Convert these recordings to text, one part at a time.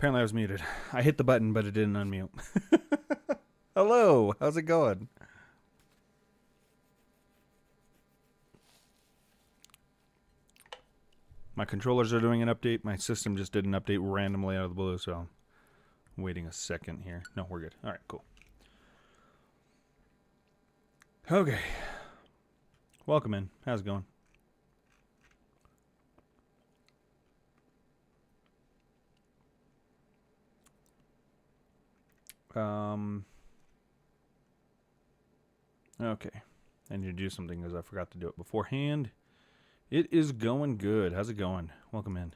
Apparently I was muted. I hit the button, but it didn't unmute. Hello, how's it going? My controllers are doing an update. My system just did an update randomly out of the blue, so I'm waiting a second here. No, we're good. All right, cool. Okay. Welcome in. How's it going? Okay. I need to do something because I forgot to do it beforehand. It is going good. How's it going? Welcome in.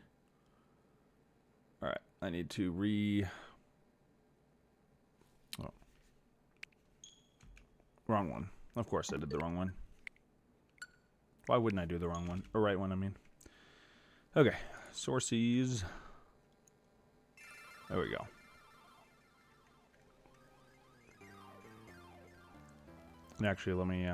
All right. I need to Oh. Wrong one. Of course I did the wrong one. Why wouldn't I do the wrong one? Or right one, I mean. Okay. Sources. There we go. And actually, let me,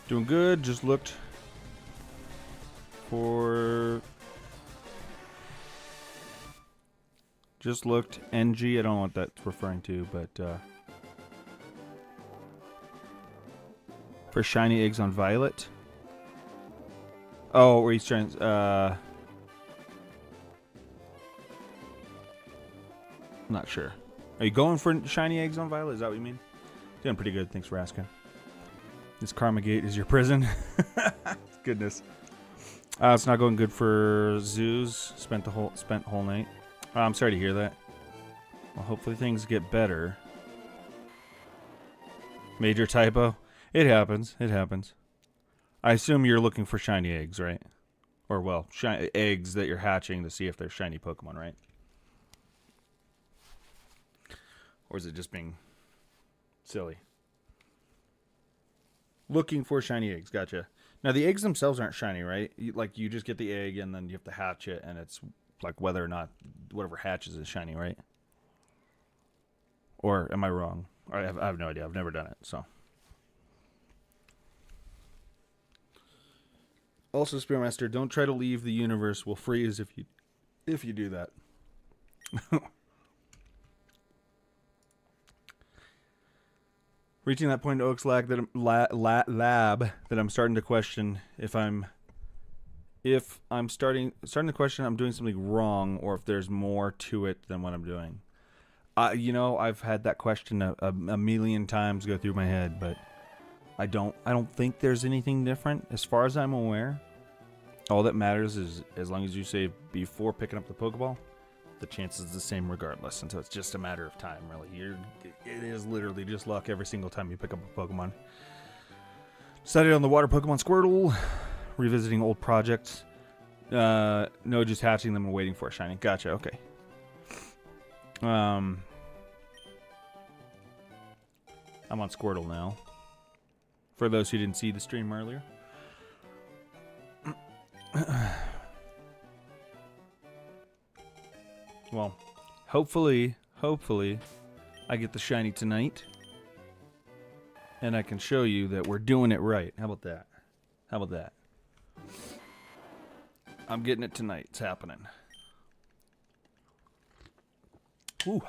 doing good. Just looked for... Just looked. NG. I don't know what that's referring to, but, for shiny eggs on Violet. Oh, where he's trying, not sure. Are you going for shiny eggs on Violet? Is that what you mean? Doing pretty good. Thanks for asking. This Karma Gate is your prison. Goodness. It's not going good for zoos. Spent whole night. I'm sorry to hear that. Well, hopefully things get better. Major typo. It happens. It happens. I assume you're looking for shiny eggs, right? Or, well, eggs that you're hatching to see if they're shiny Pokemon, right? Or is it just being silly? Looking for shiny eggs. Gotcha. Now, the eggs themselves aren't shiny, right? You just get the egg, and then you have to hatch it, and it's like whether or not whatever hatches is shiny, right? Or am I wrong? I have no idea. I've never done it, so. Also, Spearmaster, don't try to leave the universe. We'll freeze if you do that. Reaching that point in Oak's lab that I'm starting to question if I'm starting to question I'm doing something wrong or if there's more to it than what I'm doing. You know, I've had that question a million times go through my head, but I don't think there's anything different as far as I'm aware. All that matters is as long as you save before picking up the Pokeball, the chance is the same regardless, and so it's just a matter of time, really. It is literally just luck every single time you pick up a Pokemon. Decided on the water Pokemon Squirtle, revisiting old projects. No, just hatching them and waiting for a shiny. Gotcha, okay. I'm on Squirtle now. For those who didn't see the stream earlier. Well, hopefully, I get the shiny tonight. And I can show you that we're doing it right. How about that? How about that? I'm getting it tonight. It's happening. Ooh.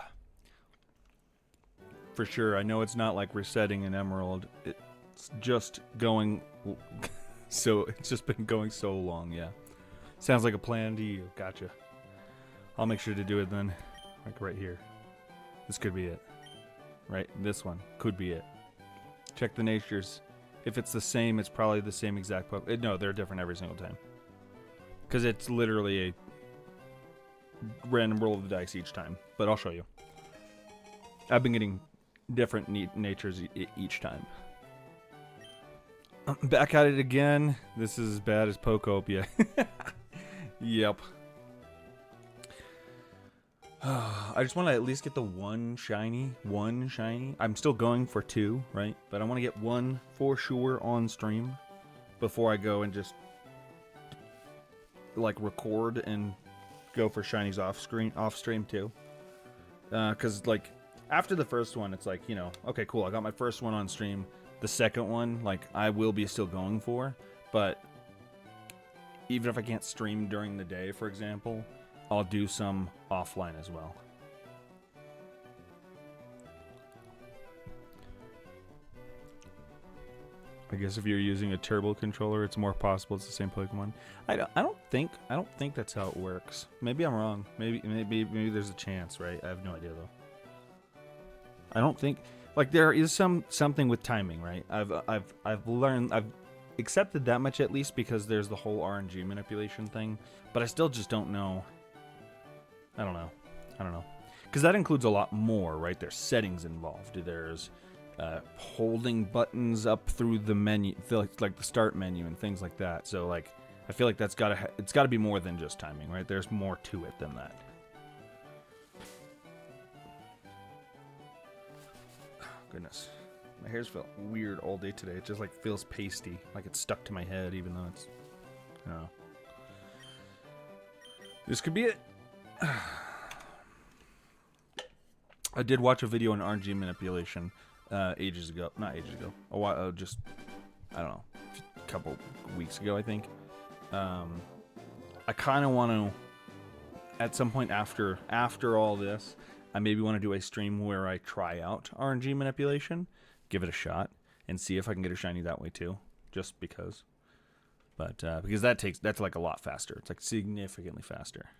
For sure. I know it's not like resetting an emerald. It's just going... So, it's just been going so long, yeah. Sounds like a plan to you. Gotcha. I'll make sure to do it then. Like right here. This could be it. Right? This one could be it. Check the natures. If it's the same, it's probably the same exact Pokemon. No, they're different every single time. Because it's literally a random roll of the dice each time. But I'll show you. I've been getting different natures each time. Back at it again. This is as bad as Pokopia. Yep. I just want to at least get the one shiny. I'm still going for 2, right? But I want to get 1 for sure on stream before I go and just like record and go for shinies off stream too. Because like after the first one, it's like, you know, okay, cool. I got my first one on stream. The second one, like I will be still going for, but even if I can't stream during the day, for example, I'll do some offline as well. I guess if you're using a turbo controller, it's more possible it's the same Pokemon. I don't think that's how it works. Maybe I'm wrong. Maybe there's a chance, right? I have no idea though. I don't think, like, there is something with timing, right? I've learned, I've accepted that much at least, because there's the whole RNG manipulation thing, but I still just don't know. I don't know. Because that includes a lot more, right? There's settings involved. There's holding buttons up through the menu, like the start menu and things like that. So like, I feel like it's got to be more than just timing, right? There's more to it than that. Oh, goodness, my hair's felt weird all day today. It just like feels pasty, like it's stuck to my head, even though it's. Oh. This could be it. I did watch a video on RNG manipulation. Ages ago, not ages ago, a while, just, I don't know, a couple weeks ago, I think. I kind of want to, at some point after all this, I maybe want to do a stream where I try out RNG manipulation, give it a shot, and see if I can get a shiny that way too, just because. But, because that's like a lot faster. It's like significantly faster.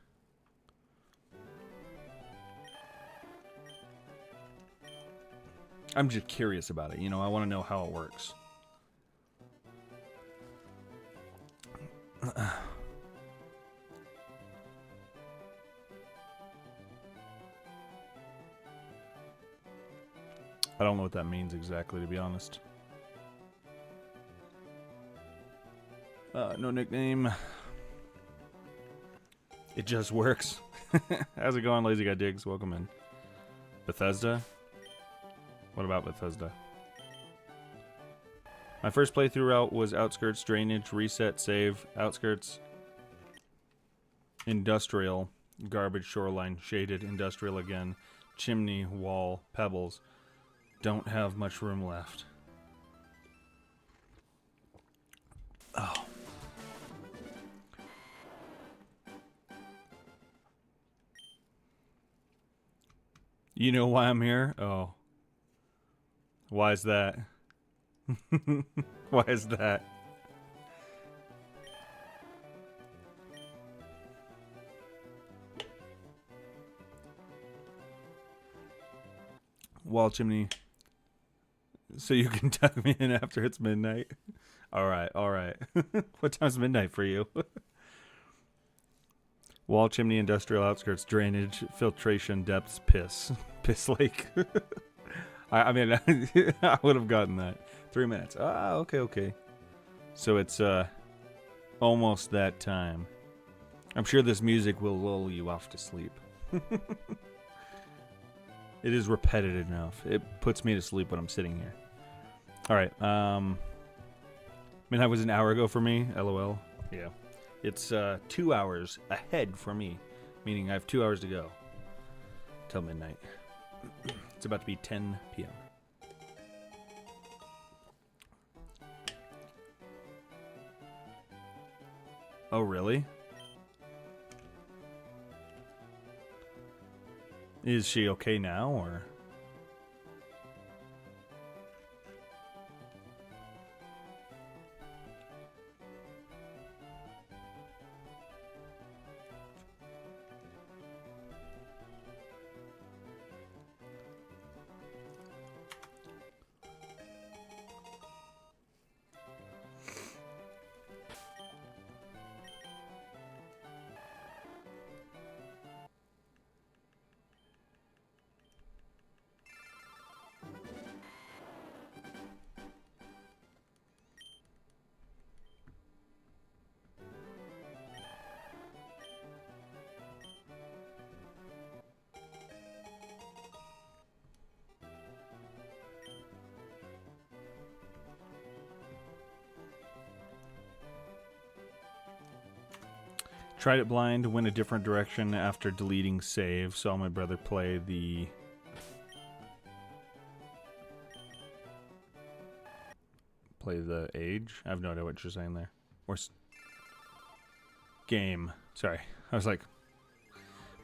I'm just curious about it, you know, I want to know how it works. I don't know what that means exactly, to be honest. No nickname. It just works. How's it going, Lazy Guy Diggs? Welcome in. Bethesda? What about Bethesda? My first playthrough route was Outskirts, Drainage, Reset, Save, Outskirts, Industrial, Garbage, Shoreline, Shaded, Industrial again, Chimney, Wall, Pebbles. Don't have much room left. Oh. You know why I'm here? Oh. Why is that? Why is that? Wall chimney. So you can tuck me in after it's midnight. Alright. What time's midnight for you? Wall chimney, industrial outskirts, drainage, filtration, depths, piss. Piss lake. I mean, I would have gotten that. 3 minutes. Ah, okay. So it's almost that time. I'm sure this music will lull you off to sleep. It is repetitive enough. It puts me to sleep when I'm sitting here. All right. I mean, that was an hour ago for me. LOL. Yeah. It's 2 hours ahead for me, meaning I have 2 hours to go till midnight. It's about to be 10 p.m. Oh, really? Is she okay now, or? Tried it blind, went a different direction after deleting save. Saw my brother play the... Age? I have no idea what you're saying there. Or... game. Sorry. I was like,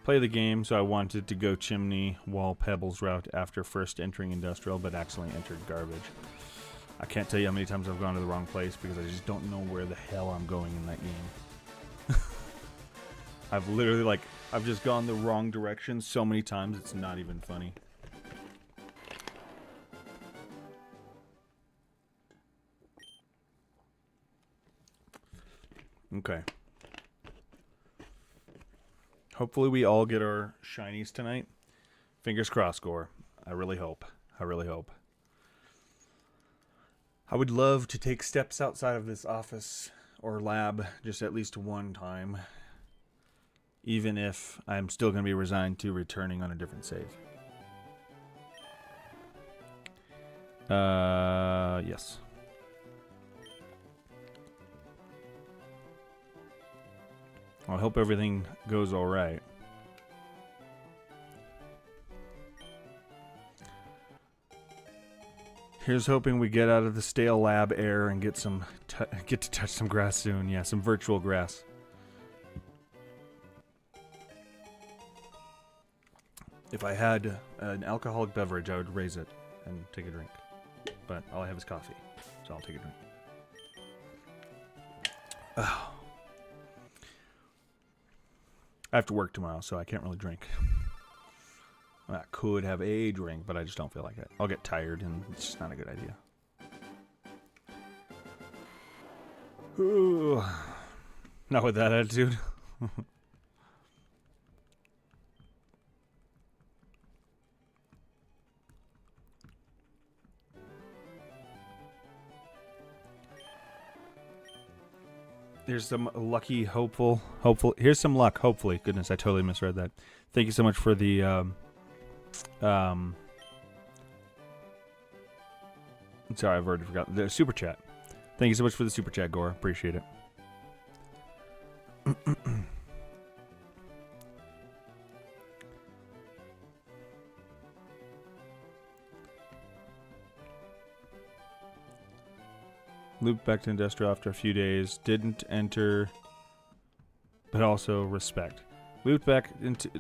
play the game, so I wanted to go chimney wall pebbles route after first entering industrial, but accidentally entered garbage. I can't tell you how many times I've gone to the wrong place because I just don't know where the hell I'm going in that game. I've literally, like, I've just gone the wrong direction so many times, it's not even funny. Okay. Hopefully we all get our shinies tonight. Fingers crossed, Gore. I really hope. I really hope. I would love to take steps outside of this office or lab just at least one time. Even if I'm still going to be resigned to returning on a different save. Yes. I hope everything goes all right. Here's hoping we get out of the stale lab air and get to touch some grass soon. Yeah, some virtual grass. If I had an alcoholic beverage, I would raise it and take a drink. But all I have is coffee, so I'll take a drink. Oh. I have to work tomorrow, so I can't really drink. I could have a drink, but I just don't feel like it. I'll get tired, and it's just not a good idea. Ooh. Not with that attitude. Here's some lucky, hopeful. Here's some luck, hopefully. Goodness, I totally misread that. Thank you so much for the, sorry, I've already forgotten. The super chat. Thank you so much for the super chat, Gore. Appreciate it. Looped back to industrial after a few days. Didn't enter, but also respect. Looped back into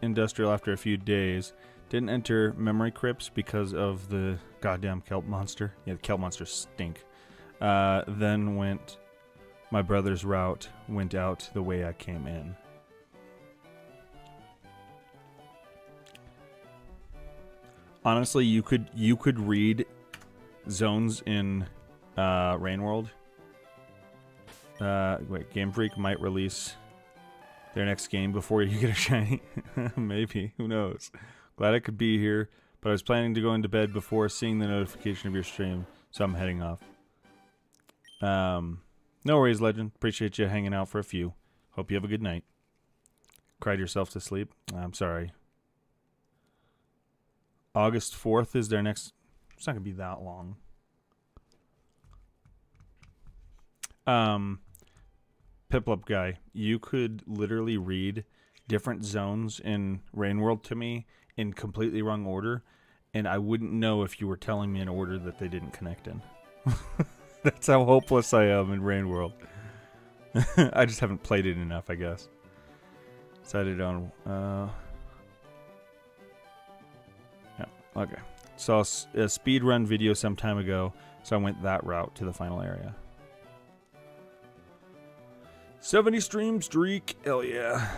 industrial after a few days. Didn't enter memory crypts because of the goddamn kelp monster. Yeah, the kelp monsters stink. Then went my brother's route. Went out the way I came in. Honestly, you could read zones in Rain World. Wait, Game Freak might release their next game before you get a shiny. Maybe. Who knows? Glad I could be here, but I was planning to go into bed before seeing the notification of your stream, so I'm heading off. No worries, Legend. Appreciate you hanging out for a few. Hope you have a good night. Cried yourself to sleep? I'm sorry. August 4th is their next... It's not going to be that long. Piplup guy, you could literally read different zones in Rain World to me in completely wrong order, and I wouldn't know if you were telling me an order that they didn't connect in. That's how hopeless I am in Rain World. I just haven't played it enough, I guess. Decided on... yeah, okay. Saw a speedrun video some time ago, so I went that route to the final area. 70 stream streak, hell yeah.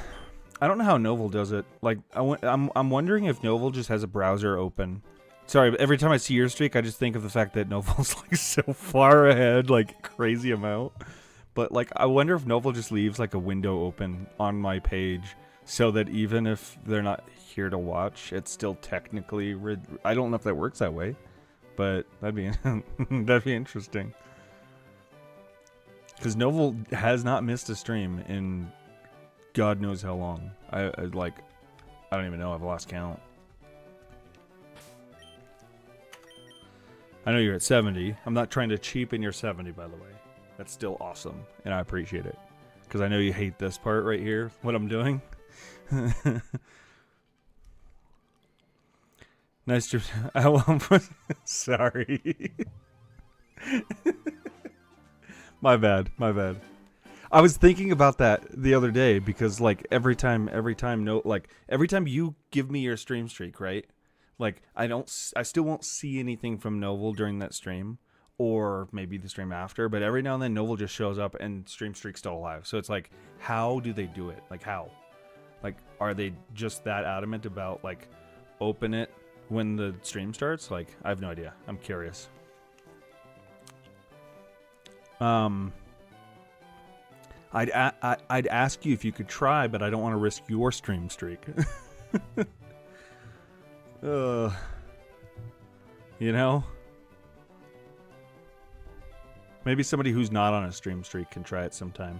I don't know how Novel does it. Like, I'm wondering if Novel just has a browser open. Sorry, but every time I see your streak, I just think of the fact that Novel's like so far ahead, like crazy amount. But like, I wonder if Novel just leaves like a window open on my page so that even if they're not here to watch, it's still technically. I don't know if that works that way, but that'd be that'd be interesting. Because Novel has not missed a stream in God knows how long. I don't even know. I've lost count. I know you're at 70. I'm not trying to cheapen your 70, by the way. That's still awesome, and I appreciate it. Because I know you hate this part right here, what I'm doing. Nice to... Sorry. My bad. I was thinking about that the other day because like every time you give me your stream streak, right? Like I still won't see anything from Novel during that stream, or maybe the stream after, but every now and then Novel just shows up and stream streak's still alive. So it's like, how do they do it? Like how? Like, are they just that adamant about like open it when the stream starts? Like, I have no idea. I'm curious. I'd ask you if you could try, but I don't want to risk your stream streak. You know? Maybe somebody who's not on a stream streak can try it sometime.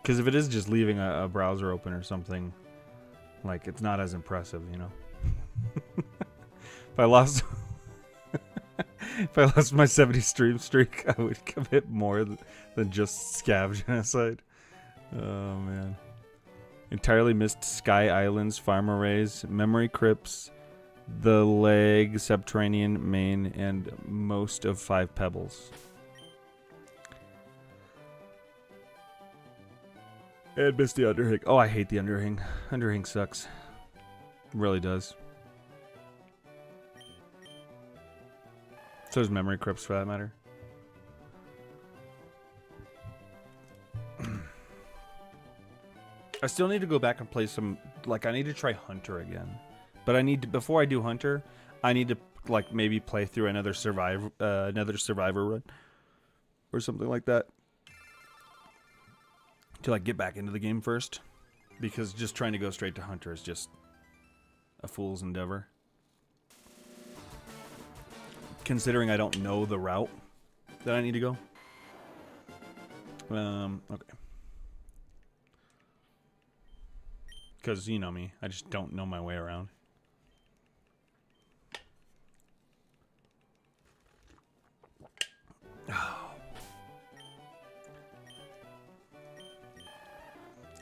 Because if it is just leaving a browser open or something, like, it's not as impressive, you know? If I lost... if I lost my 70 stream streak, I would commit more than just scav genocide. Oh, man. Entirely missed Sky Islands, farm arrays, memory crypts, the leg, subterranean main, and most of 5 pebbles. And missed the underhing. Oh, I hate the underhing. Underhing sucks. It really does. So does memory crypts for that matter. I still need to go back and play some, like, I need to try Hunter again. But I need to, before I do Hunter, I need to, like, maybe play through another Survivor run. Or something like that. To, like, get back into the game first. Because just trying to go straight to Hunter is just a fool's endeavor. Considering I don't know the route that I need to go. Okay. Because, you know me, I just don't know my way around.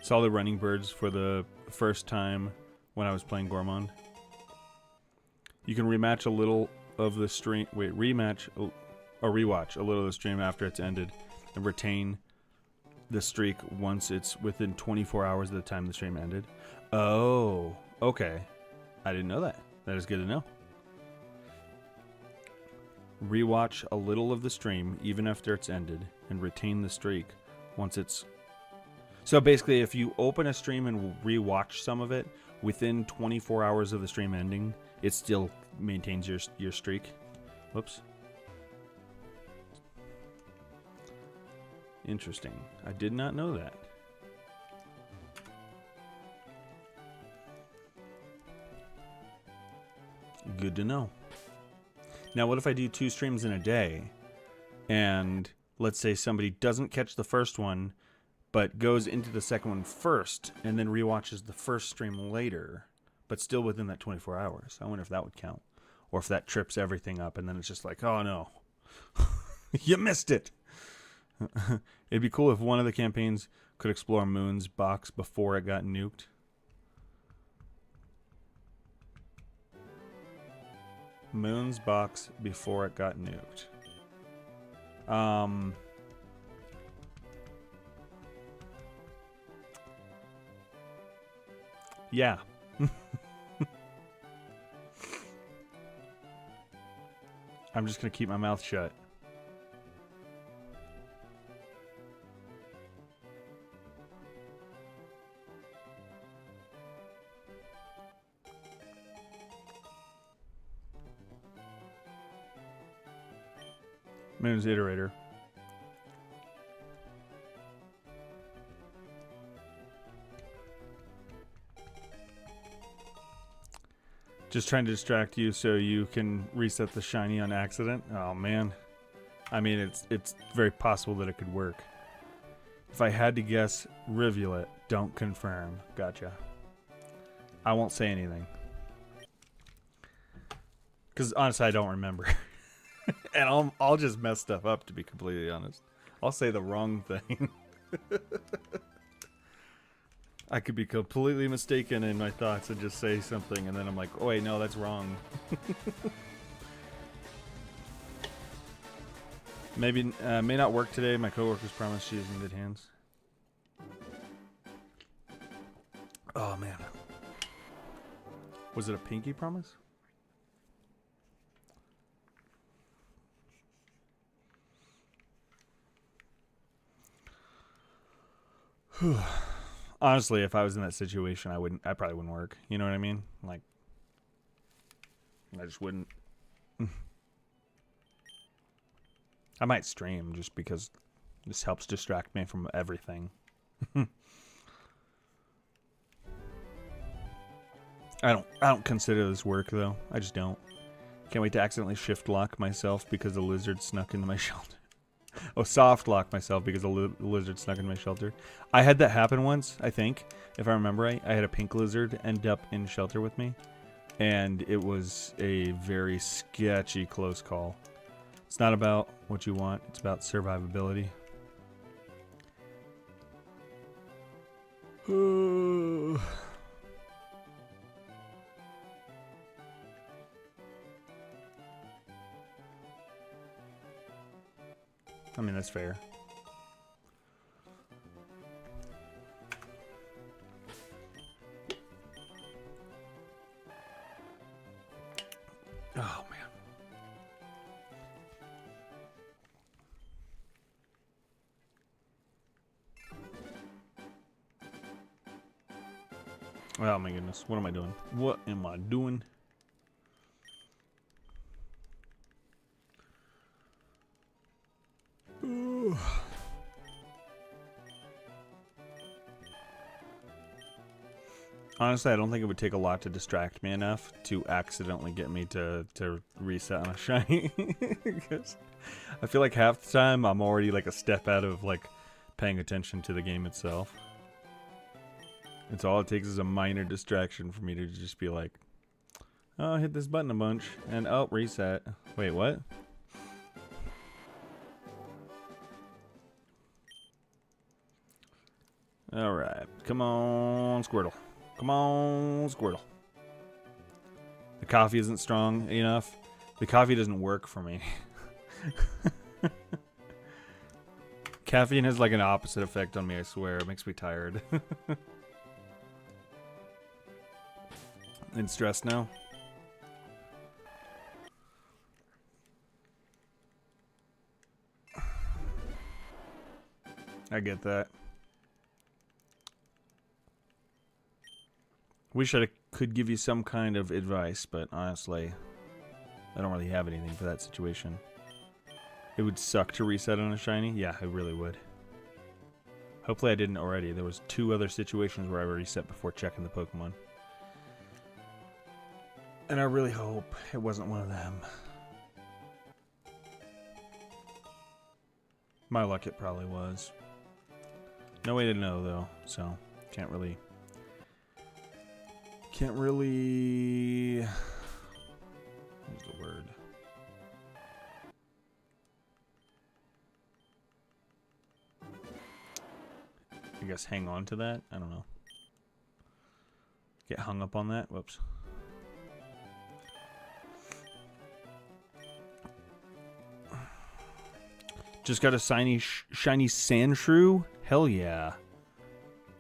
Saw the running birds for the first time when I was playing Gourmand. You can rematch a little of the stream. Wait, rewatch a little of the stream after it's ended and retain the streak once it's within 24 hours of the time the stream ended. Oh, okay. I didn't know that. That is good to know. Rewatch a little of the stream even after it's ended and retain the streak once it's... So basically, if you open a stream and rewatch some of it within 24 hours of the stream ending, it still maintains your streak. Whoops. Interesting. I did not know that. Good to know. Now, what if I do 2 streams in a day, and let's say somebody doesn't catch the first one, but goes into the second one first, and then rewatches the first stream later, but still within that 24 hours? I wonder if that would count. Or if that trips everything up, and then it's just like, oh no, you missed it. It'd be cool if one of the campaigns could explore Moon's box before it got nuked. Moon's box before it got nuked. Yeah. I'm just gonna keep my mouth shut. Moon's iterator. Just trying to distract you so you can reset the shiny on accident. Oh man. I mean, it's very possible that it could work. If I had to guess, Rivulet, don't confirm. Gotcha. I won't say anything. Because honestly, I don't remember. And I'll just mess stuff up, to be completely honest. I'll say the wrong thing. I could be completely mistaken in my thoughts and just say something, and then I'm like, oh wait, no, that's wrong. Maybe may not work today. My coworkers promised she is in good hands. Oh man, was it a pinky promise? Honestly, if I was in that situation, I probably wouldn't work. You know what I mean? Like, I just wouldn't. I might stream just because this helps distract me from everything. I don't consider this work though. I just don't. Can't wait to accidentally shift lock myself because a lizard snuck into my shelter. Oh, soft lock myself because a lizard snuck into my shelter. I had that happen once, I think, if I remember right. I had a pink lizard end up in shelter with me, and it was a very sketchy close call. It's not about what you want, it's about survivability. I mean, that's fair. Oh, man. Oh, my goodness. What am I doing? What am I doing? Ooh. Honestly, I don't think it would take a lot to distract me enough to accidentally get me to reset on a shiny. Because I feel like half the time I'm already like a step out of like paying attention to the game itself. And so all it takes is a minor distraction for me to just be like, oh, hit this button a bunch and oh, reset. Wait, what? Alright, come on, Squirtle. Come on, Squirtle. The coffee isn't strong enough. The coffee doesn't work for me. Caffeine has like an opposite effect on me, I swear. It makes me tired. And stressed now. I get that. Wish I could give you some kind of advice, but honestly, I don't really have anything for that situation. It would suck to reset on a shiny. Yeah, it really would. Hopefully I didn't already. There was 2 other situations where I reset before checking the Pokemon. And I really hope it wasn't one of them. My luck, it probably was. No way to know, though, so can't really... What's the word? I guess hang on to that? I don't know. Get hung up on that? Whoops. Just got a shiny Sandshrew? Hell yeah.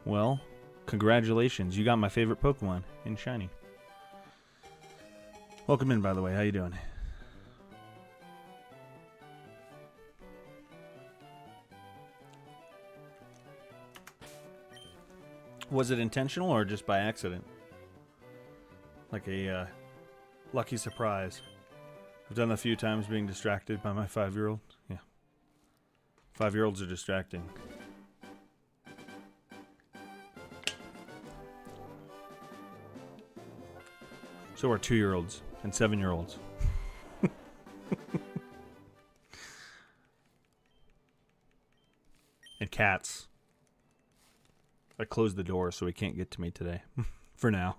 Well, congratulations. You got my favorite Pokemon in shiny. Welcome in, by the way. How you doing? Was it intentional or just by accident? Like a lucky surprise. I've done that a few times being distracted by my 5-year-old. Yeah. 5-year-olds are distracting. So are 2-year-olds and 7-year-olds. And cats. I closed the door so he can't get to me today. For now.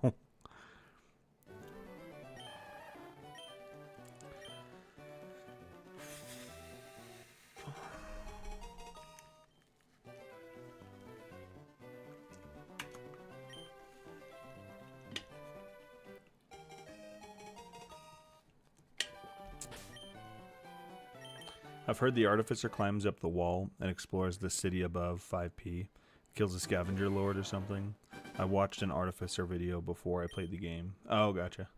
I've heard the artificer climbs up the wall and explores the city above 5p. Kills a scavenger lord or something. I watched an artificer video before I played the game. Oh, gotcha.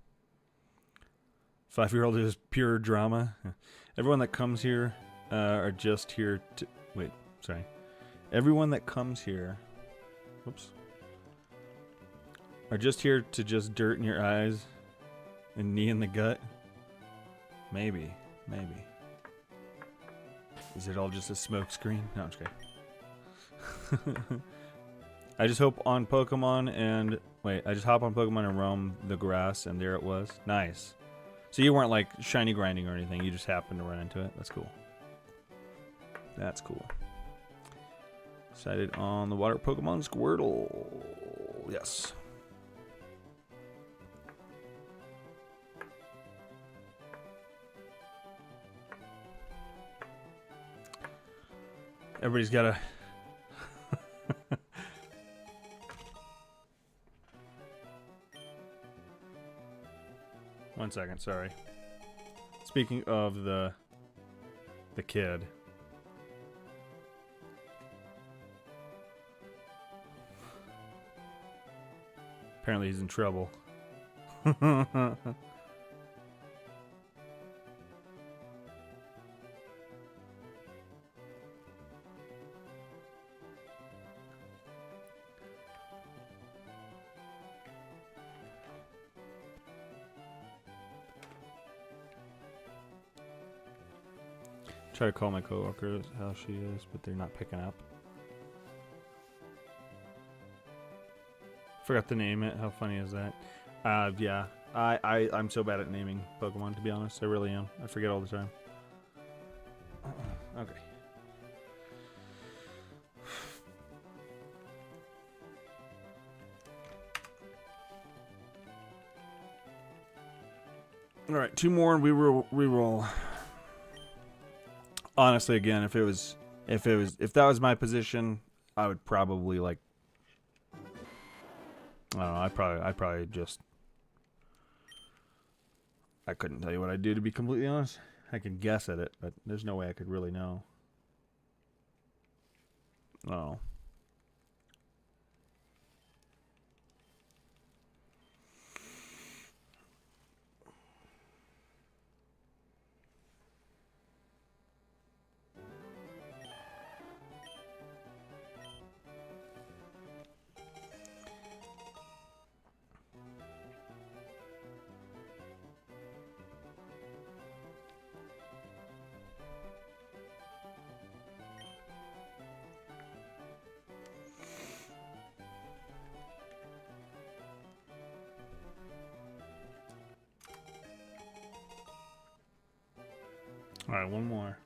5-year-old is pure drama. Everyone that comes here are just here to... Wait, sorry. Everyone that comes here... Whoops. Are just here to just dirt in your eyes and knee in the gut? Maybe. Maybe. Is it all just a smoke screen? No, I'm just kidding. I just hope on Pokemon and... Wait, I just hop on Pokemon and roam the grass, and there it was. Nice. So you weren't, like, shiny grinding or anything. You just happened to run into it. That's cool. That's cool. Decided on the water Pokemon Squirtle. Yes. Everybody's got a... One second, sorry. Speaking of the kid. Apparently he's in trouble. Try to call my coworker how she is, but they're not picking up. Forgot to name it. How funny is that? Yeah. I'm so bad at naming Pokemon, to be honest. I really am. I forget all the time. Okay. All right, 2 more and we re-roll. Honestly, again, if that was my position, I would probably like... I don't know. I'd probably just... I couldn't tell you what I'd do, to be completely honest. I could guess at it, but there's no way I could really know. Oh. Alright, one more.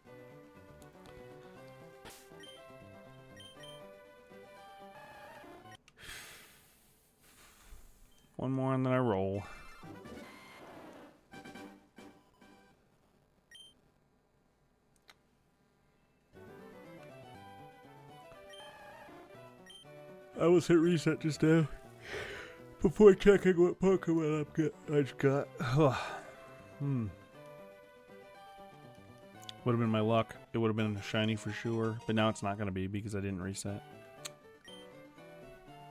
One more and then I roll. I almost hit reset just now. Before checking what Pokemon I just got. Would have been my luck. It would have been a shiny for sure. But now it's not going to be because I didn't reset.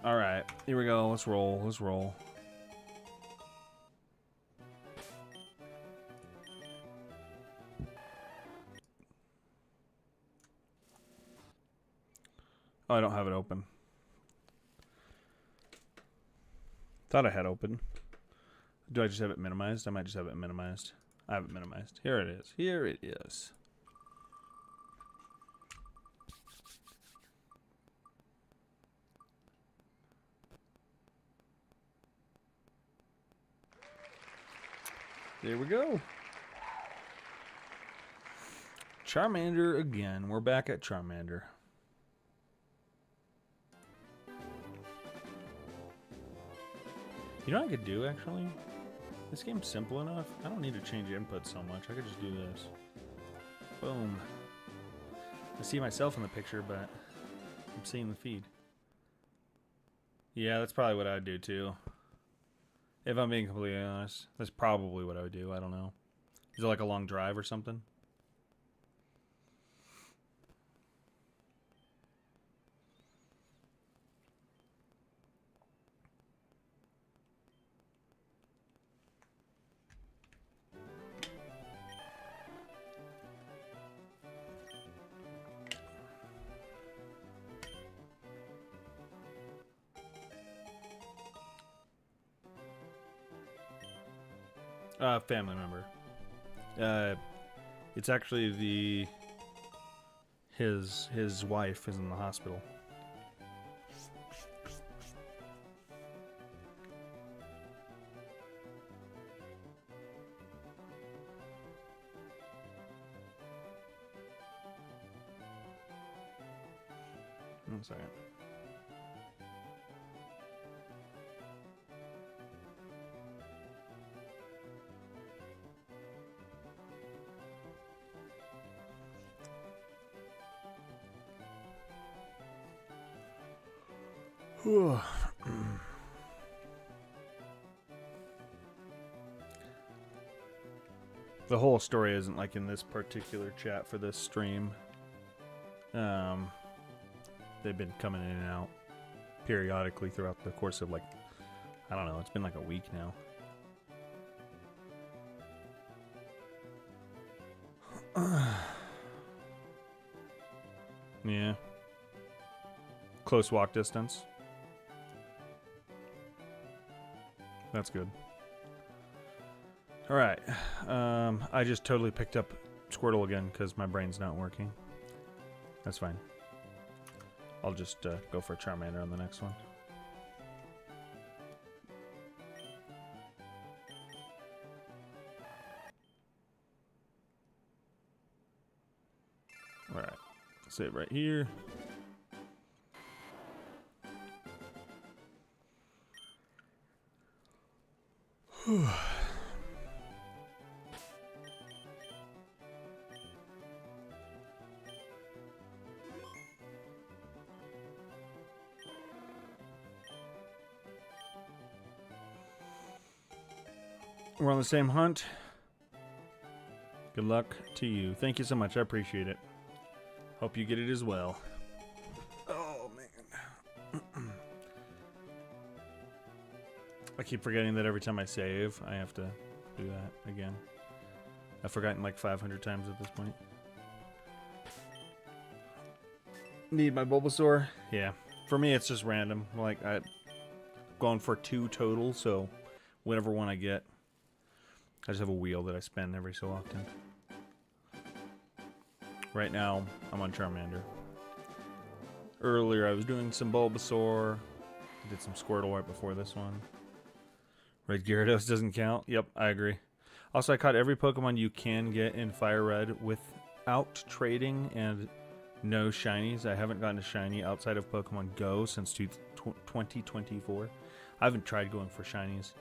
Alright. Here we go. Let's roll. Let's roll. Oh, I don't have it open. Thought I had open. Do I just have it minimized? I might just have it minimized. I have it minimized. Here it is. Here it is. There we go. Charmander again. We're back at Charmander. You know what I could do, actually? This game's simple enough. I don't need to change input so much. I could just do this. Boom. I see myself in the picture, but I'm seeing the feed. Yeah, that's probably what I'd do, too. If I'm being completely honest. That's probably what I would do. I don't know. Is it like a long drive or something? Family member. It's actually his wife is in the hospital. One second. The whole story isn't like in this particular chat for this stream. They've been coming in and out periodically throughout the course of, like, I don't know, it's been like a week now. Yeah. Close walk distance. That's good. Alright. I just totally picked up Squirtle again because my brain's not working. That's fine. I'll just go for a Charmander on the next one. Alright. Save right here. We're on the same hunt. Good luck to you. Thank you so much. I appreciate it. Hope you get it as well. Oh, man. I keep forgetting that every time I save, I have to do that again. I've forgotten like 500 times at this point. Need my Bulbasaur? Yeah. For me, it's just random. Like, I'm going for 2 total, so whatever one I get. I just have a wheel that I spin every so often. Right now, I'm on Charmander. Earlier, I was doing some Bulbasaur. I did some Squirtle right before this one. Red Gyarados doesn't count. Yep, I agree. Also, I caught every Pokemon you can get in Fire Red without trading and no shinies. I haven't gotten a shiny outside of Pokemon Go since 2024. I haven't tried going for shinies.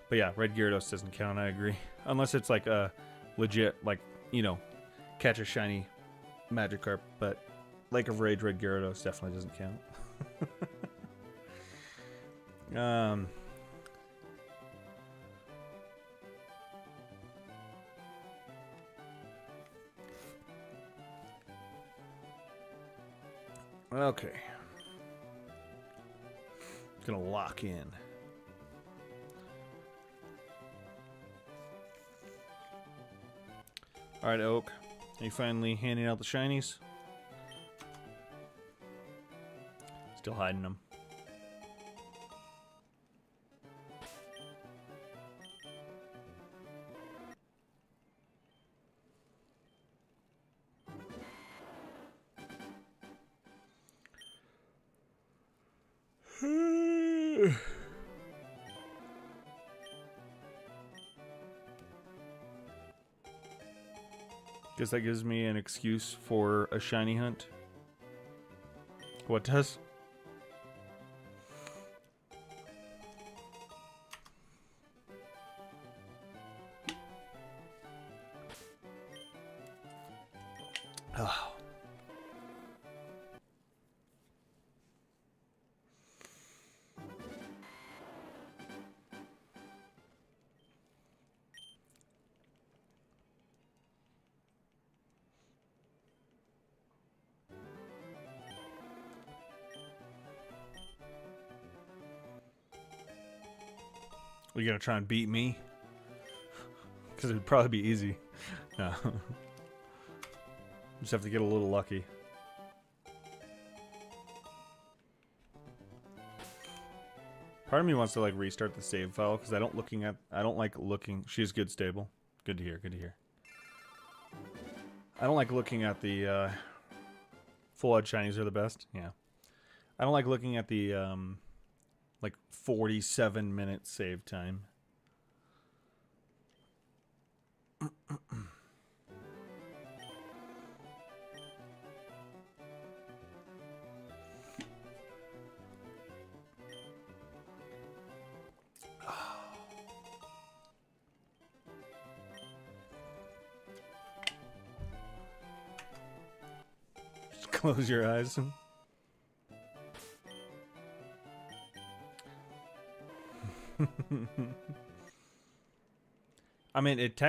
But yeah, Red Gyarados doesn't count, I agree. Unless it's like a legit, like, you know, catch a shiny Magikarp. But Lake of Rage Red Gyarados definitely doesn't count. Okay. Gonna lock in. Alright, Oak. Are you finally handing out the shinies? Still hiding them. Guess that gives me an excuse for a shiny hunt. What does? Oh. You gonna try and beat me? Because it would probably be easy. No. Just have to get a little lucky. Part of me wants to like restart the save file because I don't like looking. She's good, stable. Good to hear. Good to hear. I don't like looking at the full edge shinies are the best. Yeah. I don't like looking at the like 47-minute save time. Just close your eyes. I mean, it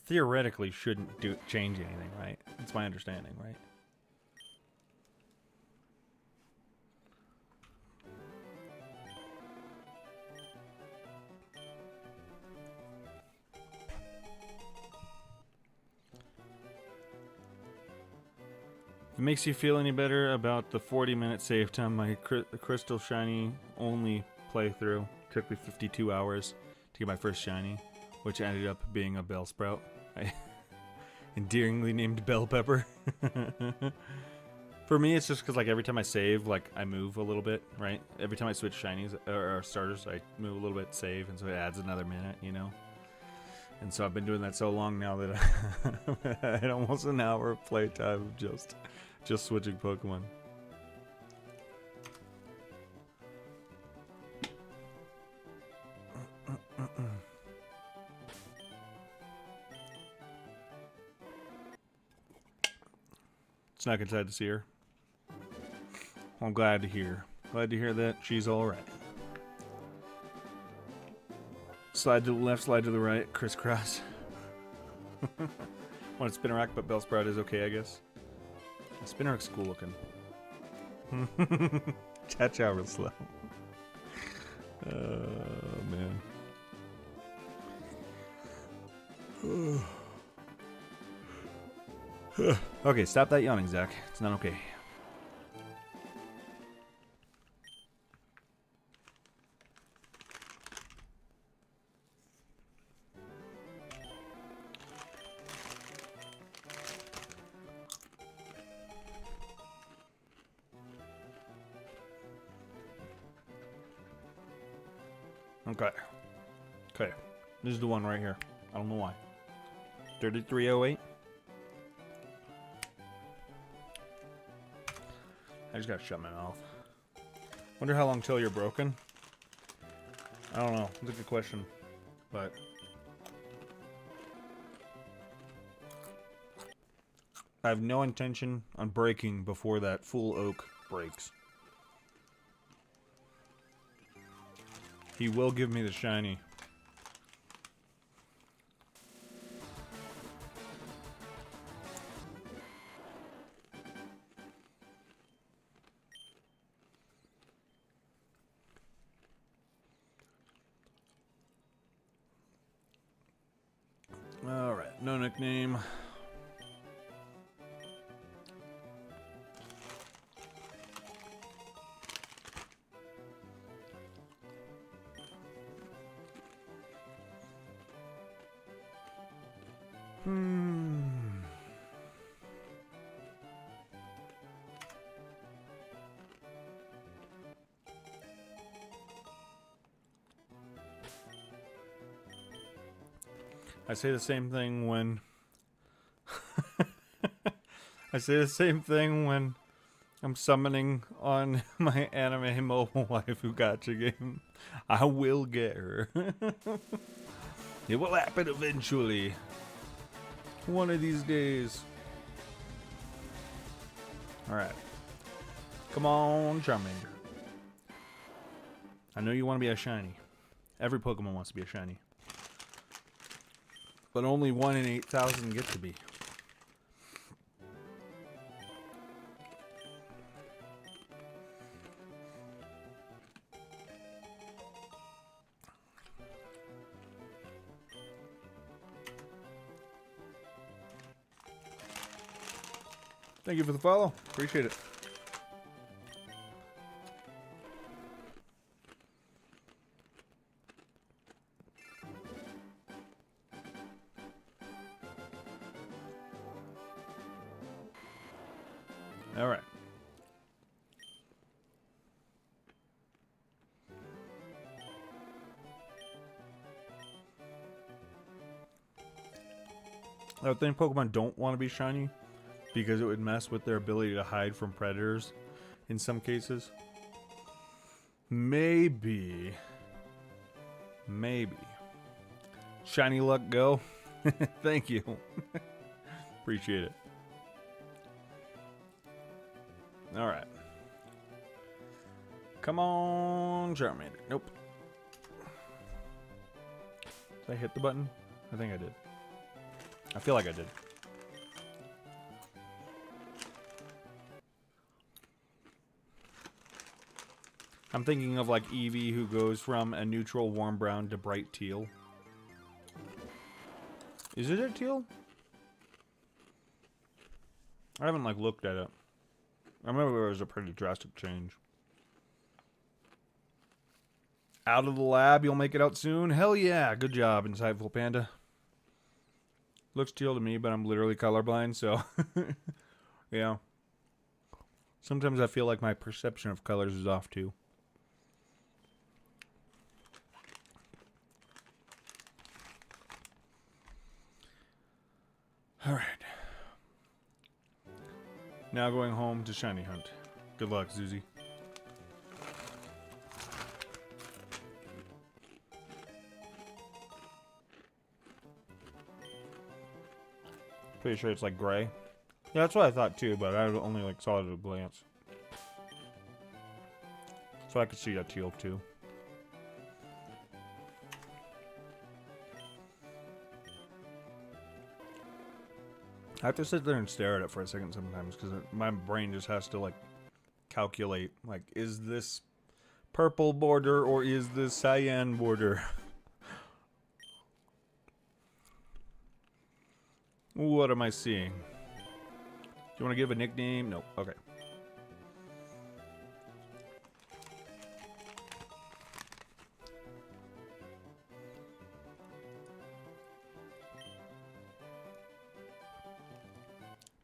theoretically shouldn't change anything, right? That's my understanding, right? If it makes you feel any better about the 40-minute save time, my Crystal Shiny only playthrough took me 52 hours to get my first shiny, which ended up being a Bellsprout. I endearingly named Bell Pepper. For me, it's just because like every time I save, like I move a little bit, right? Every time I switch shinies or starters, I move a little bit, save, and so it adds another minute, you know. And so I've been doing that so long now that I had almost an hour of playtime of just switching Pokemon. Snuck inside to see her. I'm glad to hear. Glad to hear that she's alright. Slide to the left, slide to the right, crisscross. Want to Spinnerack, but Bellsprout is okay, I guess. Spinnerack's cool looking. Chat out real slow. Oh, man. Okay, stop that yawning, Zach. It's not okay. Okay. Okay. This is the one right here. I don't know why. 3308. I just gotta shut my mouth. Wonder how long till you're broken? I don't know. That's a good question. But I have no intention on breaking before that full oak breaks. He will give me the shiny. Alright, no nickname. I say the same thing when I say the same thing when I'm summoning on my anime mobile waifu gacha game. I will get her. It will happen eventually. One of these days. Alright. Come on, Charmander. I know you want to be a shiny. Every Pokemon wants to be a shiny. But only 1 in 8,000 get to be. Thank you for the follow. Appreciate it. All right. I think Pokemon don't want to be shiny because it would mess with their ability to hide from predators in some cases. Maybe. Maybe. Shiny luck go. Thank you. Appreciate it. Alright. Come on, Charmander. Nope. Did I hit the button? I think I did. I feel like I did. I'm thinking of like Eevee, who goes from a neutral warm brown to bright teal. Is it a teal? I haven't like looked at it. I remember it was a pretty drastic change. Out of the lab, you'll make it out soon? Hell yeah, good job, Insightful Panda. Looks teal to me, but I'm literally colorblind, so... yeah. Sometimes I feel like my perception of colors is off, too. Alright. Now going home to shiny hunt. Good luck, Zuzi. Pretty sure it's like gray. Yeah, that's what I thought too, but I only like saw it at a glance. So I could see a teal too. I have to sit there and stare at it for a second sometimes because my brain just has to like calculate, like, is this purple border or is this cyan border? What am I seeing? Do you want to give a nickname? Nope. Okay.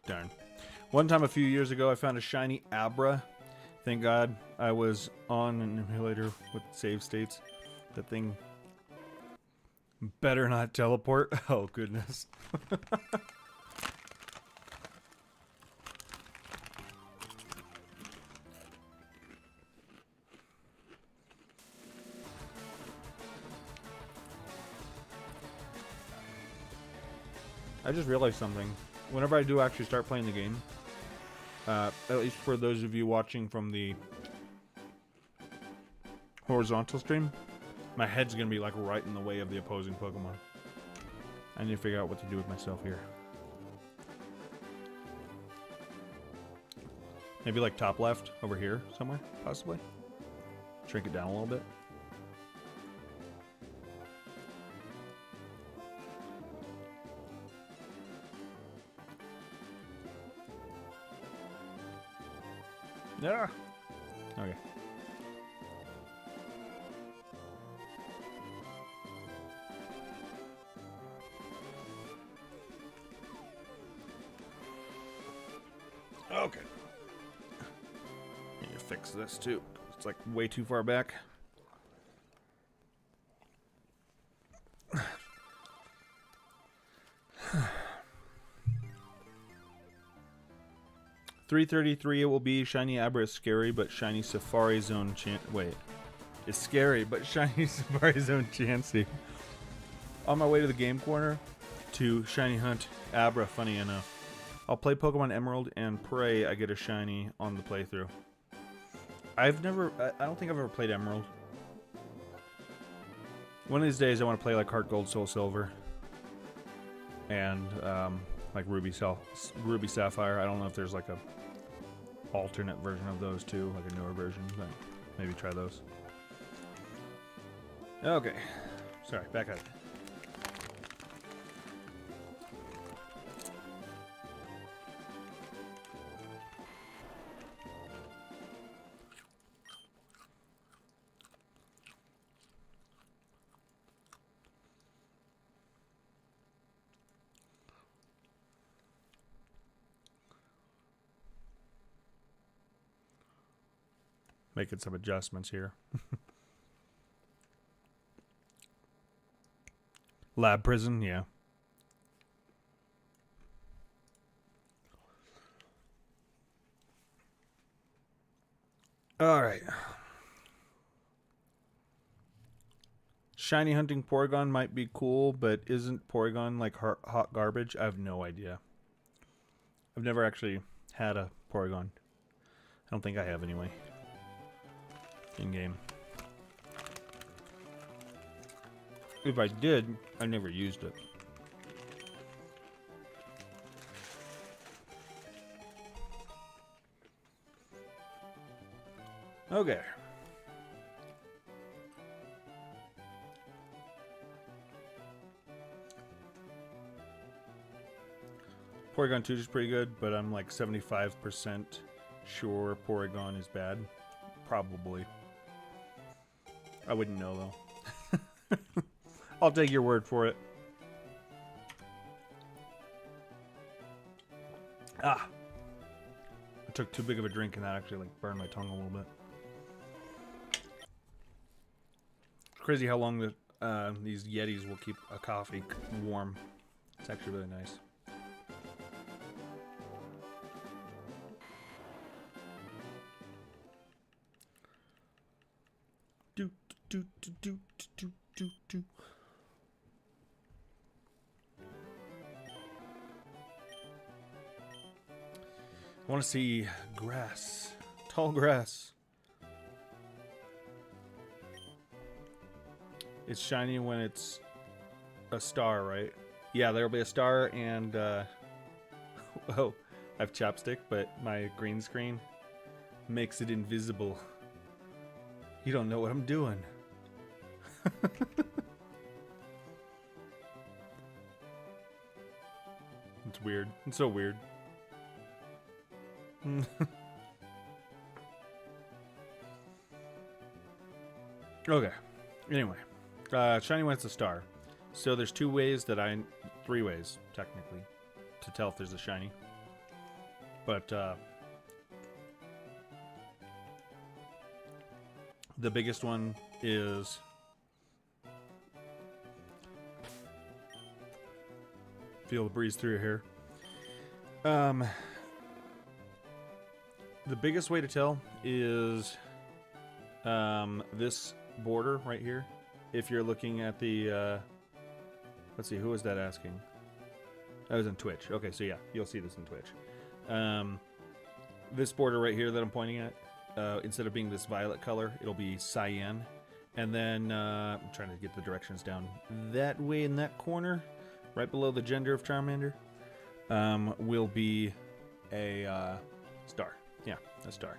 Darn. One time a few years ago, I found a shiny Abra. Thank God I was on an emulator with save states. That thing better not teleport. Oh, goodness. I just realized something. Whenever I do actually start playing the game, at least for those of you watching from the horizontal stream, my head's going to be like right in the way of the opposing Pokemon. I need to figure out what to do with myself here. Maybe like top left over here somewhere, possibly. Shrink it down a little bit. Yeah. Okay. Okay. Need to fix this too. It's like way too far back. $333 it will be. Shiny Abra is scary, but shiny Safari Zone wait. It's scary, but shiny Safari Zone Chansey. On my way to the game corner to shiny hunt Abra, funny enough. I'll play Pokemon Emerald and pray I get a shiny on the playthrough. I don't think I've ever played Emerald. One of these days I want to play like Heart Gold, Soul Silver. And like Ruby Sapphire. I don't know if there's like a alternate version of those too, like a newer version, but maybe try those. Okay. Sorry, back at it. Making some adjustments here. Lab prison, yeah. All right. Shiny hunting Porygon might be cool, but isn't Porygon like hot garbage? I have no idea. I've never actually had a Porygon. I don't think I have anyway. In game. If I did, I never used it. Okay. Porygon 2 is pretty good, but I'm like 75% sure Porygon is bad. Probably. I wouldn't know, though. I'll take your word for it. Ah! I took too big of a drink and that actually like burned my tongue a little bit. It's crazy how long these Yetis will keep a coffee warm. It's actually really nice. Do. I want to see grass. Tall grass. It's shiny when it's a star, right? Yeah, there'll be a star and oh, I have chapstick, but my green screen makes it invisible. You don't know what I'm doing. It's weird. It's so weird. Okay. Anyway. Shiny when it's a star. So there's three ways, technically, to tell if there's a shiny. But, the biggest one is feel the breeze through your hair. The biggest way to tell is this border right here. If you're looking at the let's see, who was that asking? That was on Twitch. Okay, so yeah, you'll see this in Twitch. This border right here that I'm pointing at, instead of being this violet color, it'll be cyan. And then I'm trying to get the directions down. That way in that corner, right below the gender of Charmander, will be a star. Yeah, a star.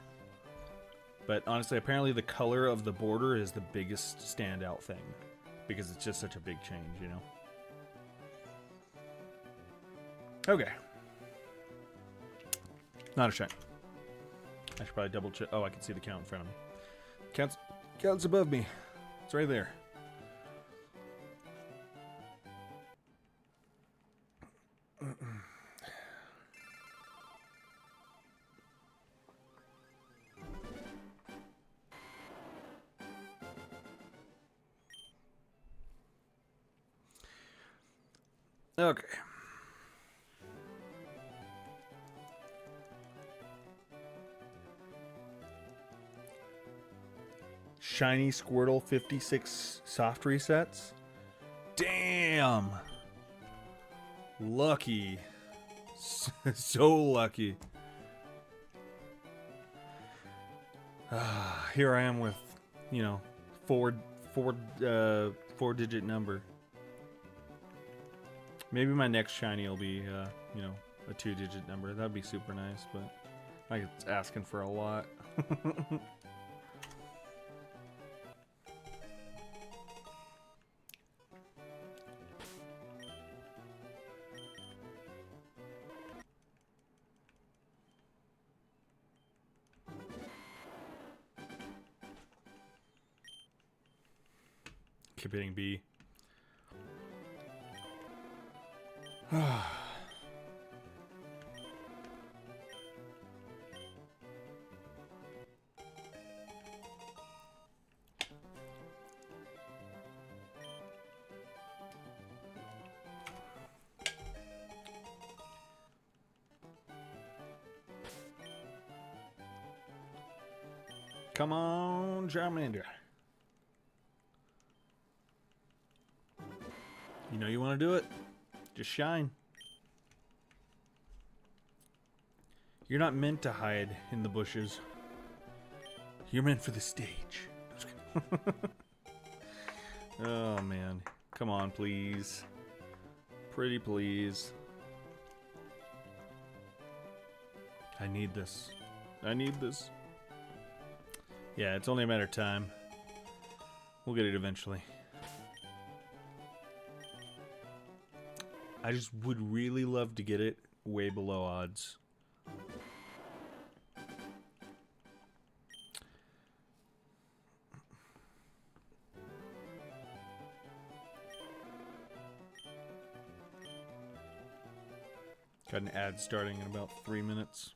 But honestly, apparently the color of the border is the biggest standout thing. Because it's just such a big change, you know? Okay. Not a shame. I should probably double check. Oh, I can see the count in front of me. Count's above me. It's right there. Okay. Shiny Squirtle 56 soft resets. Damn. Lucky. So lucky. Here I am with, you know, four-digit number. Maybe my next shiny will be, you know, a 2-digit number. That'd be super nice, but I think it's asking for a lot. Keep hitting B. Come on, Charmander. You know you want to do it. Just shine. You're not meant to hide in the bushes. You're meant for the stage. Oh, man. Come on, please. Pretty please. I need this. I need this. Yeah, it's only a matter of time. We'll get it eventually. I just would really love to get it way below odds. Got an ad starting in about 3 minutes.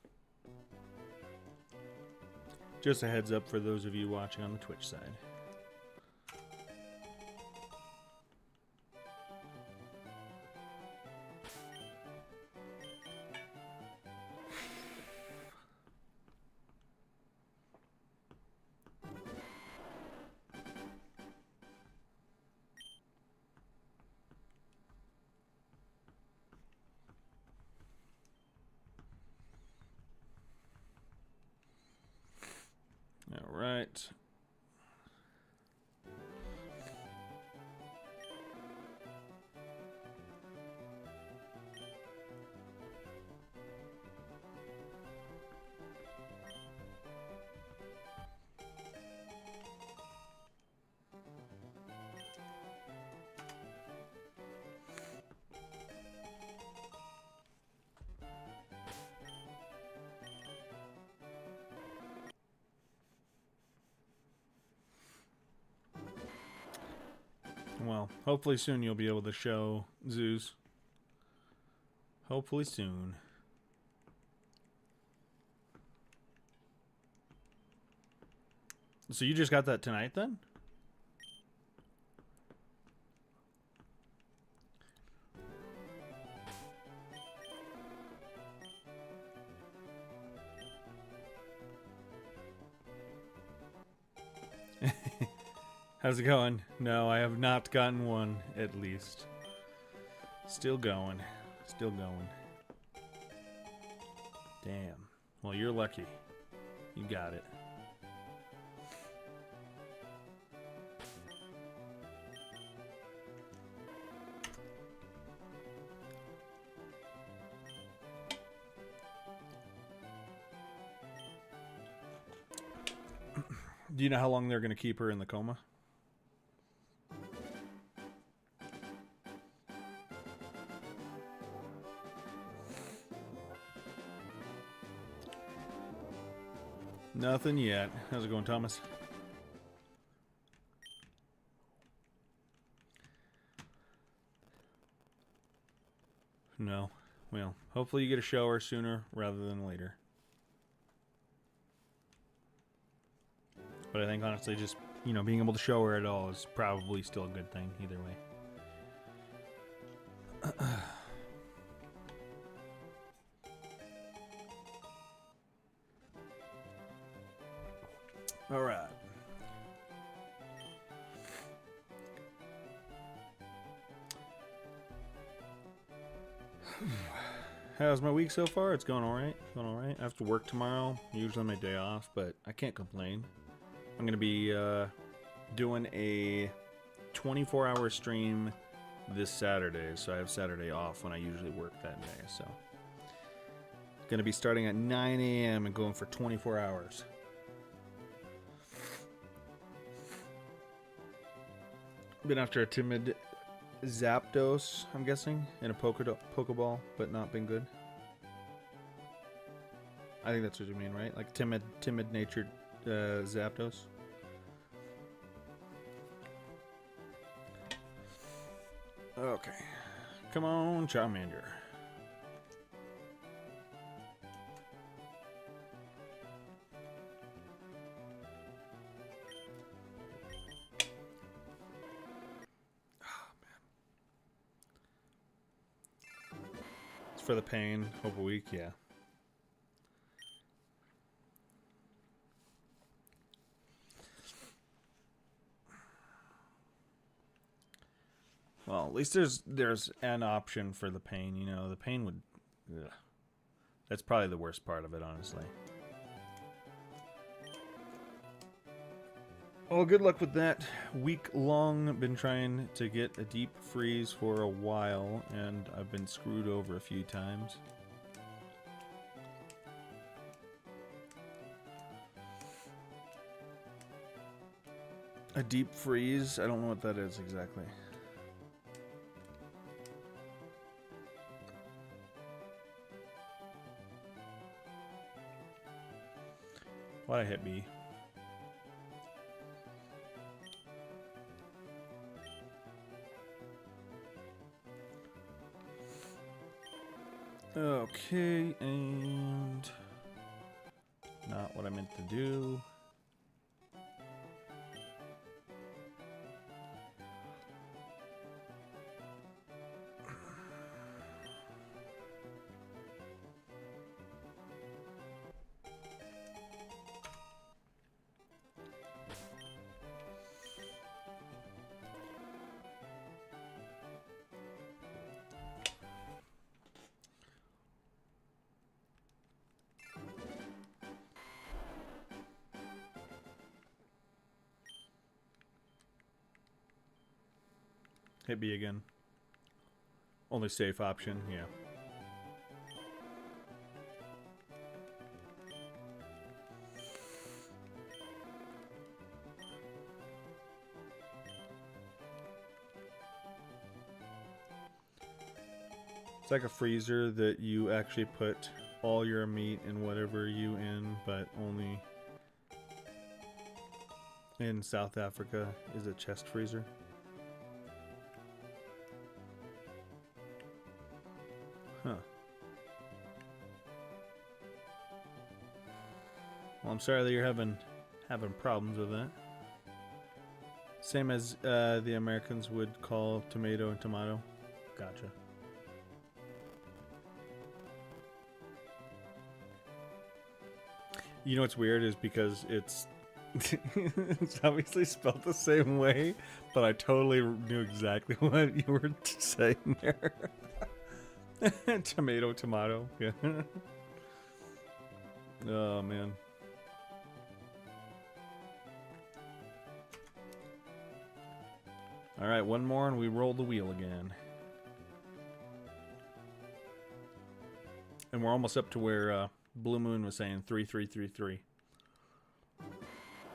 Just a heads up for those of you watching on the Twitch side. All right. Well, hopefully soon you'll be able to show Zeus. Hopefully soon. So you just got that tonight then? How's it going? No, I have not gotten one, at least. Still going. Still going. Damn. Well, you're lucky. You got it. Do you know how long they're going to keep her in the coma? Nothing yet. How's it going, Thomas? No. Well, hopefully you get a shower sooner rather than later. But I think honestly just, you know, being able to show her at all is probably still a good thing either way. All right. How's my week so far? It's going all right. Going all right. I have to work tomorrow. Usually my day off, but I can't complain. I'm going to be doing a 24-hour stream this Saturday, so I have Saturday off when I usually work that day. So, going to be starting at 9 a.m. and going for 24 hours. Been after a timid Zapdos, I'm guessing, and a Pokeball, but not been good. I think that's what you mean, right? Like timid-natured Zapdos. Okay. Come on, Charmander. For the pain, hope a week, yeah. Well, at least there's an option for the pain, you know. The pain would... Ugh. That's probably the worst part of it, honestly. Well, good luck with that. Week long, been trying to get a deep freeze for a while, and I've been screwed over a few times. A deep freeze? I don't know what that is exactly. Why'd I hit B? Okay, and not what I meant to do. Hit B again. Only safe option, yeah. It's like a freezer that you actually put all your meat and whatever you in, but only in South Africa is a chest freezer. Huh. Well, I'm sorry that you're having problems with that. Same as the Americans would call tomato and tomato. Gotcha. You know what's weird is because it's it's obviously spelled the same way, but I totally knew exactly what you were saying there. Tomato, tomato. Yeah. Oh, man. All right, one more and we roll the wheel again. And we're almost up to where Blue Moon was saying 3-3-3-3.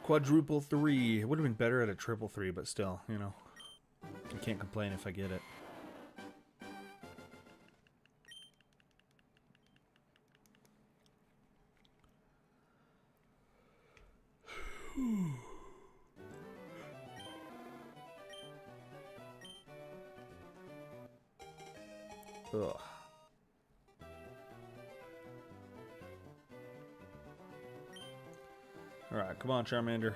Quadruple 3. It would have been better at a triple 3, but still, you know. I can't complain if I get it. Ugh. Alright, come on, Charmander.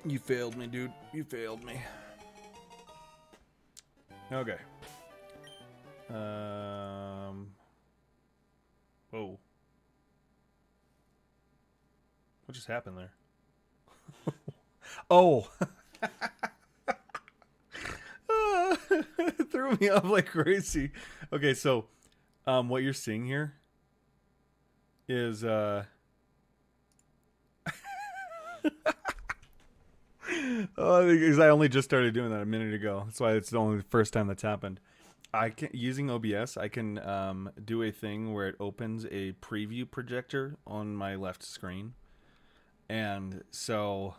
You failed me, dude. You failed me. Okay. Whoa. What just happened there? Oh! It threw me off like crazy. Okay, so what you're seeing here is oh, because I only just started doing that a minute ago. That's why it's only the first time that's happened. I can, using OBS, I can do a thing where it opens a preview projector on my left screen. And so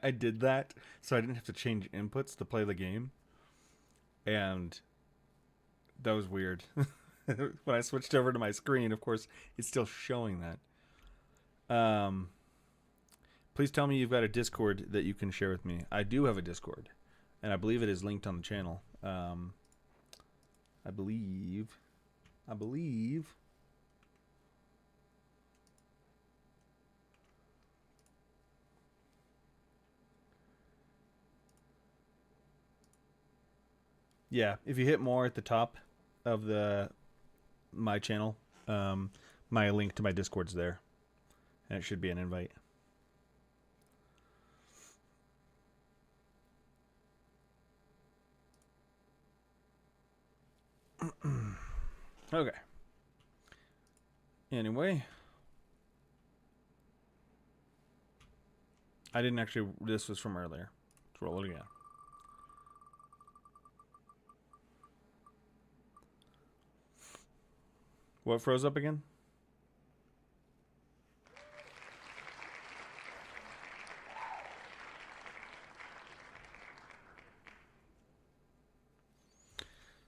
I did that so I didn't have to change inputs to play the game. And that was weird. When I switched over to my screen, of course, it's still showing that. Please tell me you've got a Discord that you can share with me. I do have a Discord, and I believe it is linked on the channel. I believe. Yeah, if you hit more at the top of my channel, my link to my Discord's there, and it should be an invite. Okay. Anyway. I didn't actually... This was from earlier. Let's roll it again. What froze up again?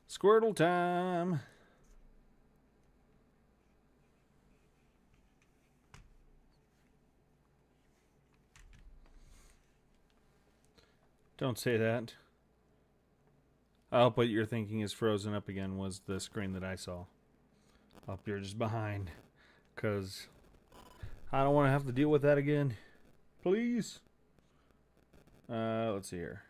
Squirtle time! Don't say that. I hope what you're thinking is frozen up again was the screen that I saw. Up here just behind. Because I don't want to have to deal with that again. Please. Let's see here.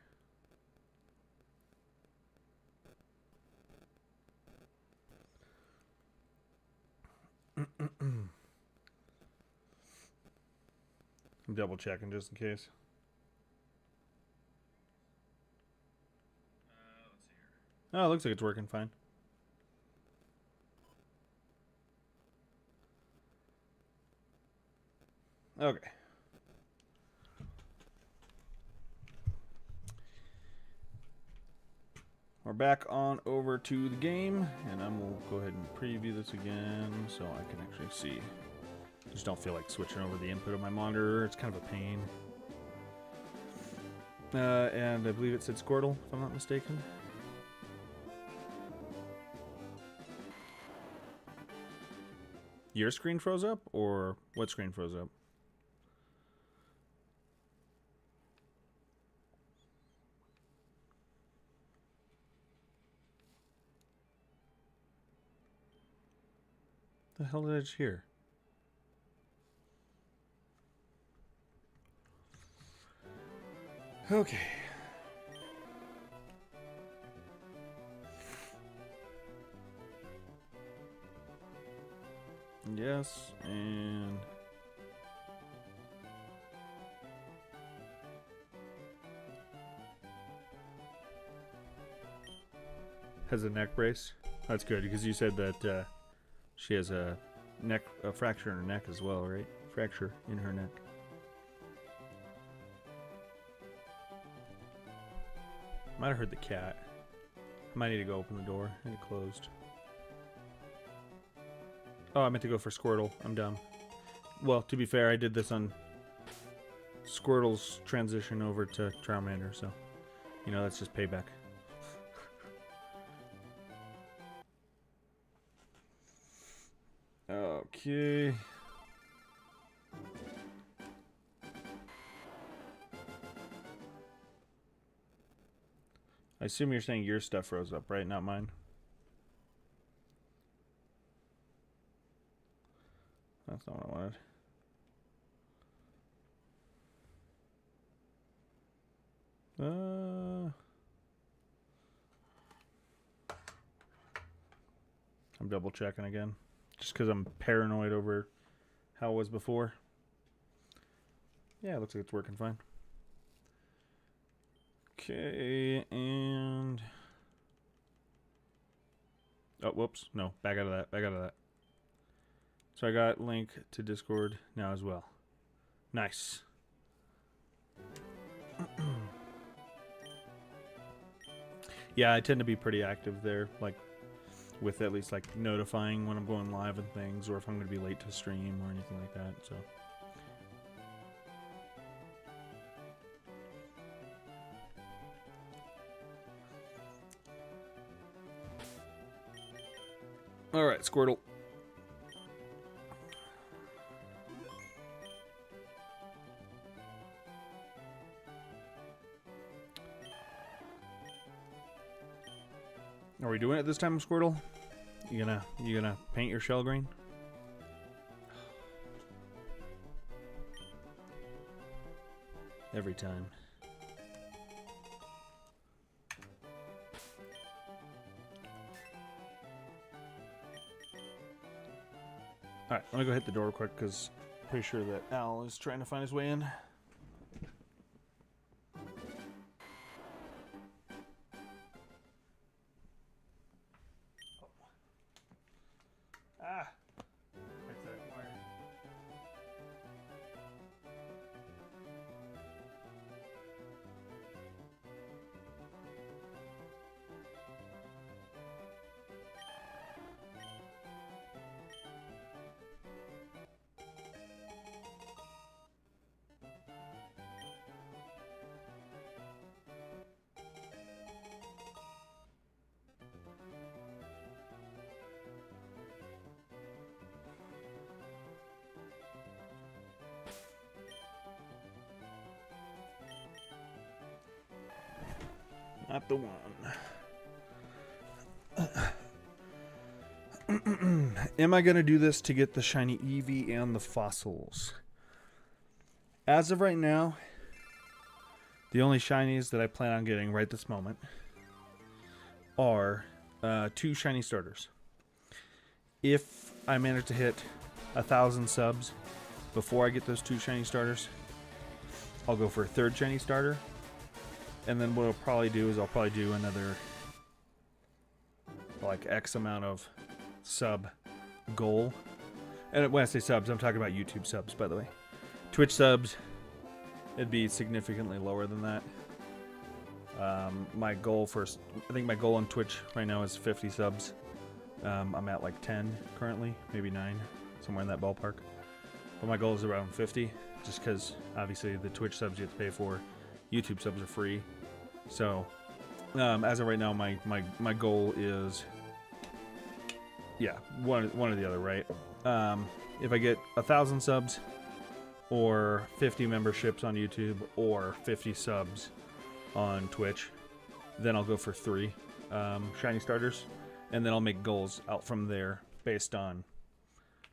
I'm double checking just in case. Let's see here. Oh, it looks like it's working fine. Okay. We're back on over to the game, and I'm gonna go ahead and preview this again so I can actually see. Just don't feel like switching over the input of my monitor. It's kind of a pain. And I believe it said Squirtle, if I'm not mistaken. Your screen froze up, or what screen froze up? The hell did I just hear? Okay. Yes, and... Has a neck brace? That's good, because you said that she has a fracture in her neck as well, right? Fracture in her neck. Might have heard the cat. I might need to go open the door. I think it closed. Oh, I meant to go for Squirtle. I'm dumb. Well, to be fair, I did this on Squirtle's transition over to Charmander, so, you know, that's just payback. Okay. I assume you're saying your stuff froze up, right? Not mine. That's not what I wanted. I'm double checking again. Just because I'm paranoid over how it was before. Yeah, it looks like it's working fine. Okay, and... Oh, whoops. No, back out of that. Back out of that. So I got link to Discord now as well. Nice. Yeah, I tend to be pretty active there, like with at least like notifying when I'm going live and things, or if I'm going to be late to stream or anything like that. So. All right, Squirtle. Are we doing it this time, Squirtle? You gonna paint your shell green? Every time. Alright, let me go hit the door real quick because I'm pretty sure that Al is trying to find his way in. Not the one. Am I going to do this to get the shiny Eevee and the fossils? As of right now, the only shinies that I plan on getting right this moment are 2 shiny starters. If I manage to hit 1,000 subs before I get those 2 shiny starters, I'll go for a 3rd shiny starter. And then what I'll probably do is I'll probably do another like X amount of sub goal. And when I say subs, I'm talking about YouTube subs, by the way. Twitch subs, it'd be significantly lower than that. My goal I think my goal on Twitch right now is 50 subs. I'm at like 10 currently, maybe 9, somewhere in that ballpark. But my goal is around 50, just because obviously the Twitch subs you have to pay for, YouTube subs are free. So as of right now, my goal is, yeah, one or the other, right? If I get 1,000 subs, or 50 memberships on YouTube, or 50 subs on Twitch, then I'll go for 3 shiny starters, and then I'll make goals out from there based on,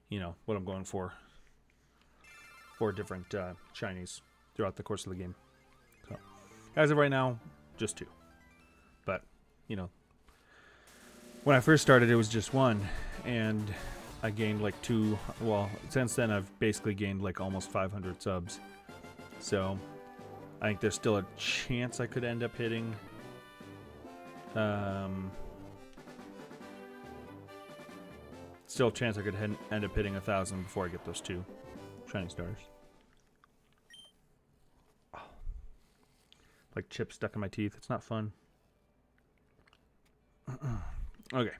you know, what I'm going for different shinies throughout the course of the game. So, as of right now, just 2. But, you know, when I first started, it was just 1, and I gained like 2. Well, since then, I've basically gained like almost 500 subs. So, I think there's still a chance I could end up hitting. Still a chance I could end up hitting 1,000 before I get those 2 shiny stars. Oh. Like chips stuck in my teeth. It's not fun. Okay.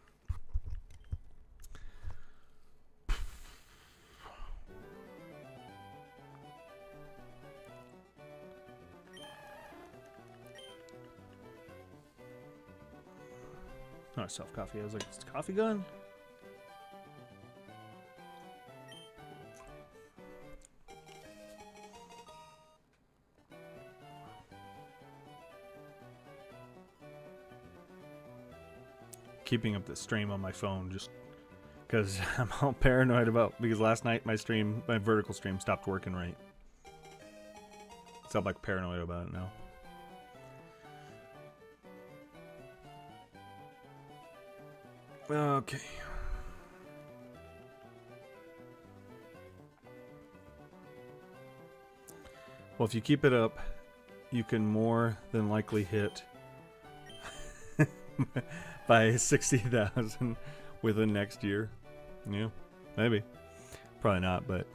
Not self coffee. I was like, is the coffee gone? Keeping up the stream on my phone just because I'm all paranoid about, because last night my vertical stream stopped working right. So I'm like paranoid about it now. Okay. Well, if you keep it up, you can more than likely hit by 60,000 within next year. Yeah, maybe. Probably not, but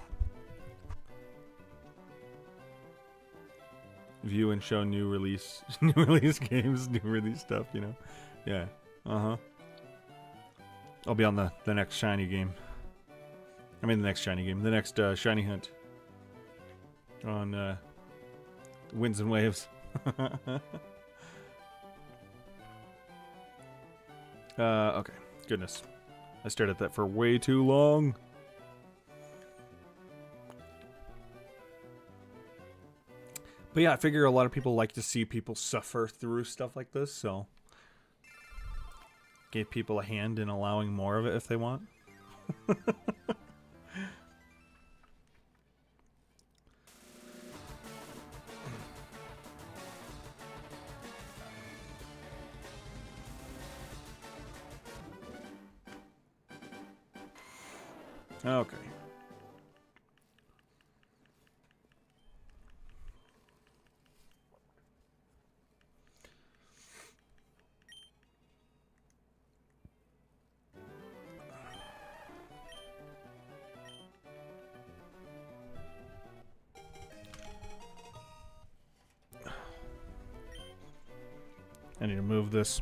view and show new release games, new release stuff, you know. Yeah. Uh-huh. I'll be on the next shiny game. I mean the next shiny game. The next shiny hunt. On Winds and Waves. Okay. Goodness. I stared at that for way too long. But yeah, I figure a lot of people like to see people suffer through stuff like this, so give people a hand in allowing more of it if they want. Okay. I need to move this.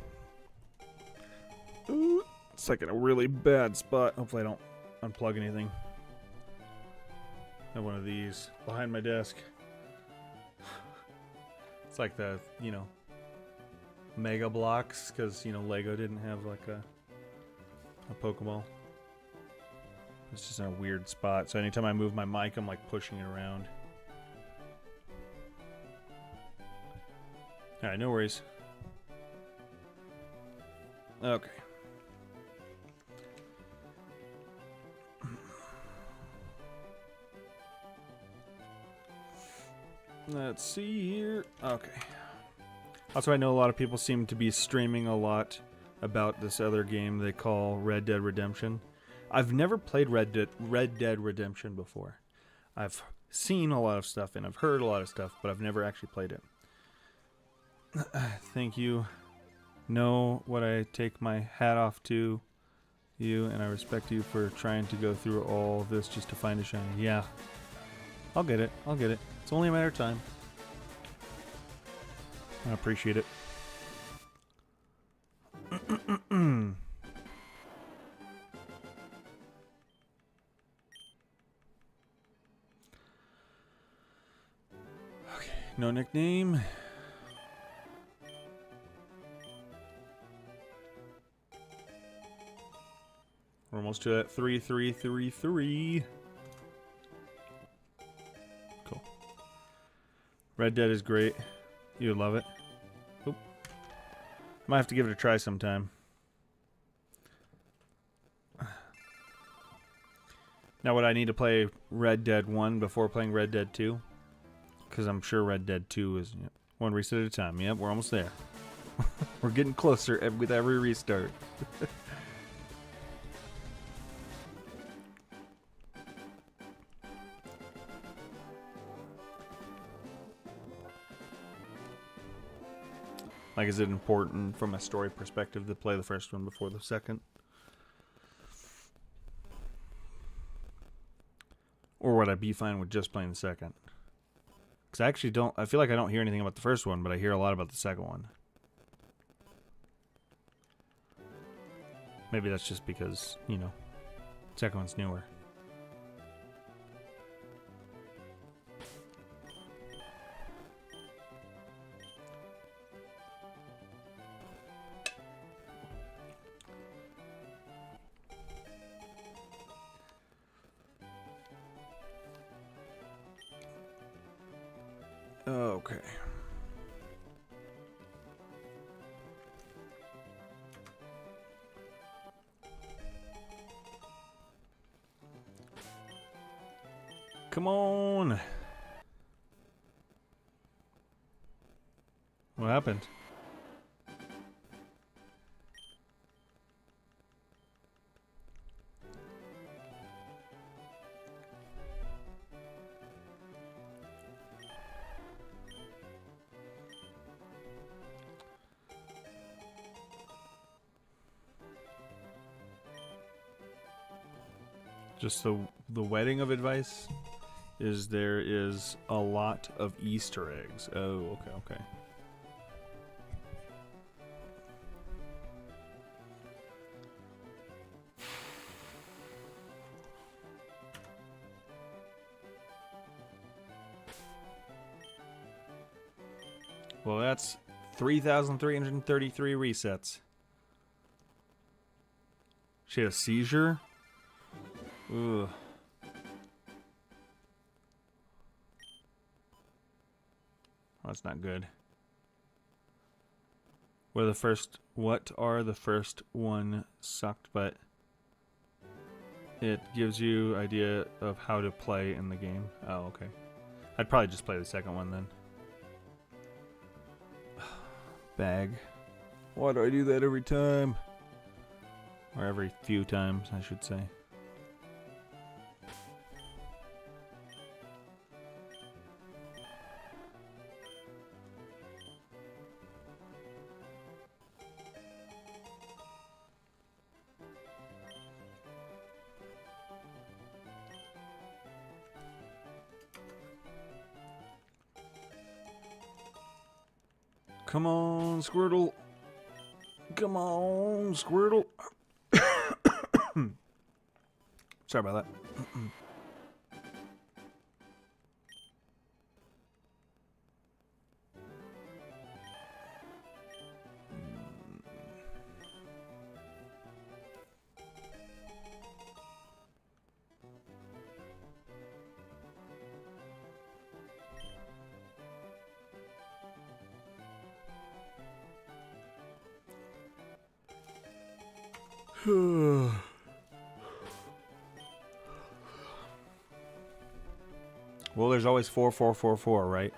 Ooh, it's like in a really bad spot. Hopefully I don't unplug anything. I have one of these behind my desk. It's like the, you know, Mega Blocks, because, you know, Lego didn't have like a Pokeball. It's just in a weird spot. So anytime I move my mic, I'm like pushing it around. Alright, no worries. Okay. Let's see here. Okay. Also, I know a lot of people seem to be streaming a lot about this other game they call Red Dead Redemption. I've never played Red Dead Redemption before. I've seen a lot of stuff and I've heard a lot of stuff, but I've never actually played it. Thank you. Know what I take my hat off to you, and I respect you for trying to go through all this just to find a shiny. Yeah. I'll get it. I'll get it. It's only a matter of time. I appreciate it. Okay, no nickname. We're almost to that 3-3-3-3. Cool. Red Dead is great. You would love it. Oop. Might have to give it a try sometime. Now, would I need to play Red Dead 1 before playing Red Dead 2? Because I'm sure Red Dead 2 is one reset at a time. Yep, we're almost there. We're getting closer with every restart. Like, is it important from a story perspective to play the first one before the second? Or would I be fine with just playing the second? Because I actually don't... I feel like I don't hear anything about the first one, but I hear a lot about the second one. Maybe that's just because, you know, the second one's newer. Okay. Come on. What happened? Just the wedding of advice is there is a lot of Easter eggs. Oh, okay. Well, that's 3,333 resets. She had a seizure? Ugh. That's not good. What are the first one sucked, but it gives you idea of how to play in the game. Oh, okay. I'd probably just play the second one then. Bag. Why do I do that every time? Or every few times, I should say. Come on, Squirtle. Come on, Squirtle. Sorry about that. Well, there's always 4444, right?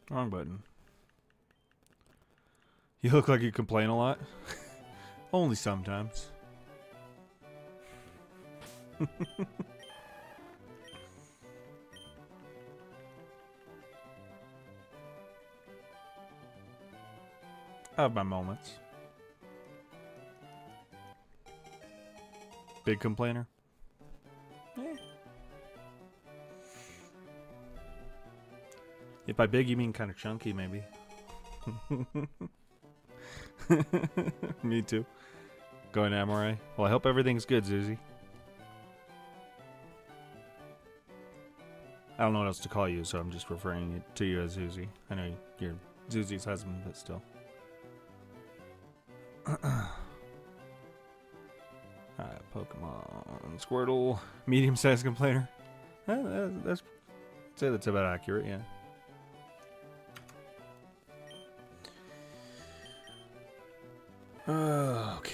Wrong button. You look like you complain a lot. Only sometimes. I have my moments. Big complainer? Eh. If by big you mean kind of chunky, maybe. Me too. Going to MRA. Well, I hope everything's good, Zuzi. I don't know what else to call you, so I'm just referring it to you as Zuzi. I know you're Zuzi's husband, but still. Pokemon Squirtle, medium-sized complainer. I'd say that's about accurate, yeah. Okay.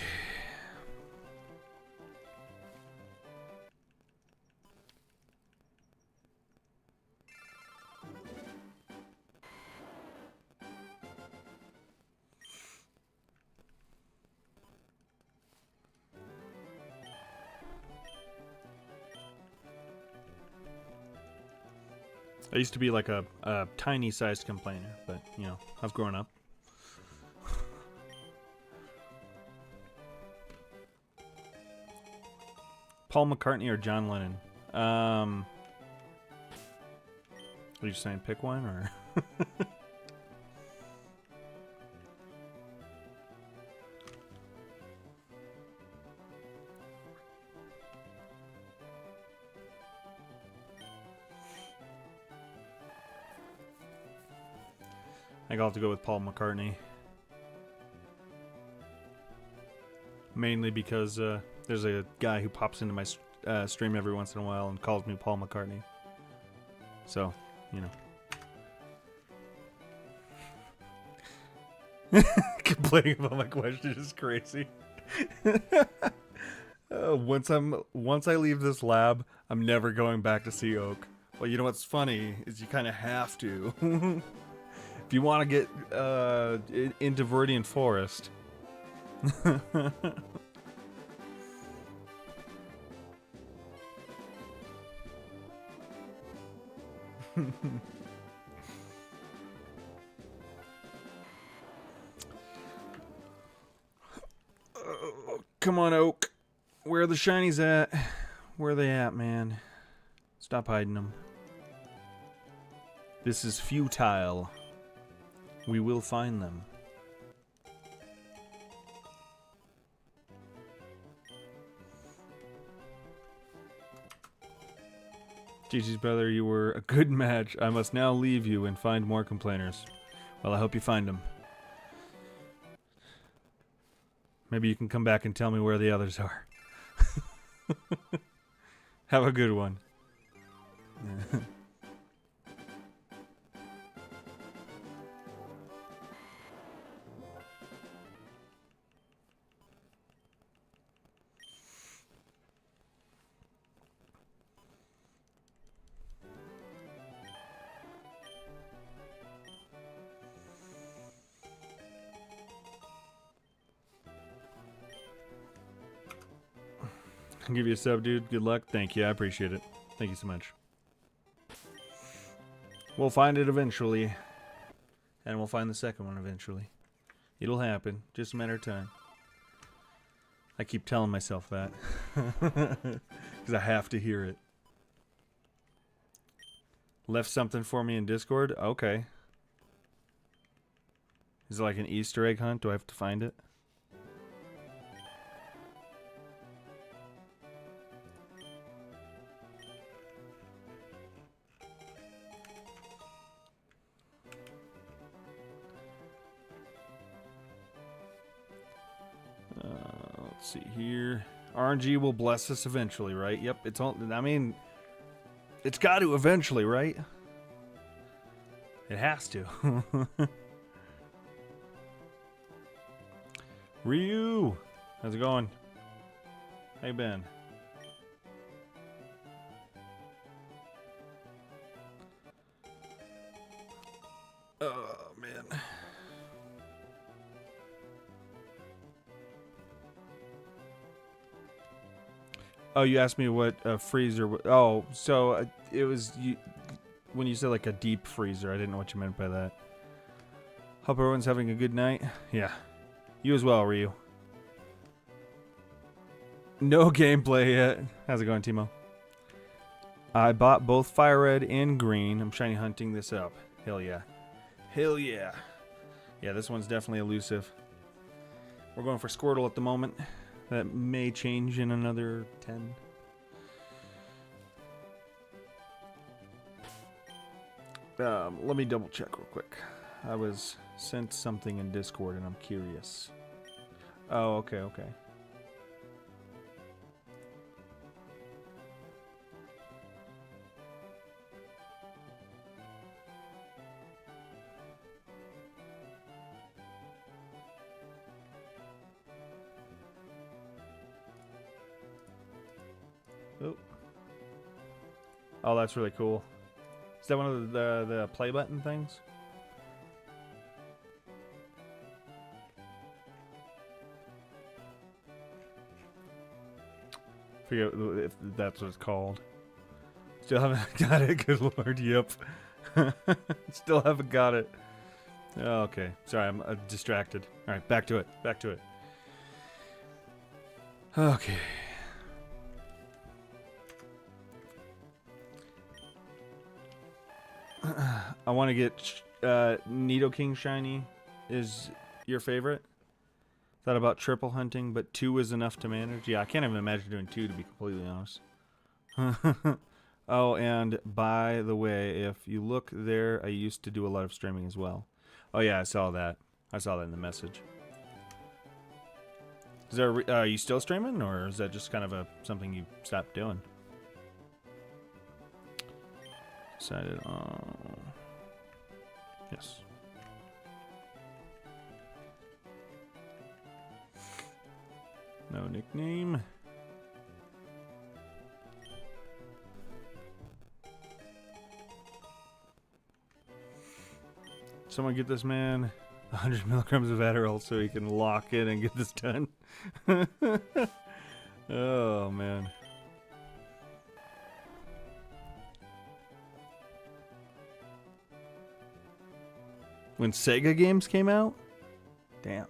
I used to be like a tiny-sized complainer, but, you know, I've grown up. Paul McCartney or John Lennon? Are you saying pick one, or? I think I'll have to go with Paul McCartney. Mainly because there's a guy who pops into my stream every once in a while and calls me Paul McCartney. So, you know. Complaining about my question is crazy. Once I leave this lab, I'm never going back to Sea Oak. Well, you know what's funny is you kind of have to. If you want to get into Viridian Forest. Come on, Oak. Where are the shinies at? Where are they at, man? Stop hiding them. This is futile. We will find them. Gigi's brother, you were a good match. I must now leave you and find more complainers. Well, I hope you find them. Maybe you can come back and tell me where the others are. Have a good one. I'll give you a sub, dude. Good luck. Thank you. I appreciate it. Thank you so much. We'll find it eventually. And we'll find the second one eventually. It'll happen. Just a matter of time. I keep telling myself that. Because I have to hear it. Left something for me in Discord? Okay. Is it like an Easter egg hunt? Do I have to find it? Let's see here. RNG will bless us eventually, right? Yep, it's all. I mean, it's got to eventually, right? It has to. Ryu, how's it going? Hey Ben. Oh man. Oh, you asked me what a freezer. Oh, so it was you when you said like a deep freezer. I didn't know what you meant by that. Hope everyone's having a good night. Yeah, you as well, Ryu. No gameplay yet. How's it going, Timo? I bought both fire red and green. I'm shiny hunting this up. Hell yeah. Hell yeah. Yeah, this one's definitely elusive. We're going for Squirtle at the moment. That may change in another 10. Let me double check real quick. I was sent something in Discord and I'm curious. Oh, okay, okay. Oh, that's really cool. Is that one of the play button things? Forget if that's what it's called. Still haven't got it. Good lord, yep. Still haven't got it. Oh, okay, sorry, I'm distracted. All right, back to it. Back to it. Okay. I want to get Nidoking shiny. Is your favorite? Thought about triple hunting, but 2 is enough to manage. Yeah, I can't even imagine doing 2 to be completely honest. Oh, and by the way, if you look there, I used to do a lot of streaming as well. Oh yeah, I saw that. I saw that in the message. Is there? Are you still streaming, or is that just kind of something you stopped doing? Decided on yes. No nickname. Someone get this man 100 milligrams of Adderall so he can lock in and get this done. Oh man. When Sega games came out? Damn.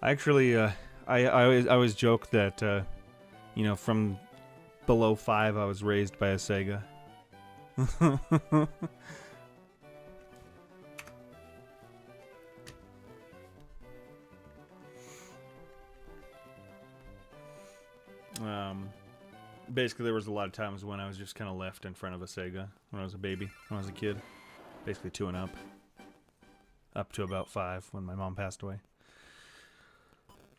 I actually, I always joke that, you know, from below 5, I was raised by a Sega. Basically, there was a lot of times when I was just kind of left in front of a Sega when I was a baby, when I was a kid. Basically 2 and up. Up to about 5 when my mom passed away.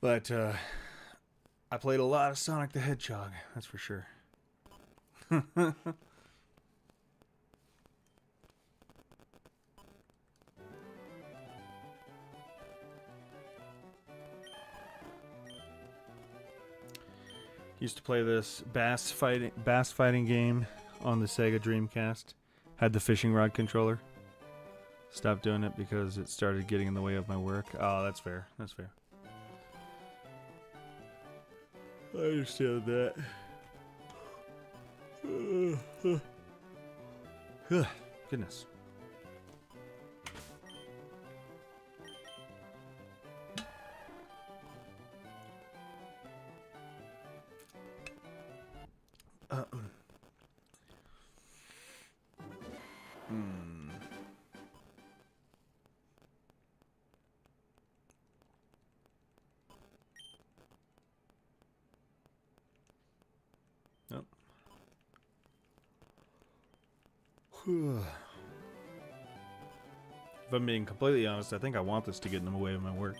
But I played a lot of Sonic the Hedgehog, that's for sure. Used to play this bass fighting game on the Sega Dreamcast. Had the fishing rod controller. Stopped doing it because it started getting in the way of my work. Oh, that's fair. That's fair. I understand that. Goodness. Hmm. Nope. If I'm being completely honest, I think I want this to get in the way of my work.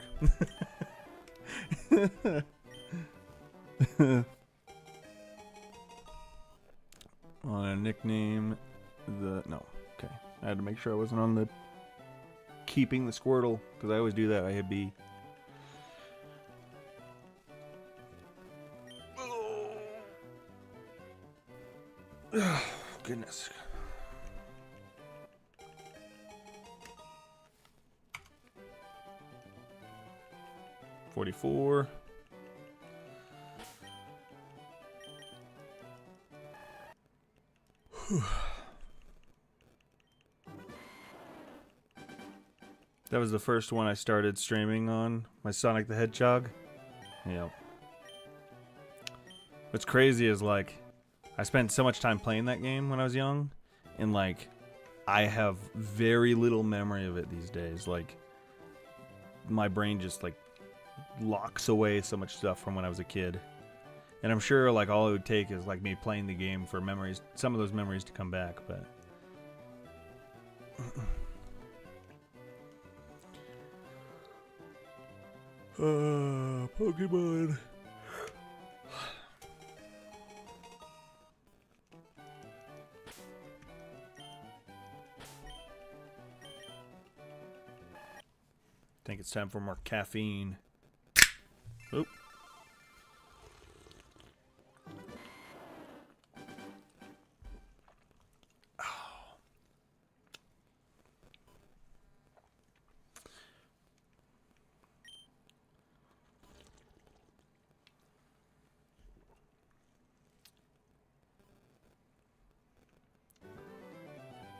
On a nickname, no. Okay, I had to make sure I wasn't on the keeping the Squirtle because I always do that. I hit B. Oh, goodness. $44. That was the first one I started streaming on, my Sonic the Hedgehog. Yeah. What's crazy is, like, I spent so much time playing that game when I was young, and, like, I have very little memory of it these days. Like, my brain just, like, locks away so much stuff from when I was a kid. And I'm sure, like, all it would take is, like, me playing the game for memories, some of those memories to come back, but... Pokemon. I think it's time for more caffeine. Oop.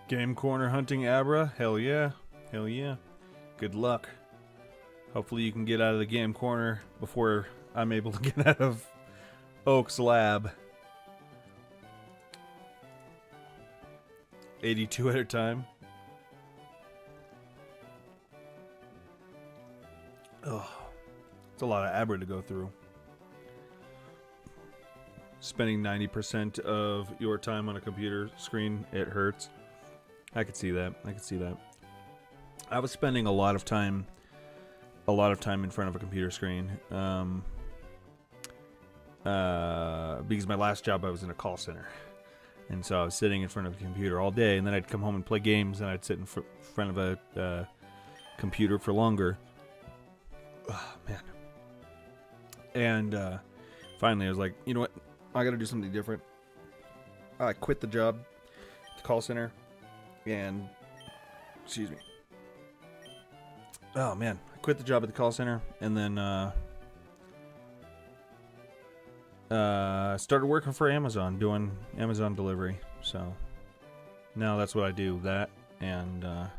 Game corner hunting Abra? Hell yeah. Hell yeah. Good luck. Hopefully you can get out of the game corner before I'm able to get out of Oak's lab. 82 at a time. Oh, it's a lot of Abra to go through. Spending 90% of your time on a computer screen, it hurts. I could see that. I could see that. I was spending a lot of time in front of a computer screen. Because my last job I was in a call center. And so I was sitting in front of a computer all day, and then I'd come home and play games, and I'd sit in front of a computer for longer. Oh, man. And finally I was like, you know what? I gotta do something different. I quit the job at the call center, and... Excuse me. Oh, man. I quit the job at the call center, and then started working for Amazon, doing Amazon delivery. So now that's what I do, that, and then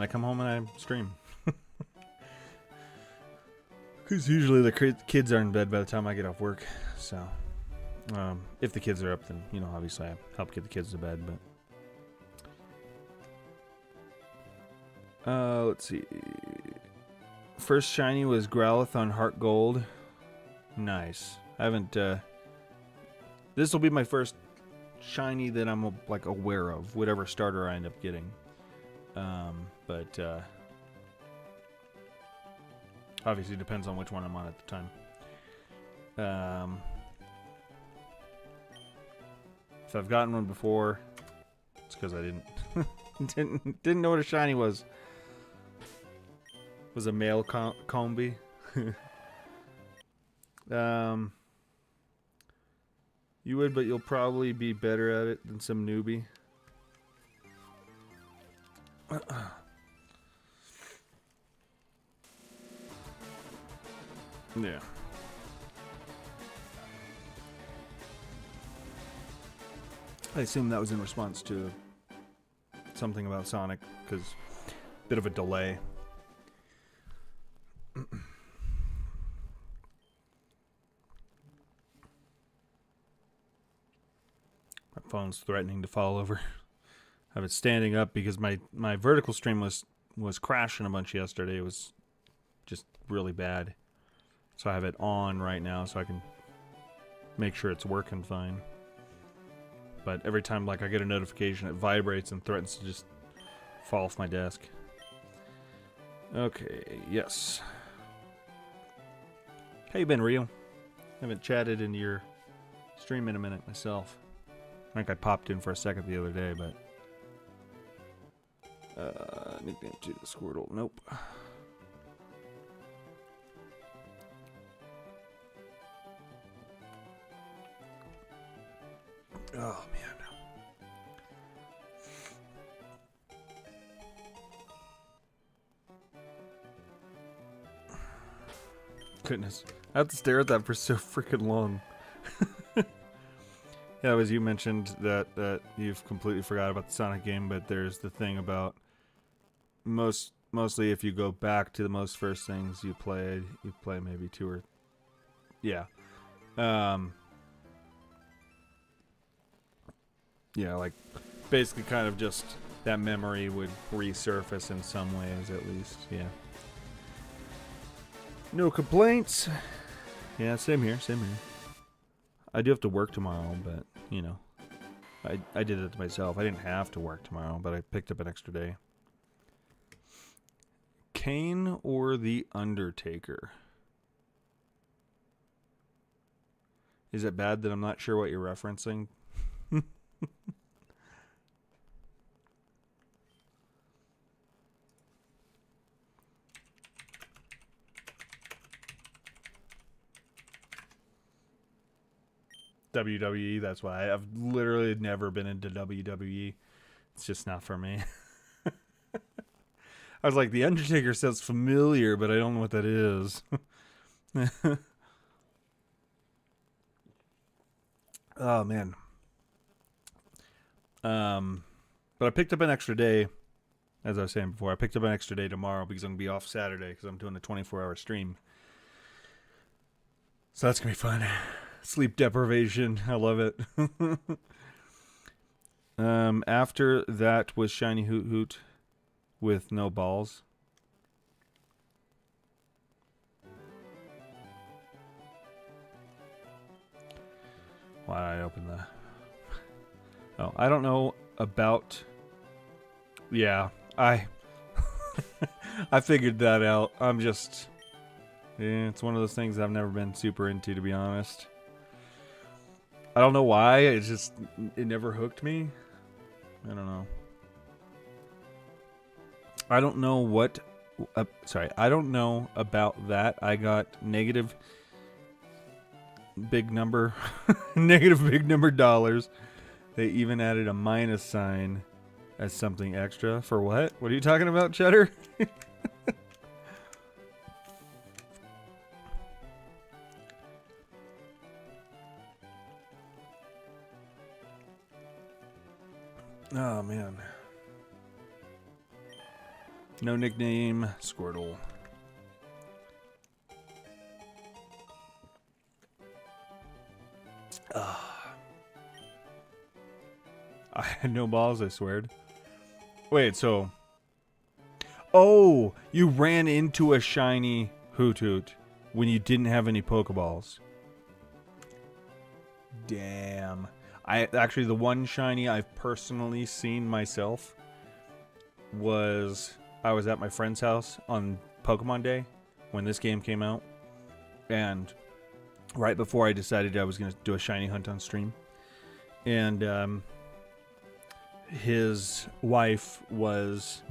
I come home and I stream. Because usually the kids are in bed by the time I get off work. So if the kids are up, then, you know, obviously I help get the kids to bed. But let's see. First shiny was Growlithe on Heart Gold. Nice. I haven't... this will be my first shiny that I'm, like, aware of. Whatever starter I end up getting. But obviously depends on which one I'm on at the time. If I've gotten one before, it's because I didn't know what a shiny was. Was a male Combi. You would, but you'll probably be better at it than some newbie. Yeah. I assume that was in response to something about Sonic, because bit of a delay. My phone's threatening to fall over. have it standing up because my vertical stream was crashing a bunch yesterday. It was just really bad. So I have it on right now so I can make sure it's working fine. But every time like I get a notification, it vibrates and threatens to just fall off my desk. Okay, yes. How you been, Rio? Haven't chatted into your stream in a minute myself. I think I popped in for a second the other day, but nickname to the Squirtle. Nope. Oh man. Goodness. I have to stare at that for so freaking long. Yeah, as you mentioned that you've completely forgot about the Sonic game, but there's the thing about mostly if you go back to the most first things you play maybe two or yeah. Yeah, like basically kind of just that memory would resurface in some ways at least, yeah. No complaints. Yeah, same here, same here. I do have to work tomorrow, but, you know, I did it to myself. I didn't have to work tomorrow, but I picked up an extra day. Kane or the Undertaker? Is it bad that I'm not sure what you're referencing? WWE, that's why. I've literally never been into WWE. It's just not for me. I was like, The Undertaker sounds familiar, but I don't know what that is. Oh, man. But I picked up an extra day, as I was saying before. I picked up an extra day tomorrow because I'm going to be off Saturday because I'm doing a 24-hour stream. So that's going to be fun. Sleep deprivation. I love it. After that was Shiny Hoot Hoot with no balls. Why did I open the... Oh, I don't know about... Yeah, I figured that out. I'm just... Yeah, it's one of those things I've never been super into, to be honest. I don't know why. It's just... It never hooked me. I don't know. I don't know what... sorry, I don't know about that. I got negative big number... negative big number dollars. They even added a minus sign as something extra. For what? What are you talking about, Cheddar? Oh, man. No nickname, Squirtle. I had no balls, I swear. Wait, so... Oh, you ran into a shiny Hoot Hoot when you didn't have any Pokeballs. Damn. Actually, the one shiny I've personally seen myself was... I was at my friend's house on Pokemon Day when this game came out. And right before I decided I was going to do a shiny hunt on stream. And his wife was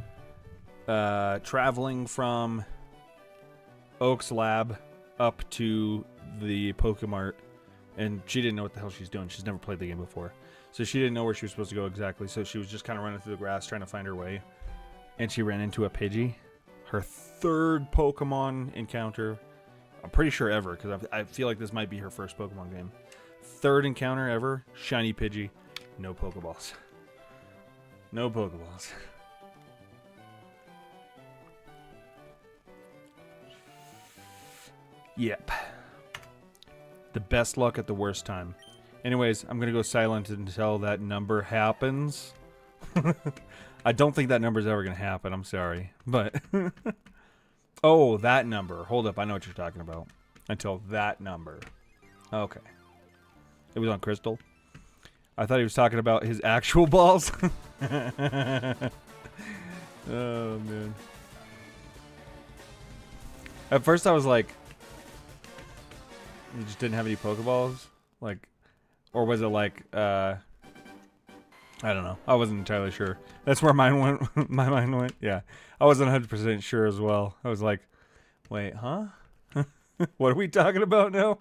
traveling from Oak's lab up to the Pokemart. And she didn't know what the hell she's doing. She's never played the game before. So she didn't know where she was supposed to go exactly. So she was just kind of running through the grass trying to find her way. And she ran into a Pidgey. Her third Pokemon encounter. I'm pretty sure ever, because I feel like this might be her first Pokemon game. Third encounter ever. Shiny Pidgey. No Pokeballs. No Pokeballs. Yep. The best luck at the worst time. Anyways, I'm going to go silent until that number happens. I don't think that number's ever going to happen. I'm sorry. But, oh, that number. Hold up. I know what you're talking about. Until that number. Okay. It was on Crystal. I thought he was talking about his actual balls. Oh, man. At first I was like, you just didn't have any Pokeballs? Like, or was it like, I don't know. I wasn't entirely sure. That's where mine went. My mind went. Yeah. I wasn't 100% sure as well. I was like, wait, huh? What are we talking about now?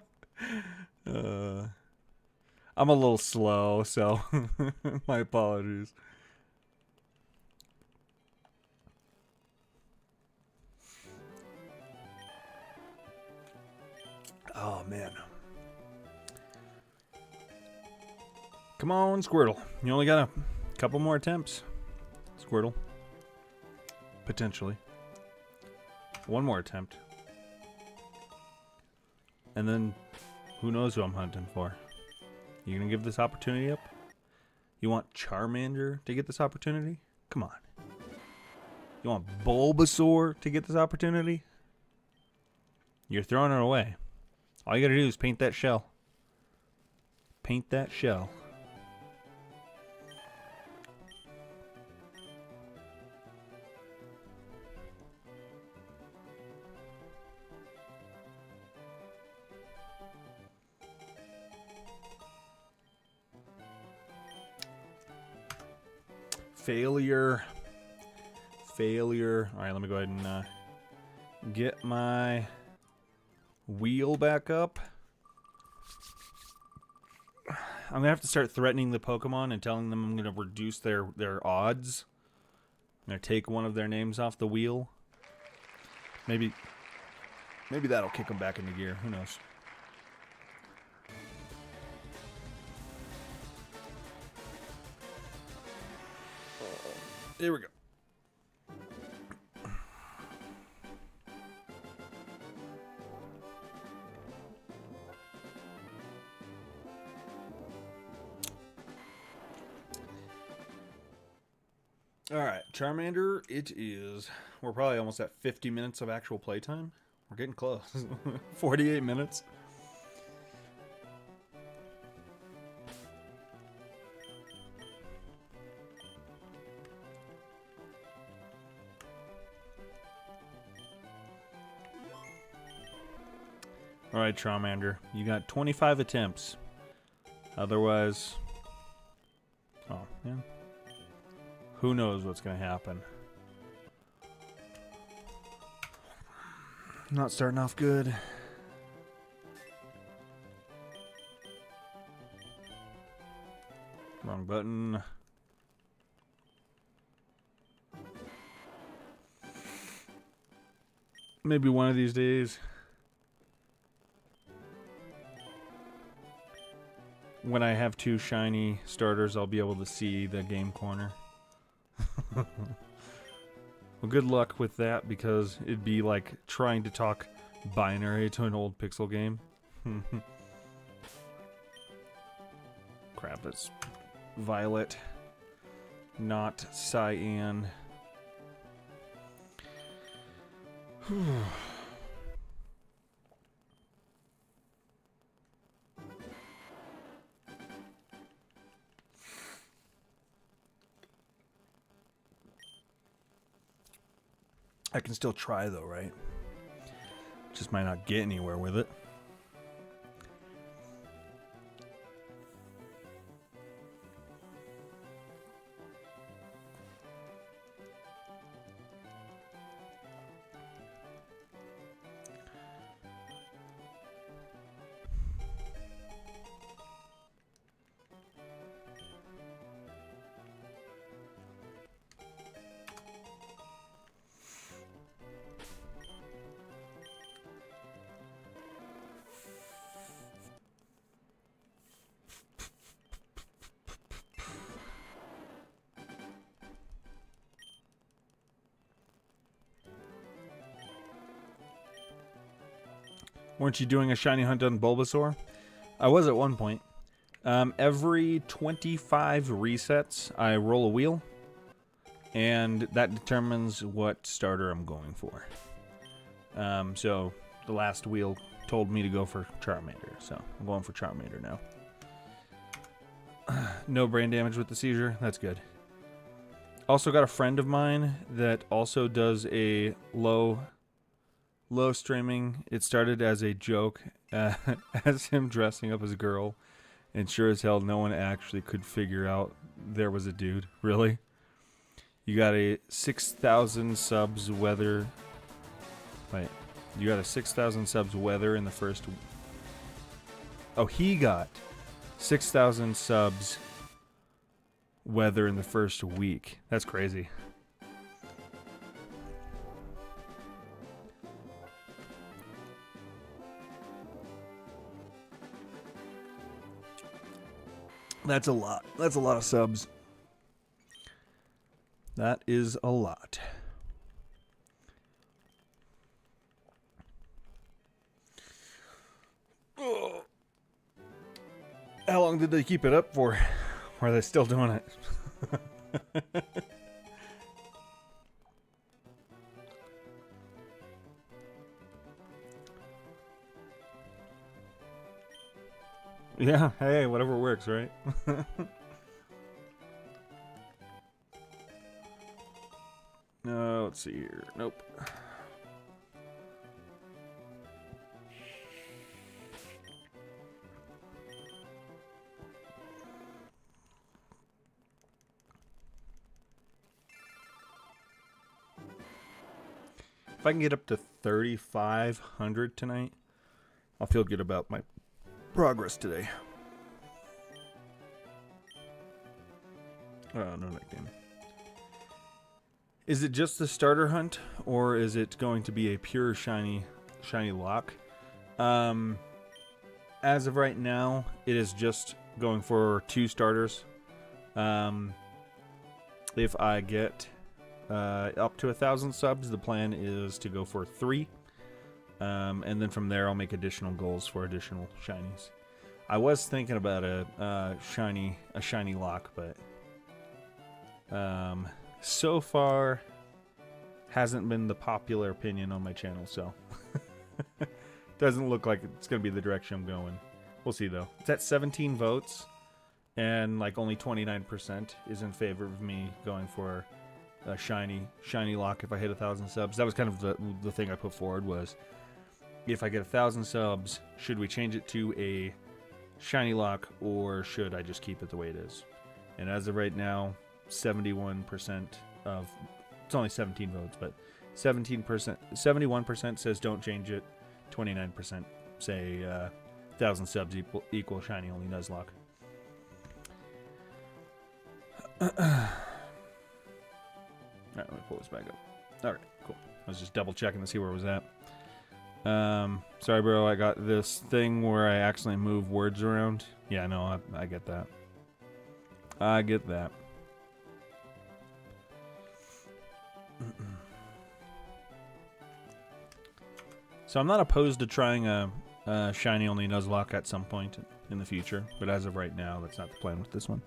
I'm a little slow, so my apologies. Oh, man. Come on, Squirtle. You only got a couple more attempts. Squirtle. Potentially. One more attempt. And then, who knows who I'm hunting for. You gonna give this opportunity up? You want Charmander to get this opportunity? Come on. You want Bulbasaur to get this opportunity? You're throwing it away. All you gotta do is paint that shell. Paint that shell. Failure. Failure. Alright, let me go ahead and get my wheel back up. I'm gonna have to start threatening the Pokemon and telling them I'm gonna reduce their odds. I'm gonna take one of their names off the wheel. Maybe that'll kick them back into gear. Who knows? Here we go. Alright, Charmander, it is... We're probably almost at 50 minutes of actual playtime. We're getting close. 48 minutes. Alright, Charmander. You got 25 attempts. Otherwise... Oh, yeah. Who knows what's going to happen. Not starting off good. Wrong button. Maybe one of these days. When I have 2 shiny starters, I'll be able to see the game corner. Well, good luck with that, because it'd be like trying to talk binary to an old pixel game. Crap, it's violet, not cyan. I can still try though, right? Just might not get anywhere with it. Weren't you doing a shiny hunt on Bulbasaur? I was at one point. Every 25 resets, I roll a wheel, and that determines what starter I'm going for. So the last wheel told me to go for Charmander, so I'm going for Charmander now. No brain damage with the seizure, that's good. Also got a friend of mine that also does a low streaming. It started as a joke, as him dressing up as a girl, and sure as hell no one actually could figure out there was a dude. Really? You got a 6,000 subs weather. Wait, you got a 6,000 subs weather in the first. Oh, he got 6,000 subs weather in the first week. That's crazy. That's a lot. That's a lot of subs. That is a lot. Oh. How long did they keep it up for? Or are they still doing it? Yeah, hey, whatever works, right? Let's see here. Nope. If I can get up to 3,500 tonight, I'll feel good about my progress today. Oh, no, that game. Is it just the starter hunt, or is it going to be a pure shiny lock? As of right now, it is just going for 2 starters. If I get up to 1,000 subs, the plan is to go for 3. And then from there, I'll make additional goals for additional shinies. I was thinking about a shiny lock, but so far hasn't been the popular opinion on my channel, so doesn't look like it's gonna be the direction I'm going. We'll see though. It's at 17 votes, and like only 29% is in favor of me going for a shiny lock if I hit 1,000 subs. That was kind of the thing I put forward was, if I get 1,000 subs, should we change it to a shiny lock, or should I just keep it the way it is? And as of right now, 71% of, it's only 17 votes, but 71% says don't change it. 29% say 1,000 subs equal shiny only Nuzlocke. Alright, let me pull this back up. Alright, cool. I was just double checking to see where it was at. Sorry bro, I got this thing where I accidentally move words around. Yeah, no, I get that. I get that. So I'm not opposed to trying a shiny only Nuzlocke at some point in the future, but as of right now, that's not the plan with this one.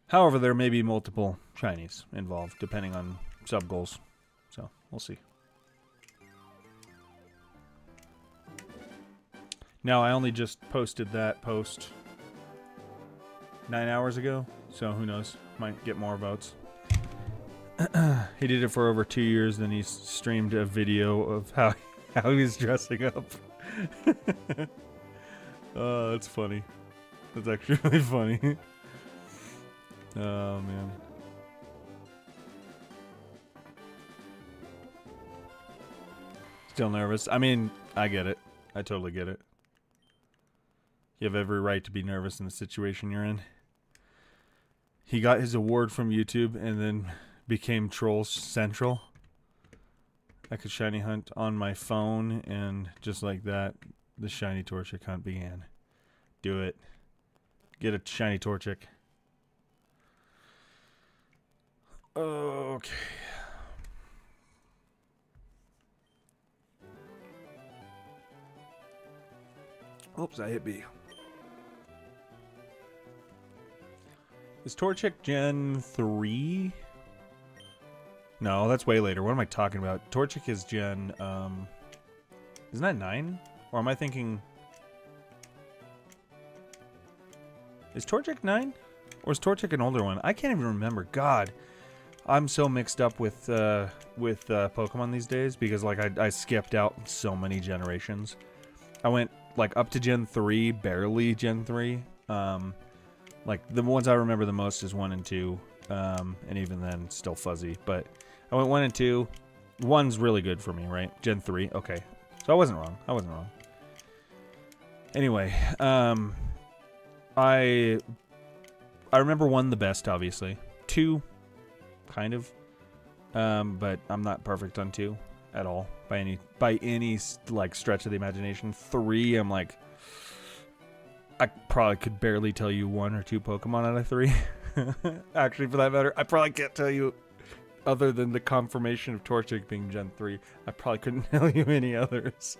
However, there may be multiple shinies involved, depending on sub goals. So, we'll see. Now, I only just posted that post 9 hours ago, so who knows? Might get more votes. He did it for over 2 years, then he streamed a video of how he was dressing up. Oh, that's funny. That's actually really funny. Oh, man. Still nervous. I mean, I get it. I totally get it. You have every right to be nervous in the situation you're in. He got his award from YouTube and then became Troll Central. I could shiny hunt on my phone, and just like that, the shiny Torchic hunt began. Do it. Get a shiny Torchic. Okay. Oops, I hit B. Is Torchic Gen 3? No, that's way later. What am I talking about? Torchic is Gen, isn't that 9? Or am I thinking... Is Torchic 9? Or is Torchic an older one? I can't even remember. God. I'm so mixed up with Pokemon these days because, like, I skipped out so many generations. I went, like, up to Gen 3, barely Gen 3. Like, the ones I remember the most is 1 and 2. And even then, still fuzzy. But I went 1 and 2. 1's really good for me, right? Gen 3, okay. So I wasn't wrong. I wasn't wrong. Anyway, I remember 1 the best, obviously. 2, kind of. But I'm not perfect on 2 at all by any like stretch of the imagination. 3, I'm like, I probably could barely tell you 1 or 2 Pokemon out of 3. Actually, for that matter, I probably can't tell you, other than the confirmation of Torchic being Gen 3, I probably couldn't tell you any others.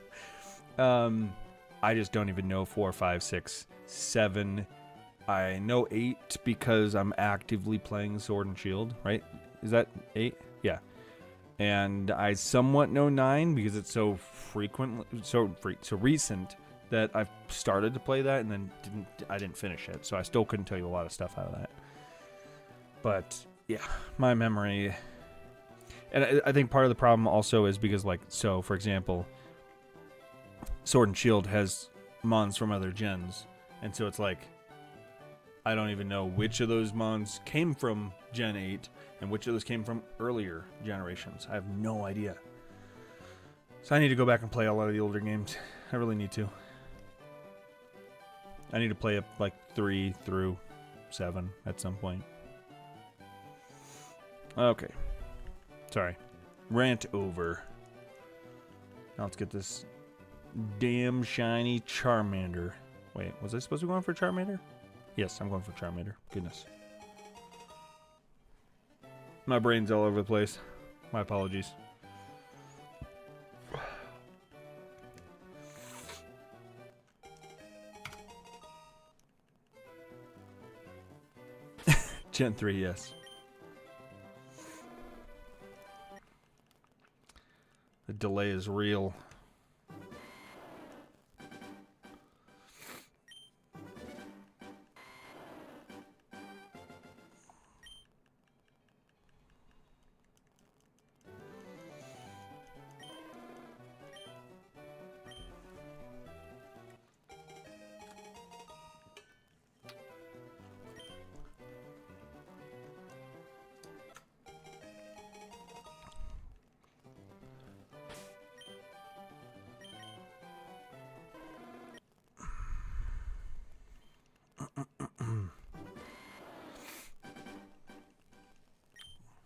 I just don't even know 4, 5, 6, 7. I know 8 because I'm actively playing Sword and Shield, right? Is that 8? Yeah. And I somewhat know 9 because it's so recent that I've started to play that and then I didn't finish it. So I still couldn't tell you a lot of stuff out of that. But yeah, my memory, and I think part of the problem also is because, like, so for example, Sword and Shield has mons from other gens, and so it's like I don't even know which of those mons came from Gen 8 and which of those came from earlier generations. I have no idea. So I need to go back and play a lot of the older games. I really need to. I need to play up like 3 through 7 at some point. Okay. Sorry. Rant over. Now let's get this damn shiny Charmander. Wait, was I supposed to be going for Charmander? Yes, I'm going for Charmander. Goodness. My brain's all over the place. My apologies. Gen 3, yes. The delay is real.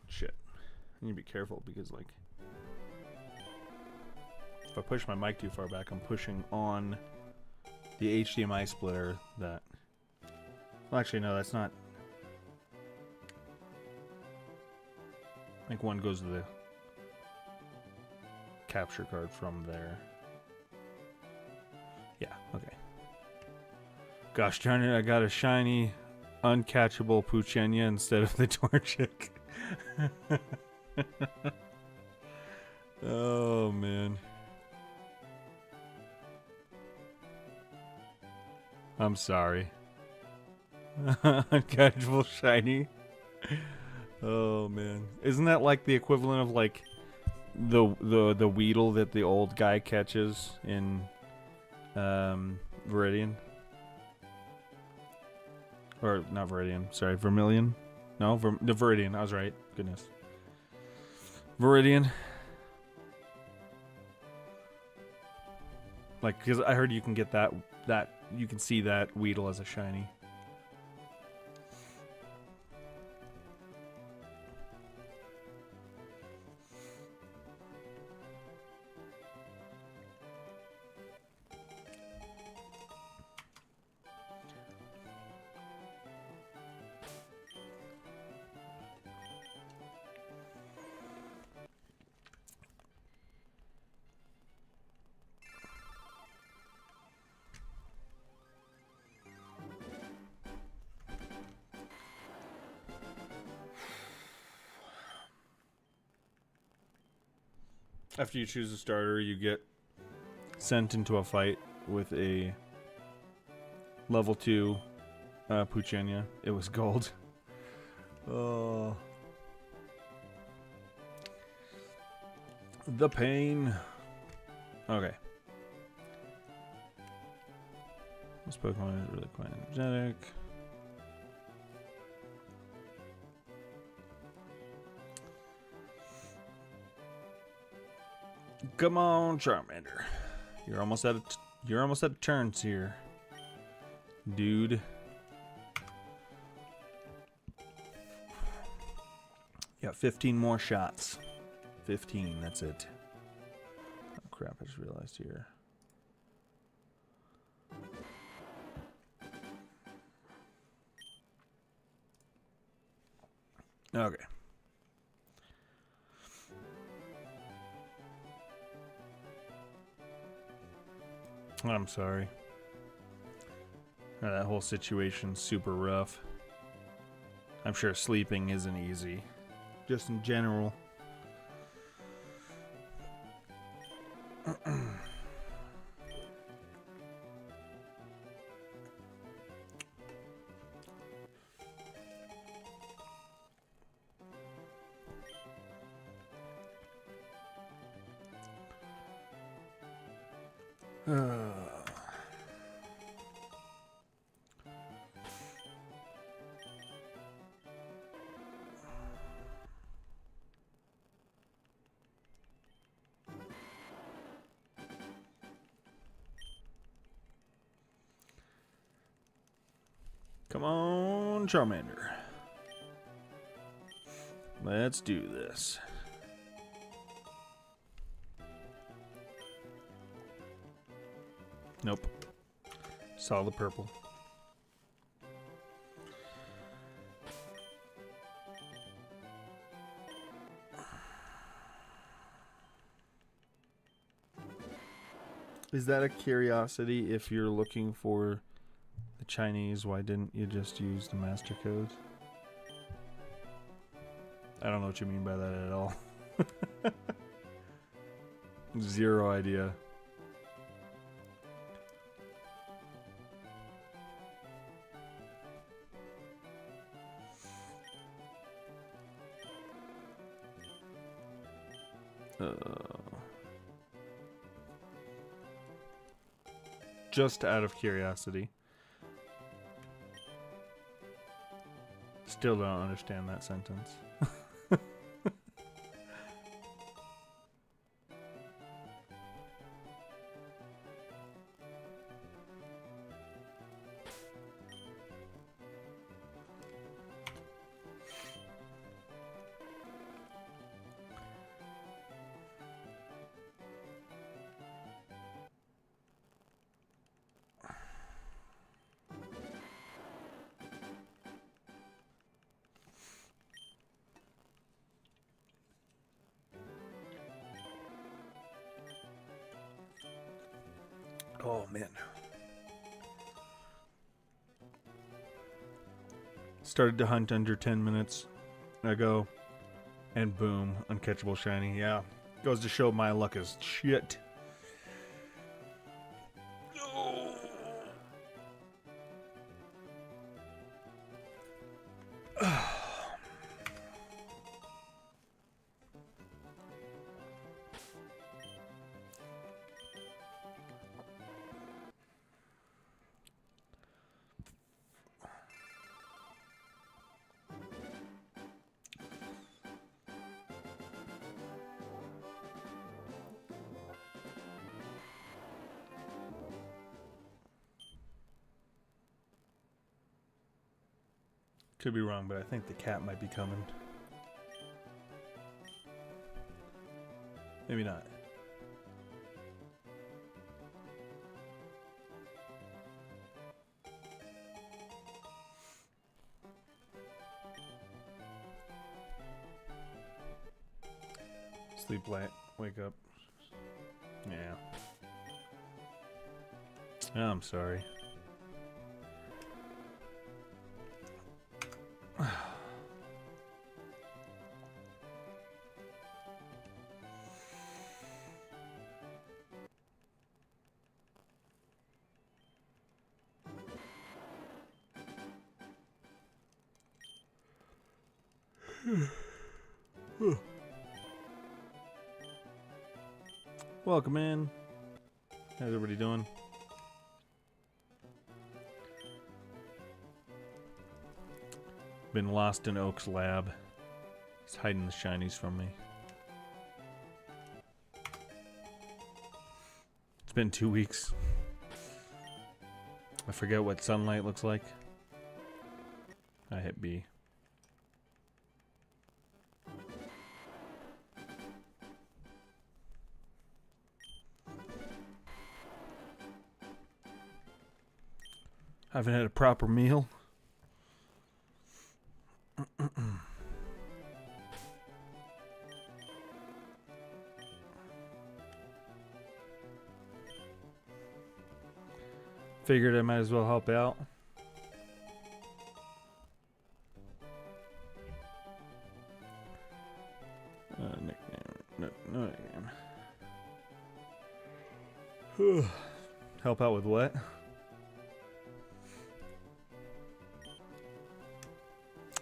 Shit. I need to be careful because, like, if I push my mic too far back, I'm pushing on the HDMI splitter that... Well, actually, no, that's not... I think one goes to the capture card from there. Yeah, okay. Gosh darn it, I got a shiny, uncatchable Puchenya instead of the Torchic. Oh, man. I'm sorry. Uncatchable shiny. Oh, man. Isn't that like the equivalent of, like, the Weedle that the old guy catches in Viridian? Or not Viridian, sorry, Vermilion? No, the Viridian, I was right. Goodness. Viridian. Like, because I heard you can get that you can see that Weedle as a shiny. After you choose a starter, you get sent into a fight with a level 2 Puchenia. It was gold. Oh. The pain. Okay. This Pokemon is really quite energetic. Come on, Charmander. You're almost out of turns here, dude. You got 15 more shots. 15, that's it. Oh crap, I just realized here. Okay. I'm sorry. That whole situation's super rough. I'm sure sleeping isn't easy. Just in general. Come on, Charmander. Let's do this. Nope. Solid purple. Is that a curiosity if you're looking for the Chinese? Why didn't you just use the master code? I don't know what you mean by that at all. Zero idea. Just out of curiosity. Still don't understand that sentence. Oh, man. Started to hunt under 10 minutes ago, and boom, uncatchable shiny. Yeah, goes to show my luck is shit. Could be wrong, but I think the cat might be coming. Maybe not. Sleep light, wake up. Yeah. Oh, I'm sorry. Welcome in. How's everybody doing? Been lost in Oak's lab. He's hiding the shinies from me. It's been 2 weeks. I forget what sunlight looks like. I hit B. Haven't had a proper meal. Figured I might as well help out. Nickname. No nickname. Help out with what?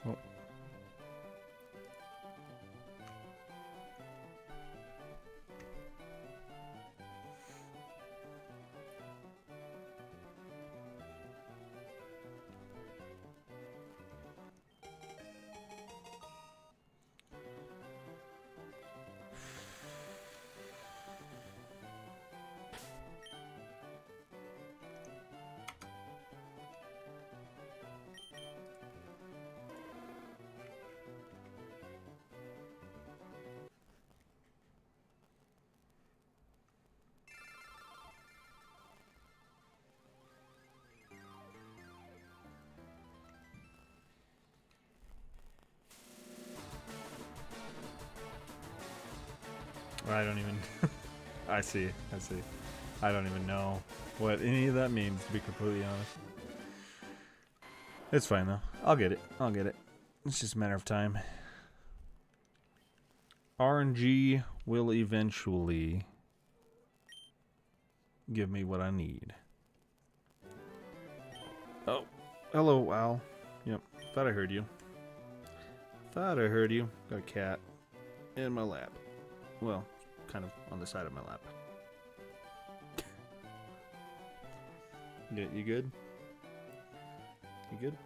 Oh. I don't even... I see. I don't even know what any of that means, to be completely honest. It's fine, though. I'll get it. It's just a matter of time. RNG will eventually give me what I need. Oh. Hello, Al. Yep. Thought I heard you. Got a cat in my lap. Well, kind of on the side of my lap. You good? You good?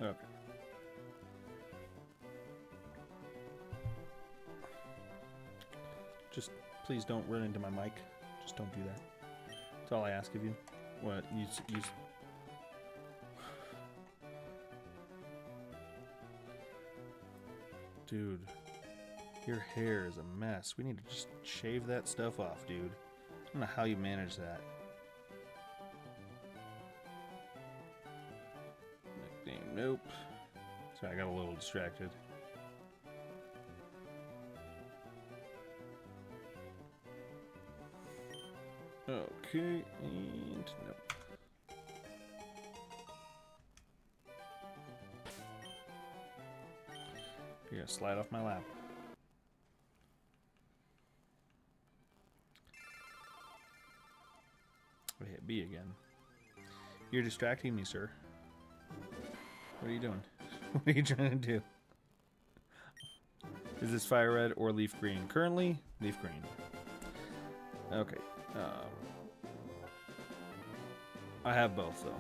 Okay. Just please don't run into my mic. Just don't do that. That's all I ask of you. What you Dude, your hair is a mess. We need to just shave that stuff off, dude. I don't know how you manage that. Nickname, nope. Sorry, I got a little distracted. Okay, and nope. You're gonna slide off my lap. I hit B again. You're distracting me, sir. What are you doing? What are you trying to do? Is this fire red or leaf green? Currently, leaf green. Okay. I have both, though.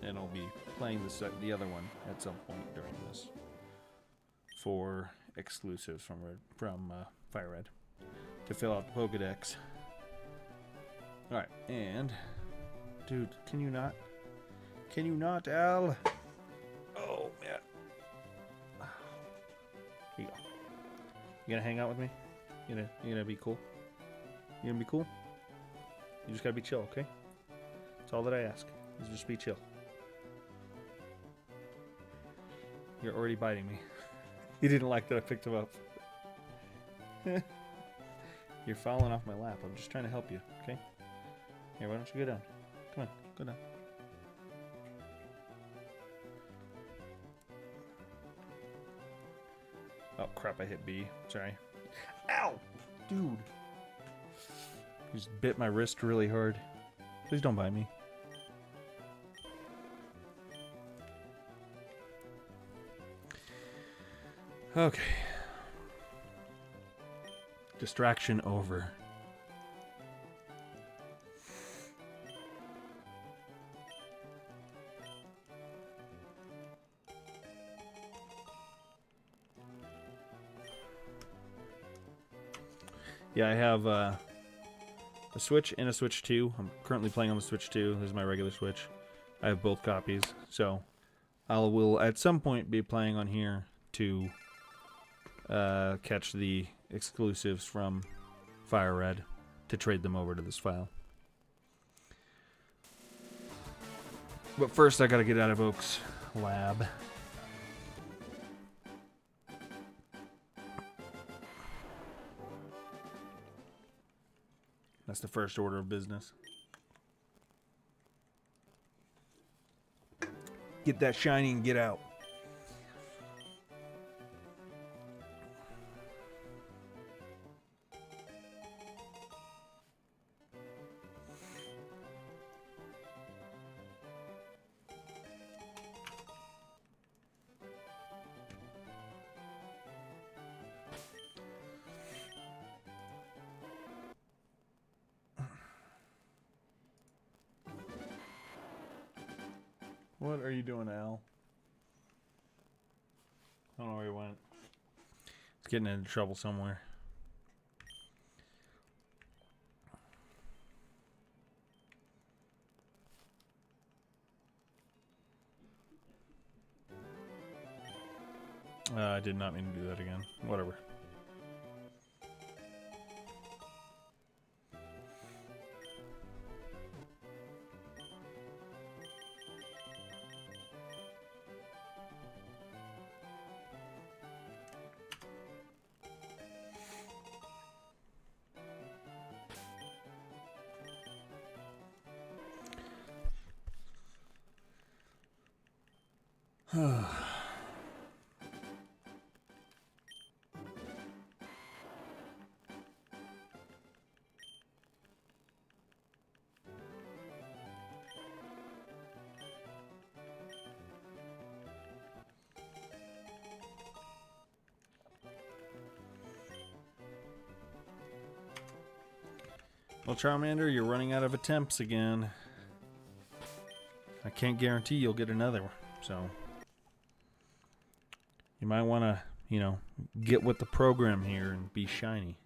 And I'll be playing the other one at some point during this for exclusives from Fire Red to fill out the Pokédex. All right, and dude, can you not, Al? Oh man, here you go. You gonna hang out with me? You gonna be cool? You gonna be cool? You just gotta be chill, okay? That's all that I ask. Is just be chill. You're already biting me. You didn't like that I picked him up. You're falling off my lap. I'm just trying to help you, okay? Here, why don't you go down? Come on, go down. Oh crap, I hit B. Sorry. Ow! Dude. You just bit my wrist really hard. Please don't bite me. Okay. Distraction over. Yeah, I have a Switch and a Switch 2. I'm currently playing on the Switch 2. This is my regular Switch. I have both copies, so I will at some point be playing on here to catch the exclusives from Fire Red to trade them over to this file. But first, I gotta get out of Oak's lab. That's the first order of business. Get that shiny and get out. What are you doing, Al? I don't know where he went. He's getting into trouble somewhere. I did not mean to do that again. Whatever. Well, Charmander, you're running out of attempts again. I can't guarantee you'll get another, so you might want to, you know, get with the program here and be shiny.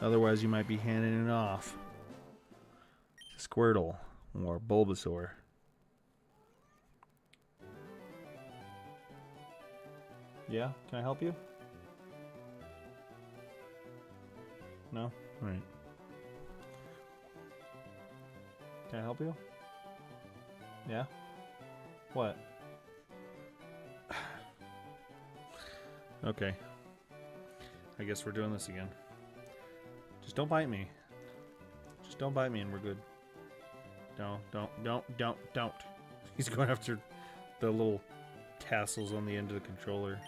Otherwise, you might be handing it off to Squirtle or Bulbasaur. Yeah? Can I help you? No? Alright. Can I help you? Yeah? What? Okay. I guess we're doing this again. Just don't bite me. Just don't bite me and we're good. Don't. He's going after the little tassels on the end of the controller.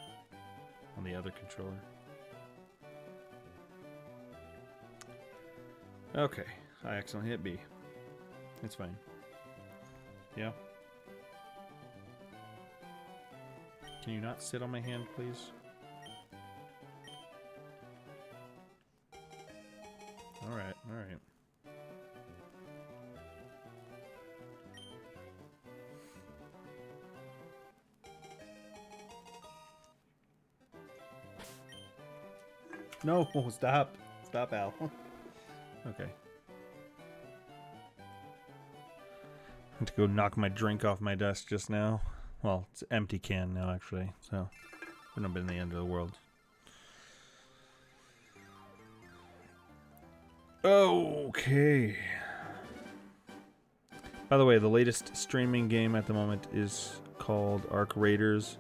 On the other controller. Okay. I accidentally hit B. It's fine. Yeah? Can you not sit on my hand, please? Alright, alright. No, stop. Stop, Al. Okay. I had to go knock my drink off my desk just now. Well, it's an empty can now, actually, so wouldn't have been the end of the world. Okay. By the way, the latest streaming game at the moment is called Arc Raiders.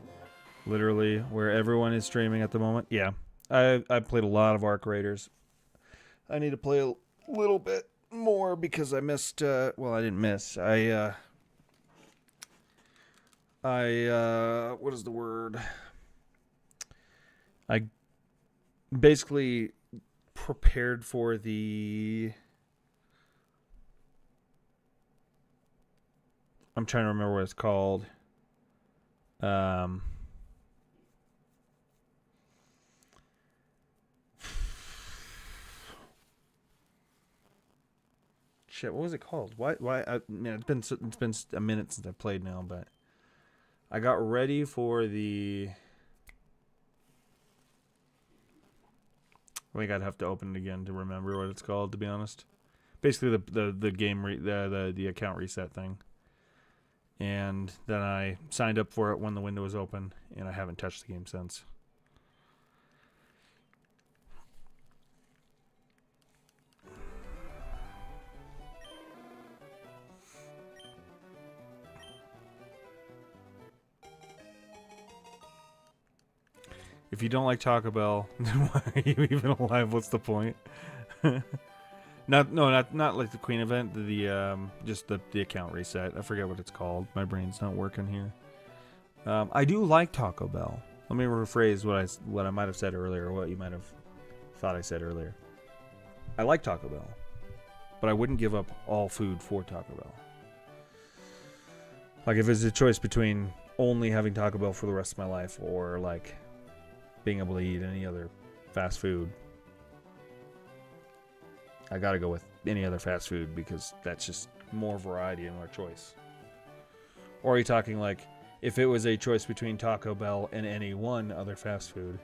Literally, where everyone is streaming at the moment. Yeah, I played a lot of Arc Raiders. I need to play a little bit more because I missed, well, I didn't miss. I what is the word? I basically prepared for the, I'm trying to remember what it's called. shit, what was it called? Why? I mean, it's been a minute since I played now, but I got ready for the. I think I'd have to open it again to remember what it's called. To be honest, basically the game the account reset thing. And then I signed up for it when the window was open, and I haven't touched the game since. If you don't like Taco Bell, then why are you even alive? What's the point? Not like the Queen event. Just the account reset. I forget what it's called. My brain's not working here. I do like Taco Bell. Let me rephrase what I might have said earlier, or what you might have thought I said earlier. I like Taco Bell, but I wouldn't give up all food for Taco Bell. Like if it's a choice between only having Taco Bell for the rest of my life, or like being able to eat any other fast food, I gotta go with any other fast food because that's just more variety and more choice. Or are you talking like if it was a choice between Taco Bell and any one other fast food,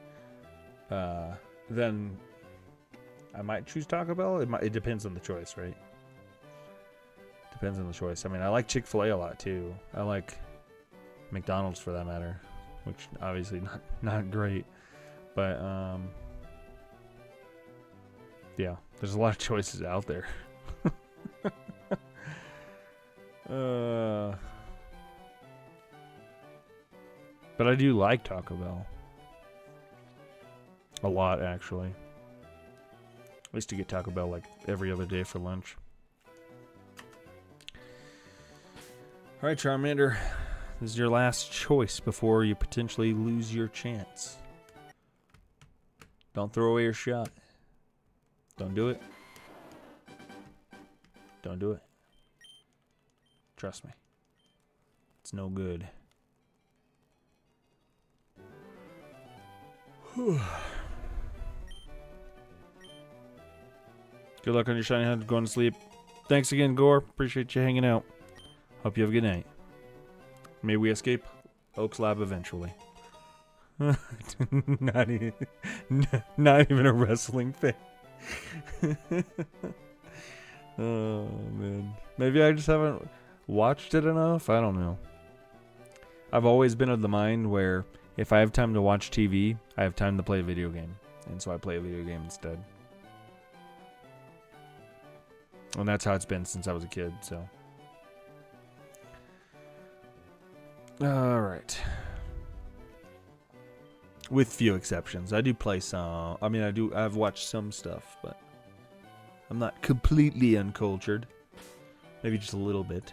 then I might choose Taco Bell? It depends on the choice, right? Depends on the choice. I mean, I like Chick-fil-A a lot too. I like McDonald's for that matter, which obviously not great. But, yeah, there's a lot of choices out there. But I do like Taco Bell. A lot, actually. I used to get Taco Bell like every other day for lunch. Alright, Charmander. This is your last choice before you potentially lose your chance. Don't throw away your shot. Don't do it. Don't do it. Trust me. It's no good. Good luck on your shiny hunt. Going to sleep. Thanks again, Gore. Appreciate you hanging out. Hope you have a good night. May we escape Oak's lab eventually. not even a wrestling fan. Oh man, maybe I just haven't watched it enough. I don't know. I've always been of the mind where if I have time to watch TV, I have time to play a video game, and so I play a video game instead. And that's how it's been since I was a kid. So, all right. With few exceptions. I do play some. I mean, I've watched some stuff, but I'm not completely uncultured. Maybe just a little bit.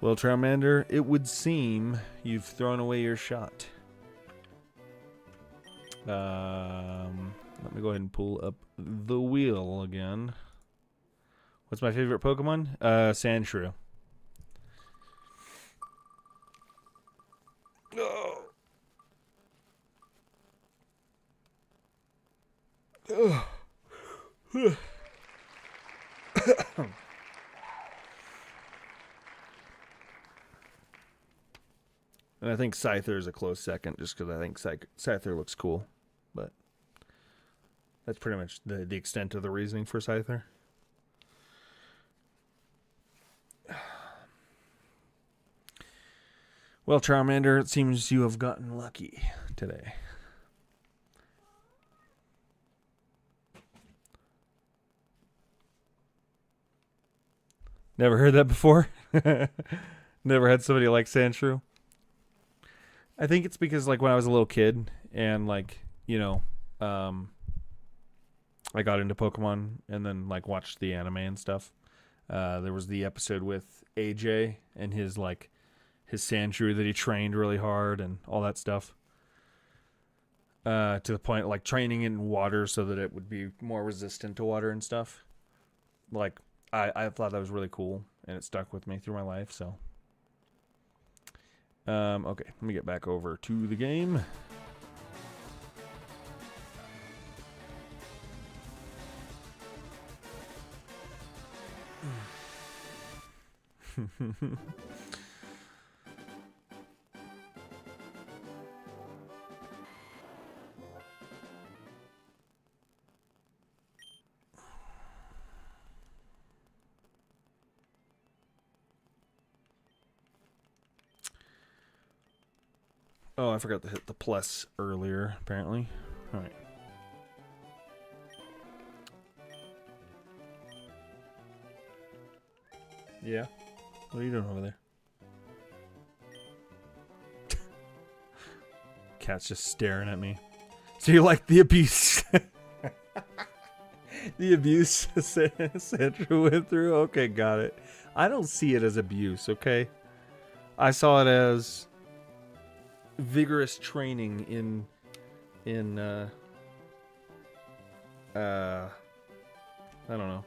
Well, Charmander, it would seem you've thrown away your shot. Let me go ahead and pull up the wheel again. What's my favorite Pokemon? Sandshrew. Oh. And I think Scyther is a close second, just because I think Scyther looks cool. But that's pretty much the extent of the reasoning for Scyther. Well, Charmander, it seems you have gotten lucky today. Never heard that before? Never had somebody like Sandshrew? I think it's because, like, when I was a little kid and, like, you know, I got into Pokemon and then, like, watched the anime and stuff. There was the episode with AJ and his Sandshrew that he trained really hard and all that stuff. To the point, like, training in water so that it would be more resistant to water and stuff. Like, I thought that was really cool, and it stuck with me through my life, so. Okay, let me get back over to the game. Oh, I forgot to hit the plus earlier, apparently. All right. Yeah? What are you doing over there? Cat's just staring at me. So you like the abuse? The abuse Sandshrew went through? Okay, got it. I don't see it as abuse, okay? I saw it as vigorous training in I don't know.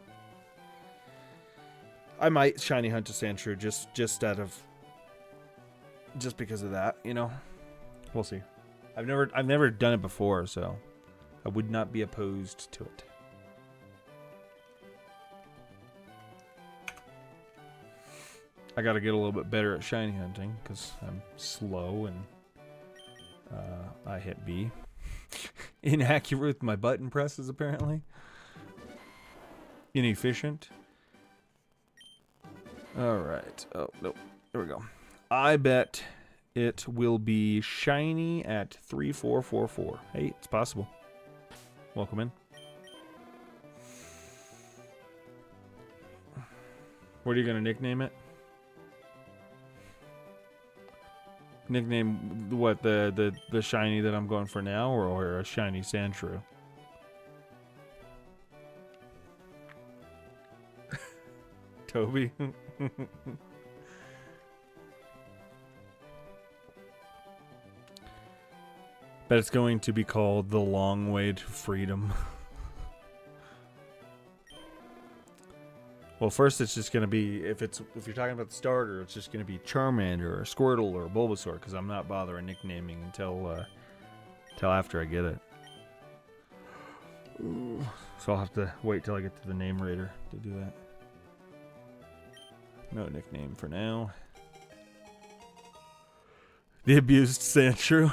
I might shiny hunt a Sandshrew just because of that, you know. We'll see. I've never done it before, so I would not be opposed to it. I gotta get a little bit better at shiny hunting because I'm slow and I hit B. Inaccurate with my button presses, apparently. Inefficient. Alright. Oh, no. There we go. I bet it will be shiny at 3444. Hey, it's possible. Welcome in. What are you going to nickname it? Nickname what, the shiny that I'm going for now, or a shiny Sandshrew? Toby. Bet it's going to be called The Long Way to Freedom. Well, first it's just gonna be, if you're talking about the starter, it's just gonna be Charmander or Squirtle or Bulbasaur, because I'm not bothering nicknaming until after I get it. Ooh. So I'll have to wait till I get to the name raider to do that. No nickname for now. The abused Sandshrew.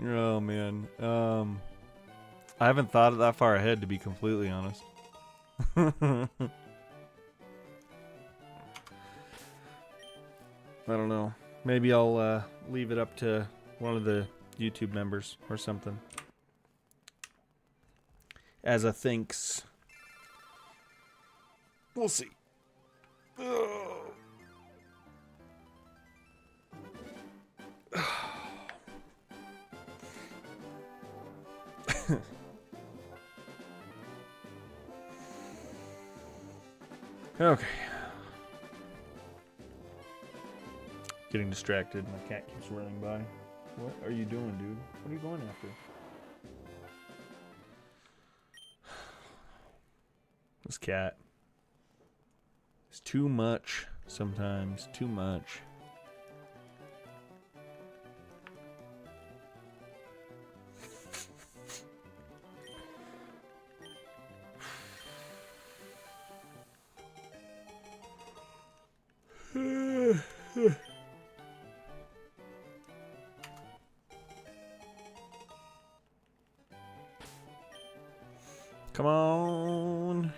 Oh man. I haven't thought it that far ahead, to be completely honest. I don't know. Maybe I'll leave it up to one of the YouTube members or something as a thanks. We'll see. Okay. Getting distracted. My cat keeps running by. What are you doing, dude? What are you going after? This cat is too much sometimes. Too much. Come on.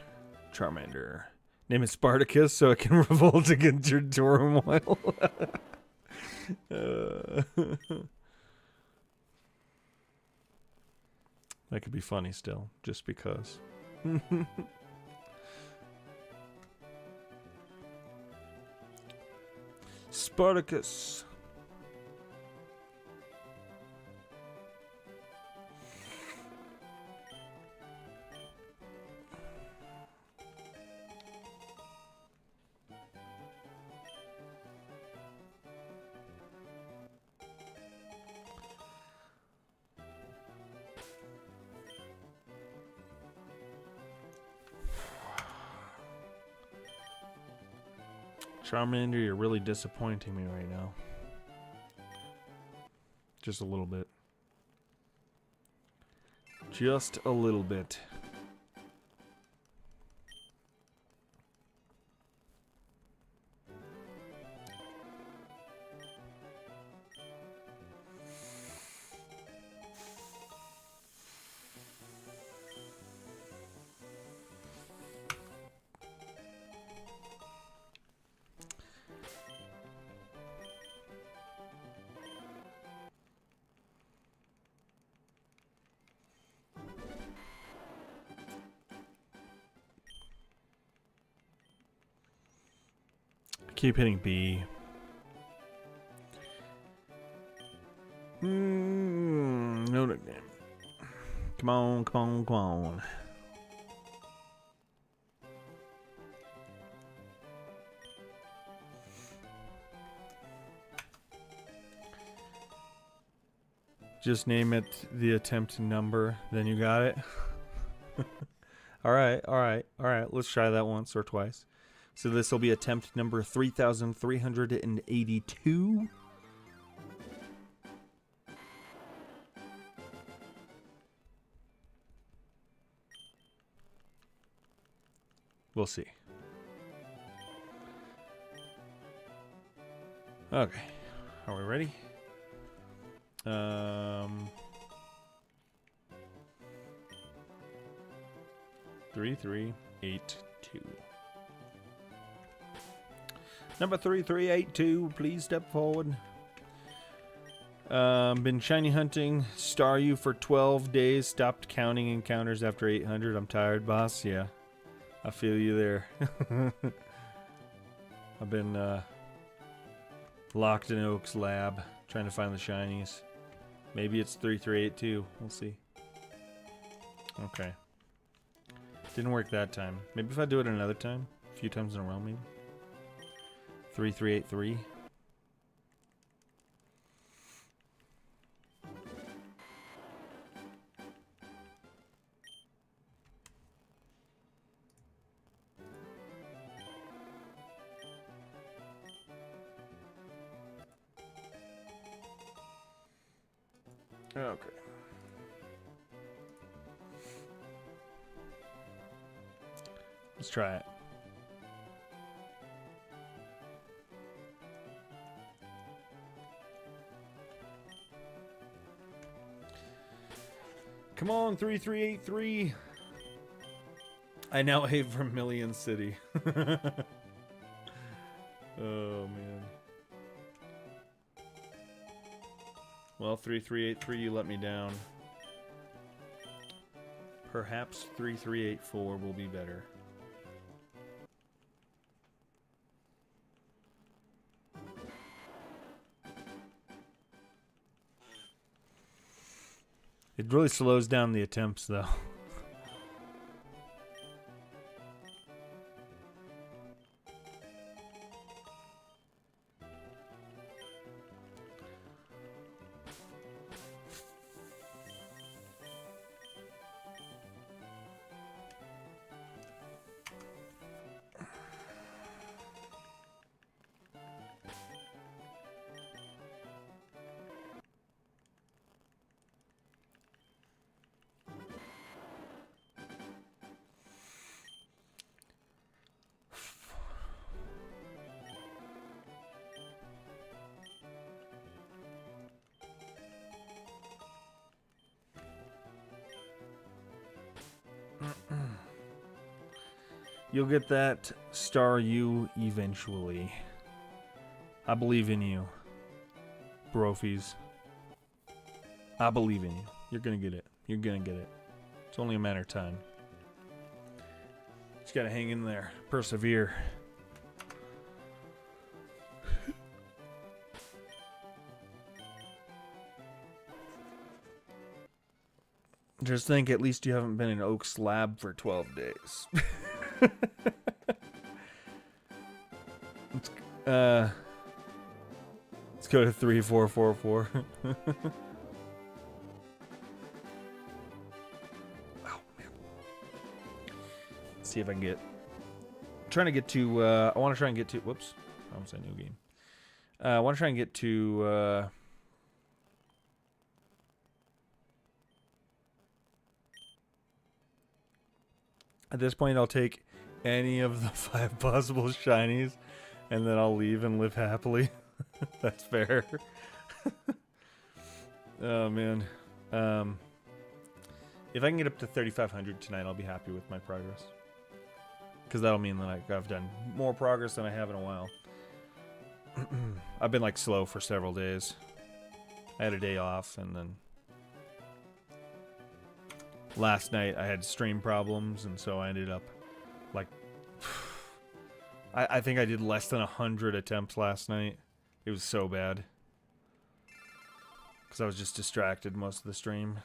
Charmander. Name it Spartacus so it can revolt against your turmoil. That could be funny still, just because. Spartacus. Charmander, you're really disappointing me right now. Just a little bit. Just a little bit. Keep hitting B. No nickname. Come on, come on, come on. Just name it the attempt number, then you got it. All right. Let's try that once or twice. So this will be attempt number 3,382. We'll see. Okay. Are we ready? 3382. Number 3382, please step forward. Been shiny hunting. Star you for 12 days. Stopped counting encounters after 800. I'm tired, boss. Yeah, I feel you there. I've been locked in Oak's lab trying to find the shinies. Maybe it's 3382. We'll see. Okay. Didn't work that time. Maybe if I do it another time, a few times in a row, maybe. 3383. Okay. Let's try it. Come on, 3383. I now hate Vermilion City. Oh, man. Well, 3383, you let me down. Perhaps 3384 will be better. It really slows down the attempts, though. You'll get that star you eventually. I believe in you, Brofies. I believe in you. You're gonna get it. You're gonna get it. It's only a matter of time. Just gotta hang in there. Persevere. Just think, at least you haven't been in Oak's lab for 12 days. Let's go to 3444. Oh, man. Let's see if I can get... I'm trying to get to... I want to try and get to... Whoops. I almost said new game. I want to try and get to... At this point, I'll take any of the 5 possible shinies, and then I'll leave and live happily. That's fair. Oh, man. If I can get up to 3,500 tonight, I'll be happy with my progress. Because that'll mean that I've done more progress than I have in a while. I've been, like, slow for several days. I had a day off, and then... Last night I had stream problems, and so I ended up, like, I think I did less than 100 attempts last night. It was so bad. Because I was just distracted most of the stream.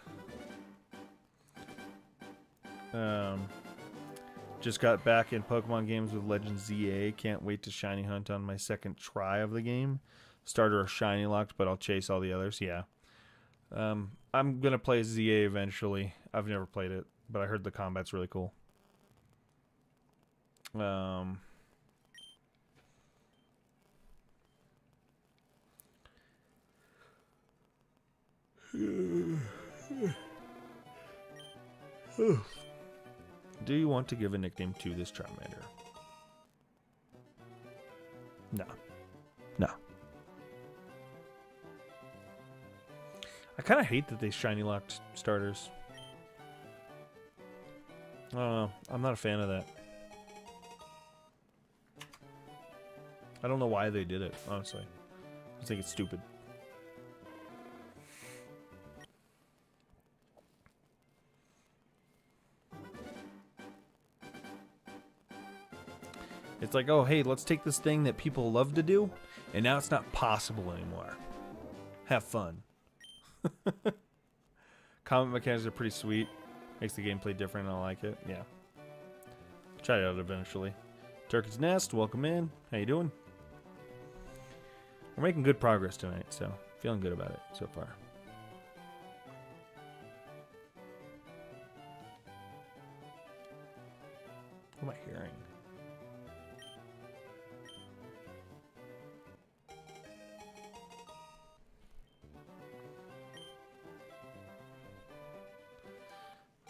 Just got back in Pokemon games with Legend ZA. Can't wait to shiny hunt on my second try of the game. Starter are shiny locked, but I'll chase all the others. Yeah. I'm going to play ZA eventually. I've never played it, but I heard the combat's really cool. Do you want to give a nickname to this Charmander? No. No. I kind of hate that they shiny locked starters. I don't know. I'm not a fan of that. I don't know why they did it, honestly. I think it's stupid. It's like, oh, hey, let's take this thing that people love to do, and now it's not possible anymore. Have fun. Combat mechanics are pretty sweet. Makes the gameplay different, and I like it. Yeah. Try it out eventually. Turkey's Nest, welcome in. How you doing? We're making good progress tonight, so feeling good about it so far. What am I hearing?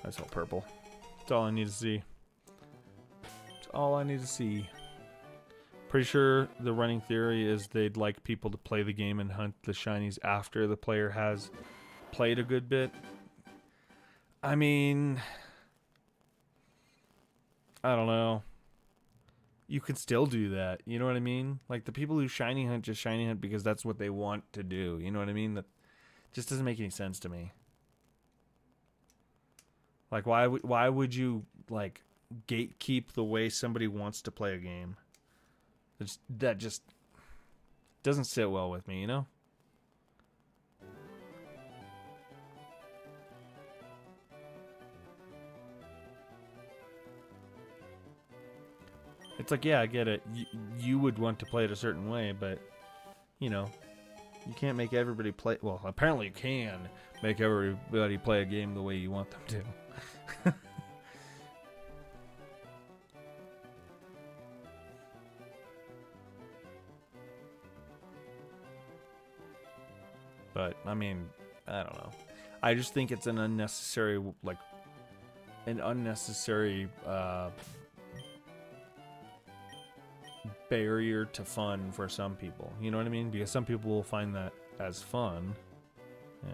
That's all purple. That's all I need to see. That's all I need to see. Pretty sure the running theory is they'd like people to play the game and hunt the shinies after the player has played a good bit. I mean, I don't know. You can still do that. You know what I mean? Like the people who shiny hunt just shiny hunt because that's what they want to do. You know what I mean? That just doesn't make any sense to me. Like, why would you, like, gatekeep the way somebody wants to play a game? That just doesn't sit well with me, you know? It's like, yeah, I get it. You would want to play it a certain way, but, you know, you can't make everybody play... Well, apparently you can make everybody play a game the way you want them to. But, I mean, I don't know. I just think it's an unnecessary, like, barrier to fun for some people. You know what I mean? Because some people will find that as fun. Yeah.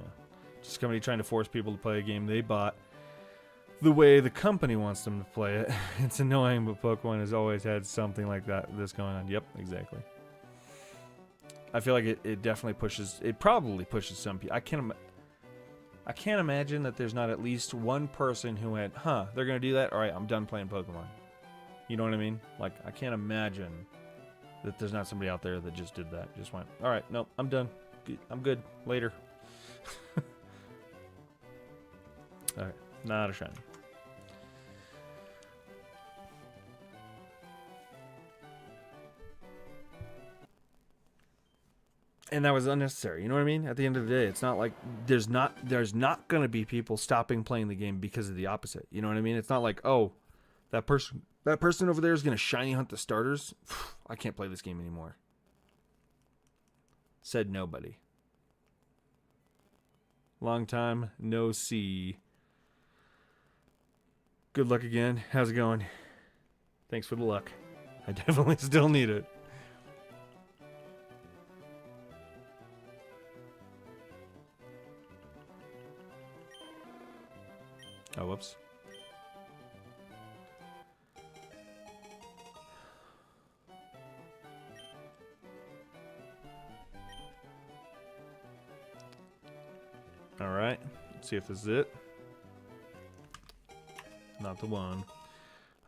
Just somebody trying to force people to play a game they bought the way the company wants them to play it. It's annoying, but Pokemon has always had something like this going on. Yep, exactly. I feel like it definitely pushes... It probably pushes some people. I can't imagine that there's not at least one person who went, huh, they're going to do that? All right, I'm done playing Pokemon. You know what I mean? Like, I can't imagine that there's not somebody out there that just did that. Just went, all right, nope, I'm done. I'm good. Later. All right, not a shiny. And that was unnecessary. You know what I mean? At the end of the day, it's not like there's not going to be people stopping playing the game because of the opposite. You know what I mean? It's not like, oh, that person over there is going to shiny hunt the starters. I can't play this game anymore. Said nobody. Long time no see. Good luck again. How's it going? Thanks for the luck. I definitely still need it. Oh, whoops. All right. Let's see if this is it. Not the one.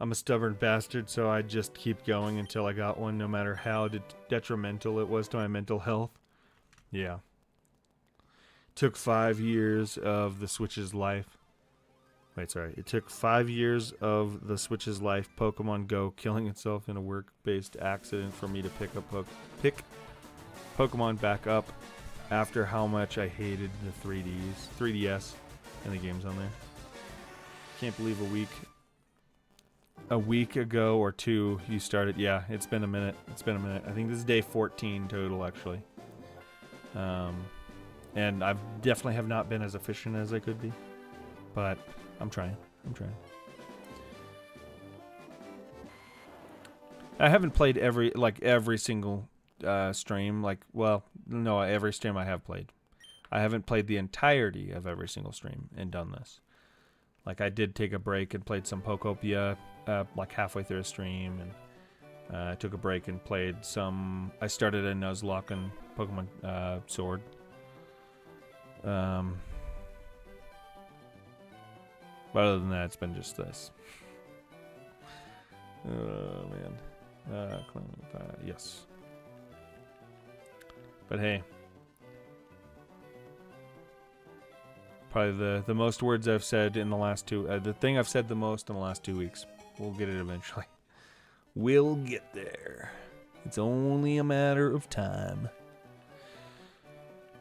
I'm a stubborn bastard, so I just keep going until I got one, no matter how detrimental it was to my mental health. Yeah. Took 5 years of the Switch's life. Wait, sorry. It took 5 years of the Switch's life, Pokemon Go killing itself in a work-based accident, for me to pick Pokemon back up after how much I hated the 3DS, and the games on there. Can't believe a week ago or two you started. Yeah, it's been a minute. I think this is day 14 total, actually. And I definitely have not been as efficient as I could be, but I'm trying. I haven't played every single stream. Every stream I have played. I haven't played the entirety of every single stream and done this. Like, I did take a break and played some Pokopia, like halfway through a stream, and I took a break and played some. I started a Nuzlocke and Pokemon Sword. But other than that, it's been just this. Oh man. Yes. But hey. Probably the most words I've said in the last the thing I've said the most in the last 2 weeks. We'll get it eventually. We'll get there. It's only a matter of time.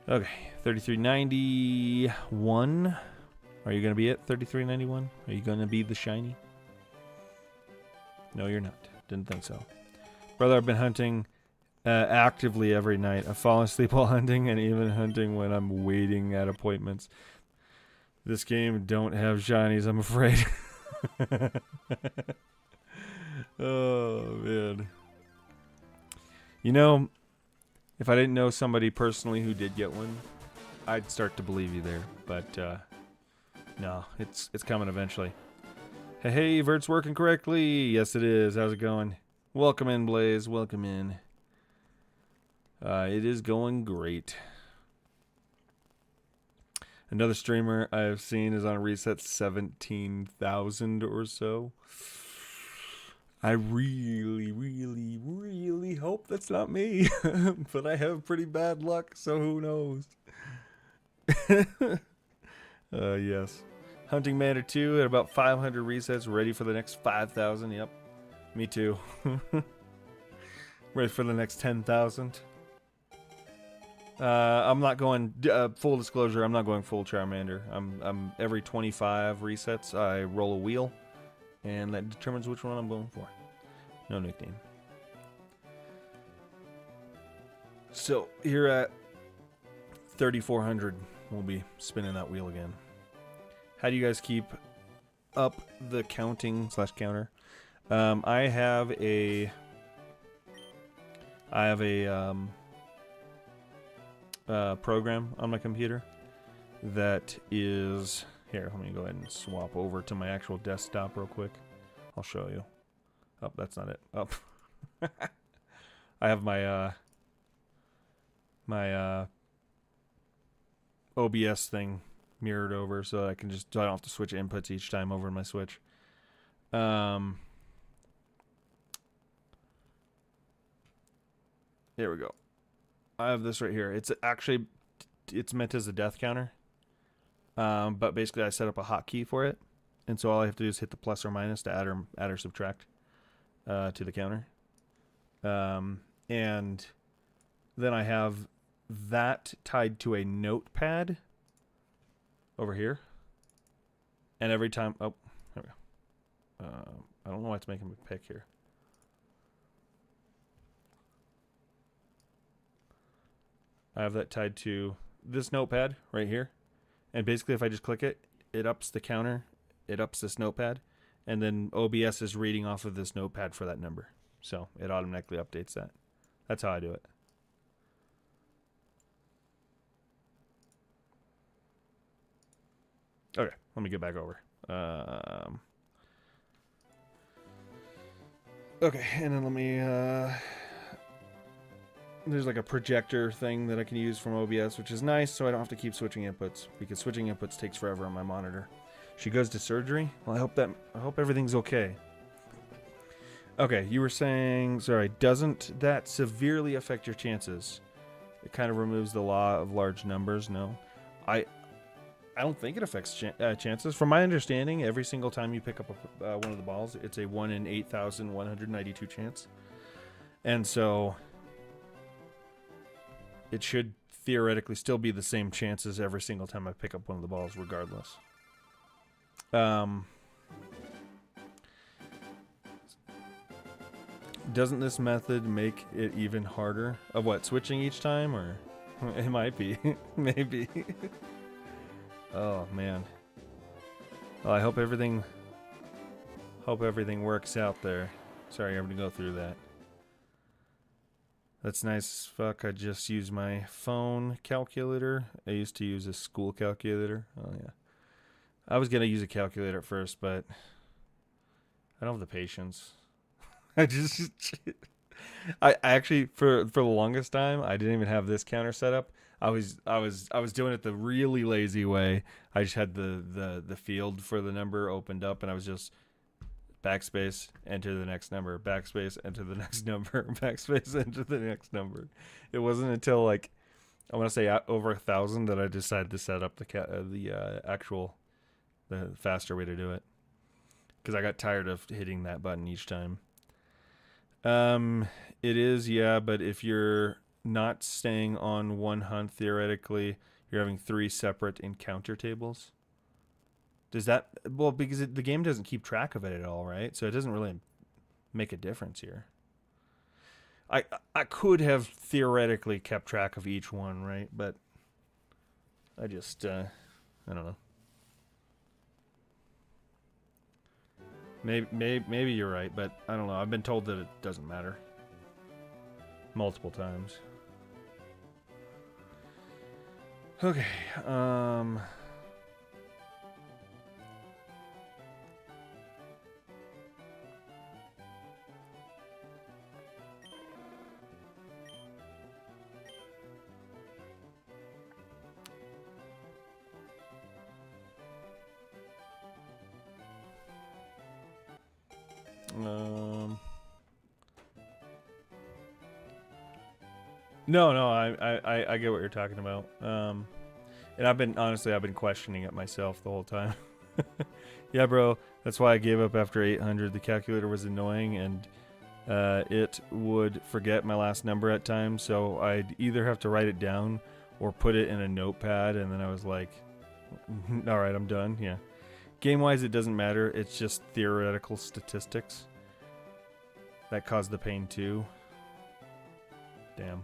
Okay, 3391. Are you going to be at 3391? Are you going to be the shiny? No, you're not. Didn't think so. Brother, I've been hunting actively every night. I've fallen asleep while hunting, and even hunting when I'm waiting at appointments. This game don't have shinies, I'm afraid. Oh, man. You know, if I didn't know somebody personally who did get one, I'd start to believe you there. But, no, it's coming eventually. Hey, Vert's working correctly. Yes, it is. How's it going? Welcome in, Blaze. Welcome in. It is going great. Another streamer I've seen is on a reset 17,000 or so. I really, really, really hope that's not me. But I have pretty bad luck, so who knows? Yes. Hunting Matter 2 at about 500 resets, ready for the next 5,000. Yep. Me too. Ready for the next 10,000. I'm not going, full disclosure, I'm not going full Charmander. I'm every 25 resets, I roll a wheel, and that determines which one I'm going for. No nickname. So, here at 3,400, we'll be spinning that wheel again. How do you guys keep up the counting/counter? I have a program on my computer that is here. Let me go ahead and swap over to my actual desktop real quick. I'll show you. Oh, that's not it. Oh, I have my OBS thing mirrored over so I can so I don't have to switch inputs each time over in my Switch. There we go. I have this right here. It's meant as a death counter. But basically I set up a hotkey for it. And so all I have to do is hit the plus or minus to add or subtract to the counter. And then I have that tied to a notepad over here. And every time, oh, there we go. I don't know why it's making me pick here. I have that tied to this notepad right here. And basically if I just click it, it ups the counter, it ups this notepad, and then OBS is reading off of this notepad for that number. So it automatically updates that. That's how I do it. Okay, let me get back over. Okay, and then let me... there's like a projector thing that I can use from OBS, which is nice, so I don't have to keep switching inputs, because switching inputs takes forever on my monitor. She goes to surgery? Well, I hope everything's okay. Okay, you were saying, sorry, doesn't that severely affect your chances? It kind of removes the law of large numbers. No, I don't think it affects chances. From my understanding, every single time you pick up one of the balls, it's a 1 in 8,192 chance. And so it should theoretically still be the same chances every single time I pick up one of the balls, regardless. Doesn't this method make it even harder? Of what, switching each time? Or it might be. Maybe. Oh man. Well, I hope everything works out there. Sorry, I'm gonna go through that. That's nice as fuck. I just use my phone calculator. I used to use a school calculator. Oh yeah. I was gonna use a calculator at first, but I don't have the patience. I actually for the longest time I didn't even have this counter set up. I was doing it the really lazy way. I just had the field for the number opened up, and I was just backspace, enter the next number, backspace, enter the next number, backspace, enter the next number. It wasn't until like I want to say over 1,000 that I decided to set up the faster way to do it, because I got tired of hitting that button each time. It is, yeah, but if you're not staying on one hunt, theoretically, you're having 3 separate encounter tables. Does that, well, because the game doesn't keep track of it at all, right? So it doesn't really make a difference here. I could have theoretically kept track of each one, right? But I just, I don't know. Maybe you're right, but I don't know. I've been told that it doesn't matter. Multiple times. Okay. No, I get what you're talking about. And I've been questioning it myself the whole time. Yeah, bro, that's why I gave up after 800. The calculator was annoying, and it would forget my last number at times, so I'd either have to write it down or put it in a notepad, and then I was like, all right, I'm done. Yeah. Game-wise, it doesn't matter. It's just theoretical statistics that cause the pain too. Damn.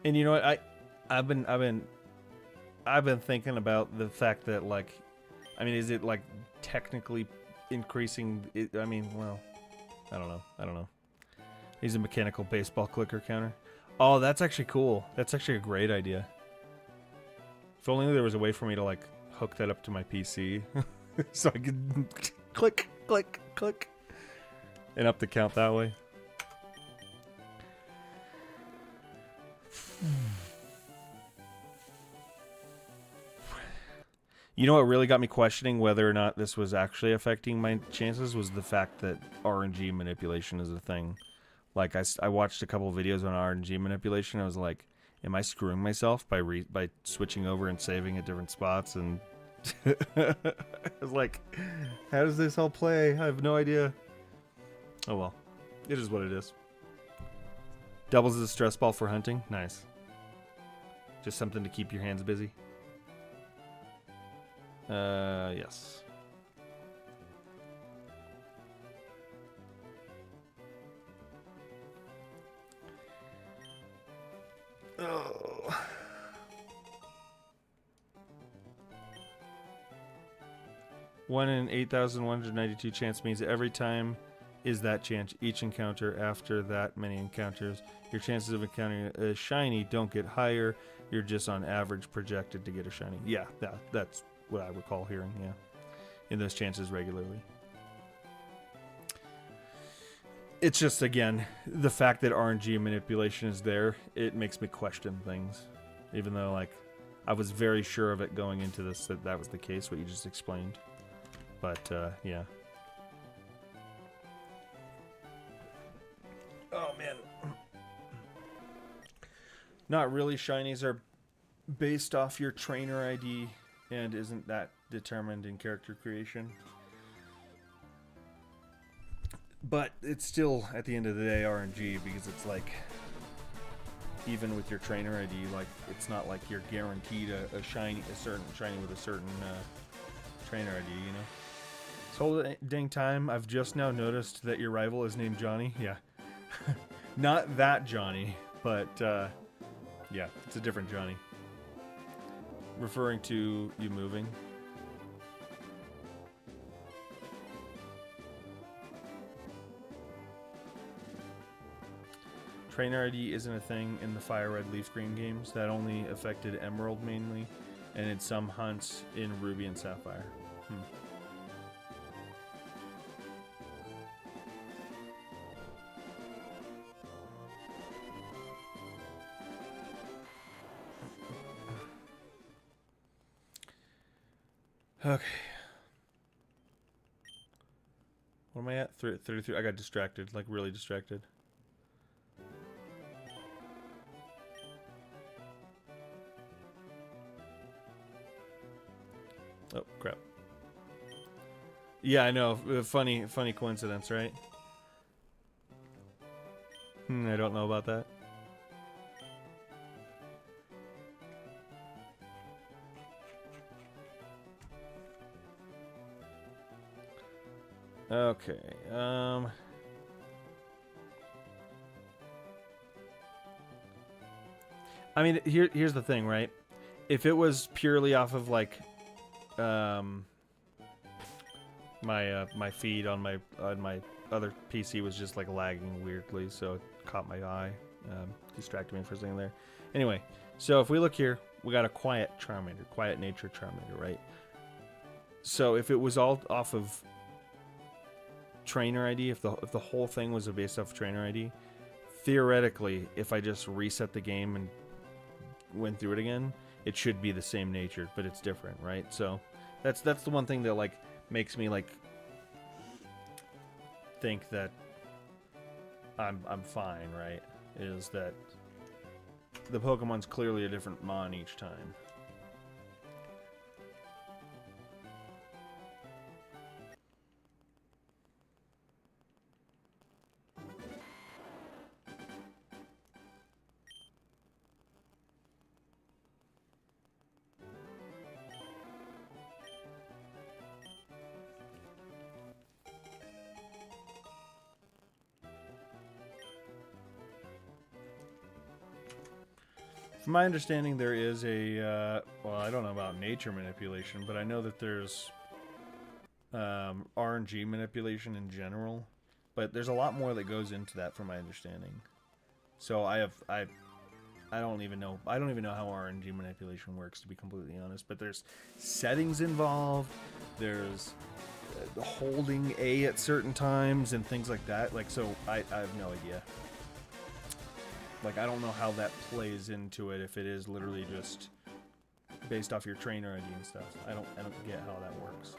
And you know what? I've been thinking about the fact that, like, I mean, is it like technically increasing it? I mean, well, I don't know. He's a mechanical baseball clicker counter. Oh, that's actually cool. That's actually a great idea. If only there was a way for me to like hook that up to my PC so I could click, click, click, and up the count that way. You know what really got me questioning whether or not this was actually affecting my chances was the fact that RNG manipulation is a thing. Like, I watched a couple of videos on RNG manipulation. I was like, am I screwing myself by switching over and saving at different spots? And I was like, how does this all play? I have no idea. Oh well, it is what it is. Doubles as a stress ball for hunting. Nice. Just something to keep your hands busy. Yes. Oh. One in 8,192 chance means every time is that chance. Each encounter after that many encounters, your chances of encountering a shiny don't get higher. You're just on average projected to get a shiny. Yeah, that's what I recall hearing, yeah. In those chances regularly. It's just, again, the fact that RNG manipulation is there, it makes me question things. Even though, like, I was very sure of it going into this, that was the case, what you just explained. But, yeah. Oh, man. Not really. Shinies are based off your trainer ID and isn't that determined in character creation. But it's still, at the end of the day, RNG, because it's like, even with your trainer ID, like, it's not like you're guaranteed a certain shiny with a certain trainer ID, you know? This whole dang time, I've just now noticed that your rival is named Johnny. Yeah. Not that Johnny, but, yeah, it's a different Johnny. Referring to you moving. Trainer ID isn't a thing in the Fire Red Leaf Green games. That only affected Emerald mainly, and in some hunts in Ruby and Sapphire. Okay. What am I at? 33. I got distracted, like really distracted. Oh, crap. Yeah, I know. Funny coincidence, right? I don't know about that. Okay. I mean, here's the thing, right? If it was purely off of like my feed on my other PC was just like lagging weirdly, so it caught my eye, distracted me for a second there. Anyway, so if we look here, we got a quiet Charmander, quiet nature Charmander, right? So if it was all off of trainer ID, if the whole thing was based off trainer ID, theoretically, if I just reset the game and went through it again, it should be the same nature, but it's different, right? So that's the one thing that like makes me like think that I'm fine, right? Is that the Pokemon's clearly a different mon each time. From my understanding, there is a, well, I don't know about nature manipulation, but I know that there's RNG manipulation in general, but there's a lot more that goes into that from my understanding. So I don't even know how RNG manipulation works, to be completely honest, but there's settings involved, there's holding A at certain times and things like that, like, so I have no idea. Like, I don't know how that plays into it, if it is literally just based off your trainer ID and stuff. I don't get how that works.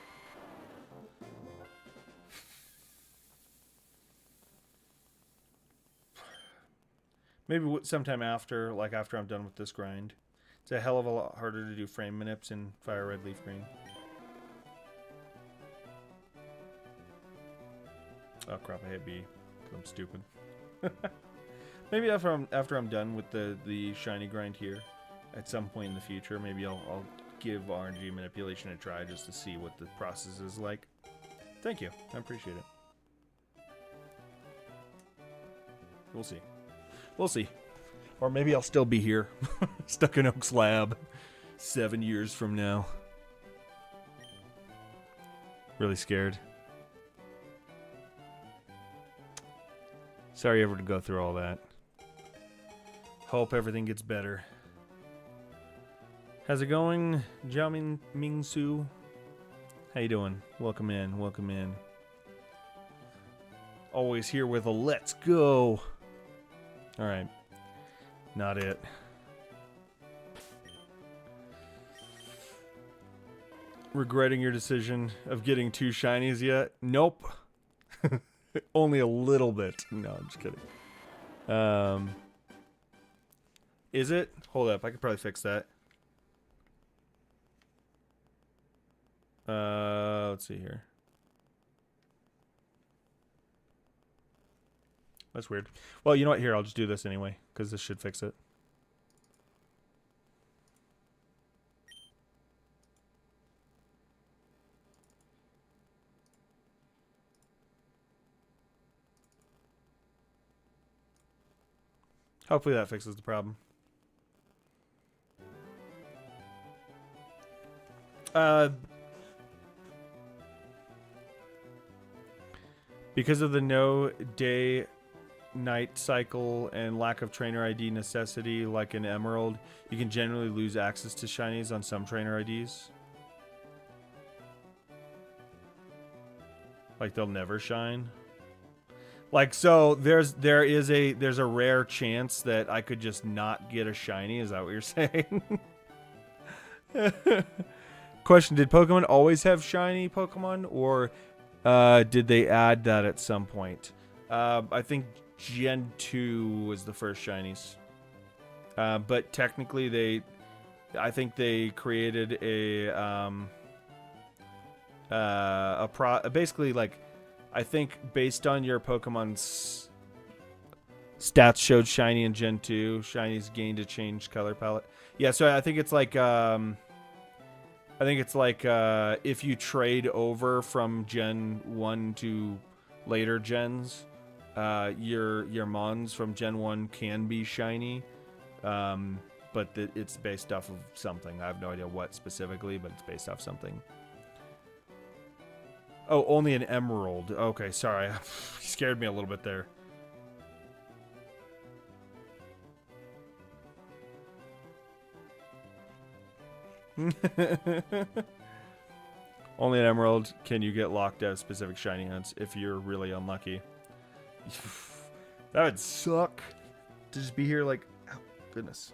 Maybe sometime after, like after I'm done with this grind. It's a hell of a lot harder to do frame manips in Fire Red Leaf Green. Oh crap, I hit B. I'm stupid. Maybe after I'm done with the shiny grind here, at some point in the future, maybe I'll give RNG manipulation a try just to see what the process is like. Thank you, I appreciate it. We'll see. We'll see. Or maybe I'll still be here, stuck in Oak's lab, 7 years from now. Really scared. Sorry ever to go through all that. Hope everything gets better. How's it going, Jiao Ming Su? How you doing? Welcome in, welcome in. Always here with a let's go. Alright. Not it. Regretting your decision of getting 2 shinies yet? Nope. Only a little bit. No, I'm just kidding. Is it? Hold up, I could probably fix that. Let's see here. That's weird. Well, you know what? Here, I'll just do this anyway, because this should fix it. Hopefully that fixes the problem. Because of the no day night cycle and lack of trainer ID necessity, like an emerald, you can generally lose access to shinies on some trainer IDs. Like they'll never shine. Like, so there's a rare chance that I could just not get a shiny. Is that what you're saying? Question: did Pokemon always have shiny Pokemon, or did they add that at some point? I think Gen 2 was the first shinies. But technically I think they created basically, like, I think based on your Pokemon's stats showed shiny in Gen 2, shinies gained a changed color palette. Yeah, so I think it's like if you trade over from Gen 1 to later gens, your Mons from Gen 1 can be shiny, but it's based off of something. I have no idea what specifically, but it's based off something. Oh, only an emerald. Okay, sorry. You scared me a little bit there. Only an emerald can you get locked out of specific shiny hunts if you're really unlucky. That would suck to just be here like, oh, goodness.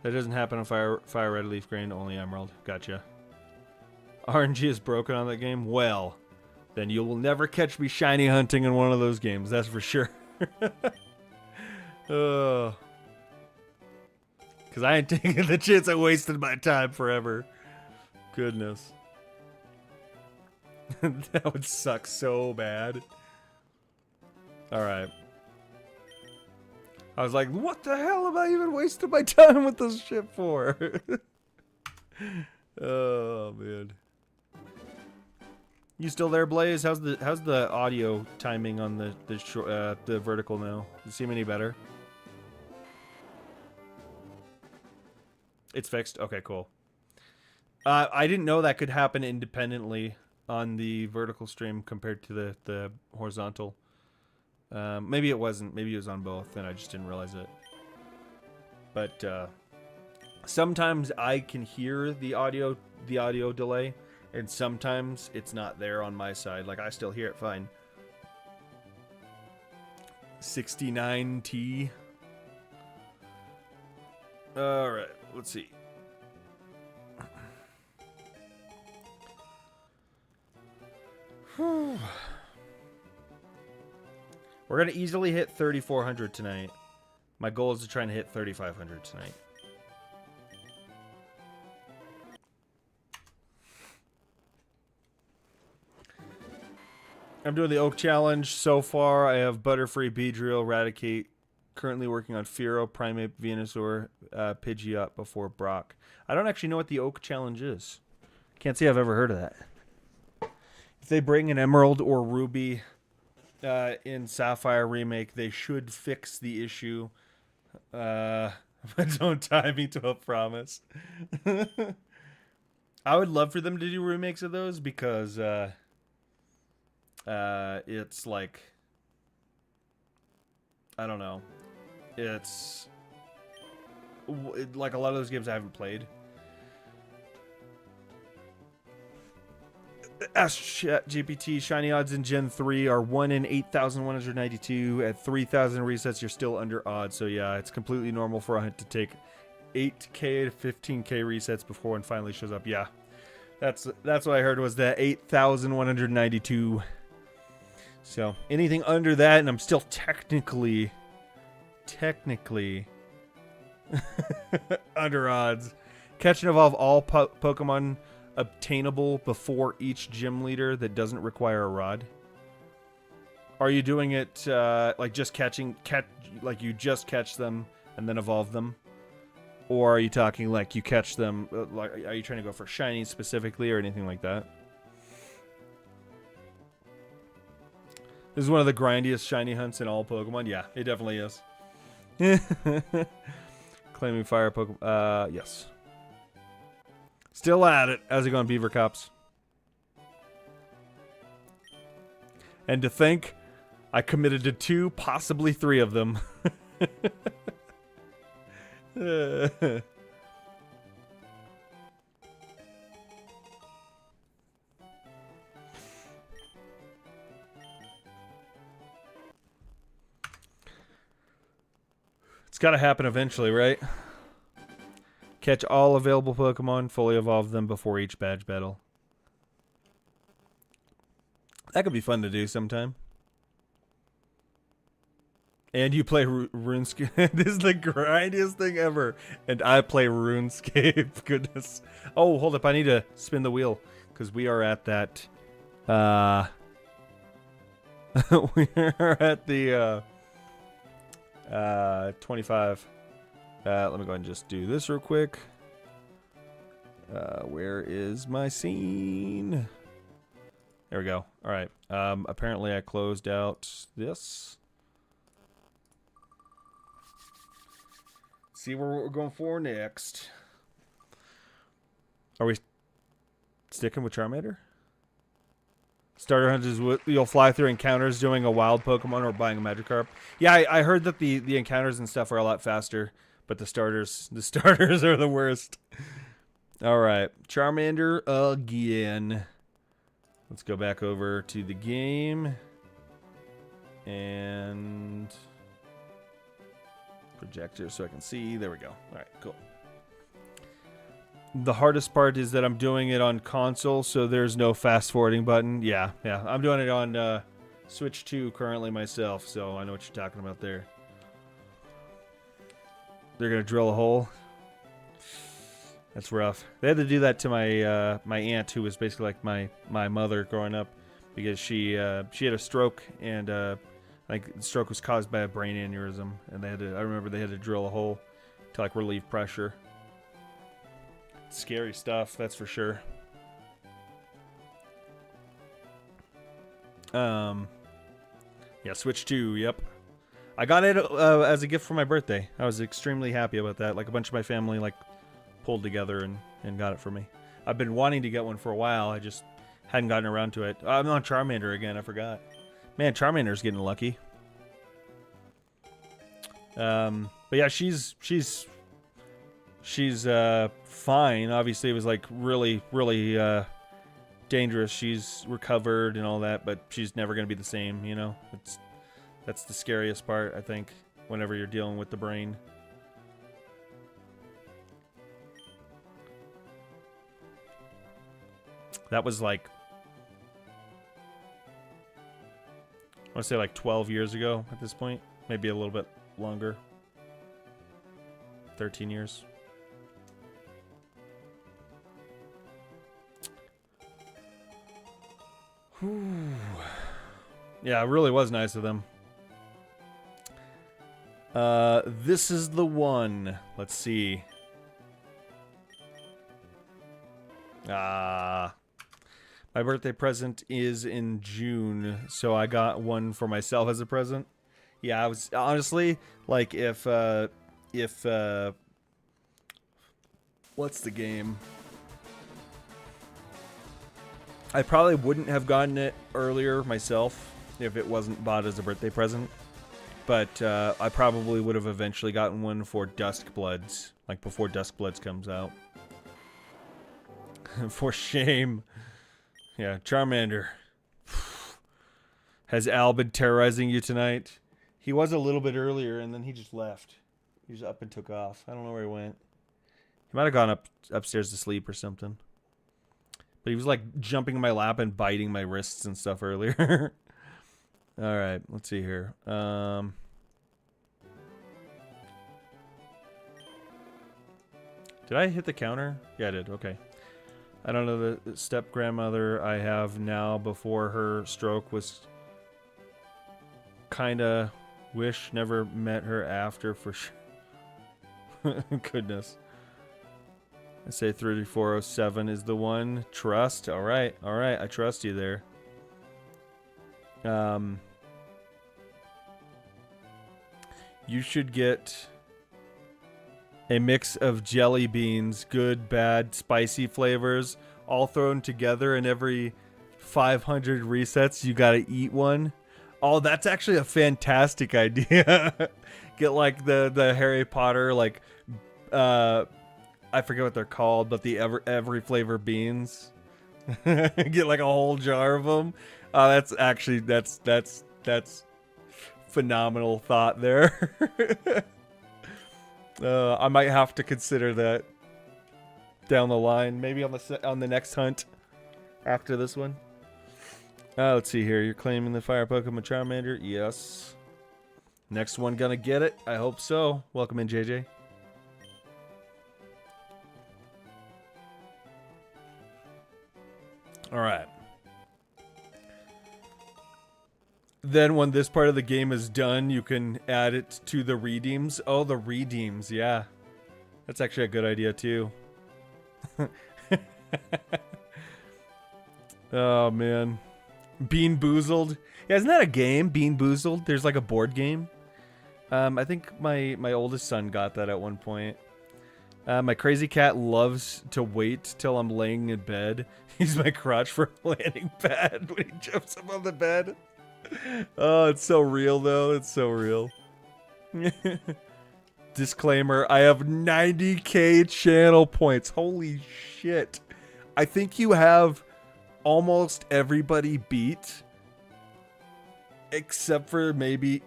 That doesn't happen on Fire Red Leaf Green, only Emerald. Gotcha. RNG is broken on that game? Well, then you will never catch me shiny hunting in one of those games, that's for sure. Because I ain't taking the chance. I wasted my time forever. Goodness. That would suck so bad. Alright. I was like, what the hell am I even wasting my time with this shit for? Oh, man. You still there, Blaze? How's the audio timing on the vertical now? Does it seem any better? It's fixed? Okay, cool. I didn't know that could happen independently on the vertical stream compared to the horizontal. Maybe it wasn't. Maybe it was on both, and I just didn't realize it. But sometimes I can hear the audio delay, and sometimes it's not there on my side. Like, I still hear it fine. 69T. All right, let's see. Whew. We're going to easily hit 3,400 tonight. My goal is to try and hit 3,500 tonight. I'm doing the Oak Challenge so far. I have Butterfree, Beedrill, Raticate. Currently working on Fearow, Primeape, Venusaur, Pidgeot before Brock. I don't actually know what the Oak Challenge is. Can't say I've ever heard of that. If they bring an Emerald or Ruby in Sapphire Remake, they should fix the issue. But don't tie me to a promise. I would love for them to do remakes of those because it's like, I don't know. It's like a lot of those games I haven't played. Ask ChatGPT, shiny odds in Gen 3 are 1 in 8,192. At 3,000 resets, you're still under odds. So yeah, it's completely normal for a hunt to take 8k to 15k resets before one finally shows up. Yeah, that's what I heard was that 8,192. So anything under that, and I'm still technically under odds. Catch and evolve all Pokemon obtainable before each gym leader that doesn't require a rod. Are you doing it like just like you just catch them and then evolve them? Or are you talking like you catch them, like are you trying to go for shinies specifically or anything like that? This is one of the grindiest shiny hunts in all Pokemon. Yeah, it definitely is. Claiming fire Pokemon. Yes. Still at it. How's it going, Beaver Cops? And to think, I committed to 2, possibly 3 of them. It's got to happen eventually, right? Catch all available Pokemon, fully evolve them before each badge battle. That could be fun to do sometime. And you play RuneScape. This is the grindiest thing ever. And I play RuneScape. Goodness. Oh, hold up. I need to spin the wheel. Because we are at that... we are at the... 25. Let me go ahead and just do this real quick. Where is my scene? There we go. All right. Apparently I closed out this. See where we're going for next. Are we sticking with Charmander? Starter hunt is what you'll fly through encounters doing a wild Pokemon or buying a Magikarp. Yeah, I heard that the encounters and stuff are a lot faster, but the starters are the worst. All right, Charmander again. Let's go back over to the game and projector so I can see. There we go. All right, cool. The hardest part is that I'm doing it on console, so there's no fast forwarding button. Yeah. I'm doing it on Switch 2 currently myself, so I know what you're talking about there. They're gonna drill a hole. That's rough. They had to do that to my my aunt, who was basically like my mother growing up, because she had a stroke, and like the stroke was caused by a brain aneurysm, and I remember they had to drill a hole to like relieve pressure. Scary stuff, that's for sure. Yeah, Switch 2, yep. I got it as a gift for my birthday. I was extremely happy about that. Like a bunch of my family like pulled together and got it for me. I've been wanting to get one for a while. I just hadn't gotten around to it. I'm on Charmander again, I forgot. Man, Charmander's getting lucky. But yeah, she's fine. Obviously, it was like really dangerous. She's recovered and all that, but she's never gonna be the same. You know, that's the scariest part, I think, whenever you're dealing with the brain. That was like, I want to say like 12 years ago at this point, maybe a little bit longer. 13 years. Whew. Yeah, it really was nice of them. This is the one. Let's see. My birthday present is in June, so I got one for myself as a present. Yeah, I was honestly like, if what's the game? I probably wouldn't have gotten it earlier myself if it wasn't bought as a birthday present. But I probably would have eventually gotten one for Duskbloods, like before Duskbloods comes out. For shame. Yeah, Charmander. Has Al been terrorizing you tonight? He was a little bit earlier, and then he just left. He just up and took off. I don't know where he went. He might have gone upstairs to sleep or something. But he was like jumping in my lap and biting my wrists and stuff earlier. All right, let's see here. Did I hit the counter? Yeah, I did. Okay. I don't know the step grandmother I have now before her stroke was kind of wish never met her after for sure. Goodness. I say 3407 is the one. Trust. All right. All right. I trust you there. You should get a mix of jelly beans, good, bad, spicy flavors, all thrown together, and every 500 resets, you gotta eat one. Oh, that's actually a fantastic idea. Get like the Harry Potter, like, I forget what they're called, but the every flavor beans. Get like a whole jar of them. That's actually, that's phenomenal thought there. I might have to consider that down the line, maybe on the next hunt after this one. Let's see here. You're claiming the fire Pokemon Charmander. Yes. Next one gonna get it. I hope so. Welcome in, JJ. All right. Then when this part of the game is done, you can add it to the redeems. Oh, the redeems. Yeah. That's actually a good idea, too. Oh, man. Bean Boozled. Yeah, isn't that a game? Bean Boozled? There's like a board game. I think my oldest son got that at one point. My crazy cat loves to wait till I'm laying in bed. He's my crotch for a landing pad when he jumps up on the bed. Oh, it's so real, though. It's so real. Disclaimer, I have 90k channel points. Holy shit. I think you have almost everybody beat. Except for maybe.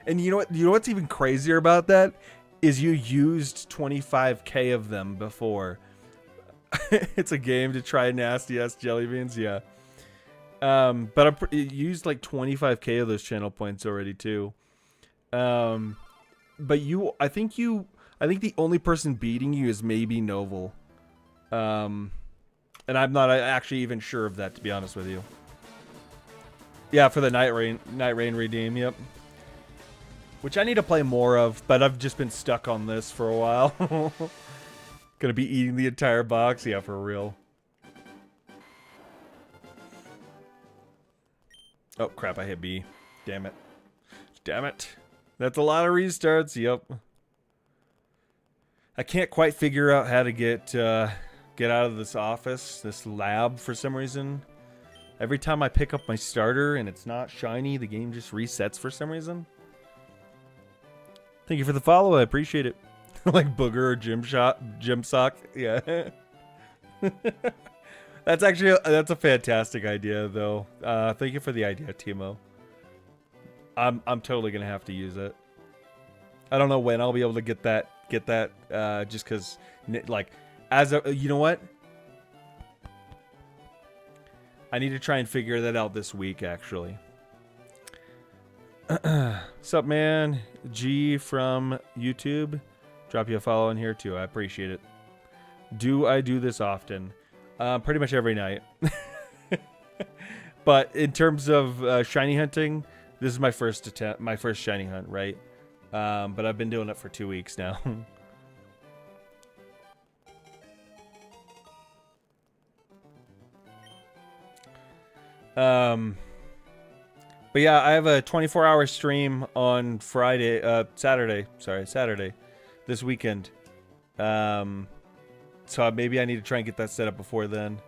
And you know what? You know what's even crazier about that? Is you used 25k of them before. It's a game to try nasty ass jelly beans, yeah. But I used like 25k of those channel points already too. But I think the only person beating you is maybe Novel. And I'm not actually even sure of that, to be honest with you. Yeah, for the Night Rain redeem, yep. Which I need to play more of, but I've just been stuck on this for a while. Gonna be eating the entire box? Yeah, for real. Oh, crap, I hit B. Damn it. Damn it. That's a lot of restarts, yep. I can't quite figure out how to get out of this office, this lab, for some reason. Every time I pick up my starter and it's not shiny, the game just resets for some reason. Thank you for the follow. I appreciate it. Like Booger or Gym Sock. Yeah. That's a fantastic idea, though. Thank you for the idea, Timo. I'm totally gonna have to use it. I don't know when I'll be able to get that. Just because, like, you know what? I need to try and figure that out this week, actually. Sup, man? G from YouTube. Drop you a follow in here, too. I appreciate it. Do I do this often? Pretty much every night. But in terms of shiny hunting, this is my first attempt, my first shiny hunt, right? But I've been doing it for 2 weeks now. But yeah, I have a 24-hour stream on Saturday, this weekend. So maybe I need to try and get that set up before then.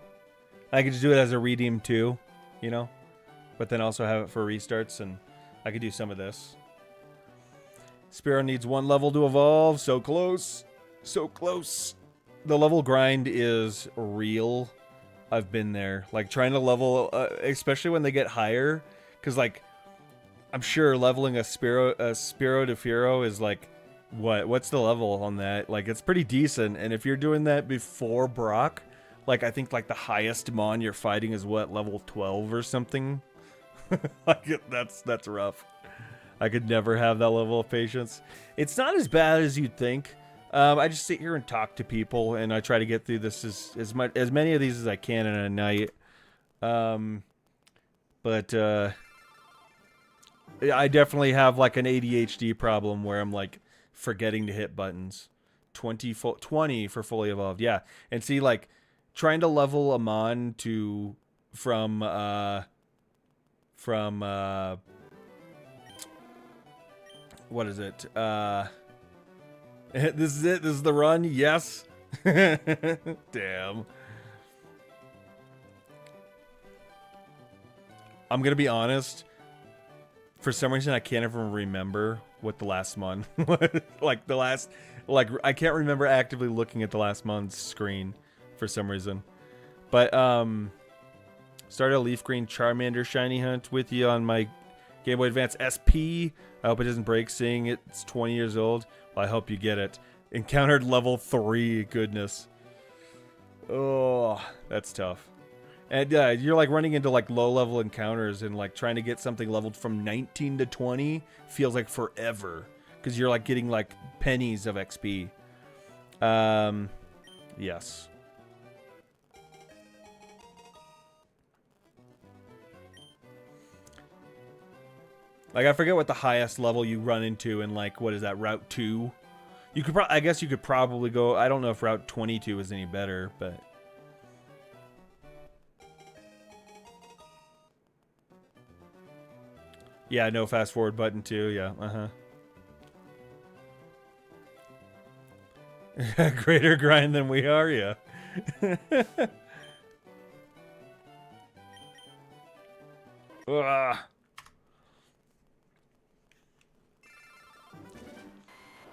I could just do it as a redeem too, you know? But then also have it for restarts, and I could do some of this. Spearow needs 1 level to evolve. So close. So close. The level grind is real. I've been there, like trying to level, especially when they get higher, because like I'm sure leveling a Spearow to Fearow is like what's the level on that? Like it's pretty decent, and if you're doing that before Brock, like I think like the highest mon you're fighting is what, level 12 or something. Like that's rough. I could never have that level of patience. It's not as bad as you'd think. I just sit here and talk to people, and I try to get through this as many of these as I can in a night. But I definitely have like an ADHD problem where I'm like forgetting to hit buttons. 20 for fully evolved, yeah. And see, like trying to level a mon from what is it? This is it. This is the run. Yes. Damn. I'm gonna be honest. For some reason, I can't even remember what the last month, like the last, like I can't remember actively looking at the last month's screen for some reason. But started a leaf green Charmander shiny hunt with you on my Game Boy Advance SP. I hope it doesn't break, seeing it's 20 years old. Well, I hope you get it. Encountered level 3. Goodness. Oh, that's tough. And you're like running into like low level encounters, and like trying to get something leveled from 19 to 20 feels like forever, because you're like getting like pennies of XP. Yes. Like I forget what the highest level you run into in, like, what is that, Route 2? You could I guess you could probably go, I don't know if Route 22 is any better, but yeah, no fast forward button too. Yeah, Greater grind than we are, yeah.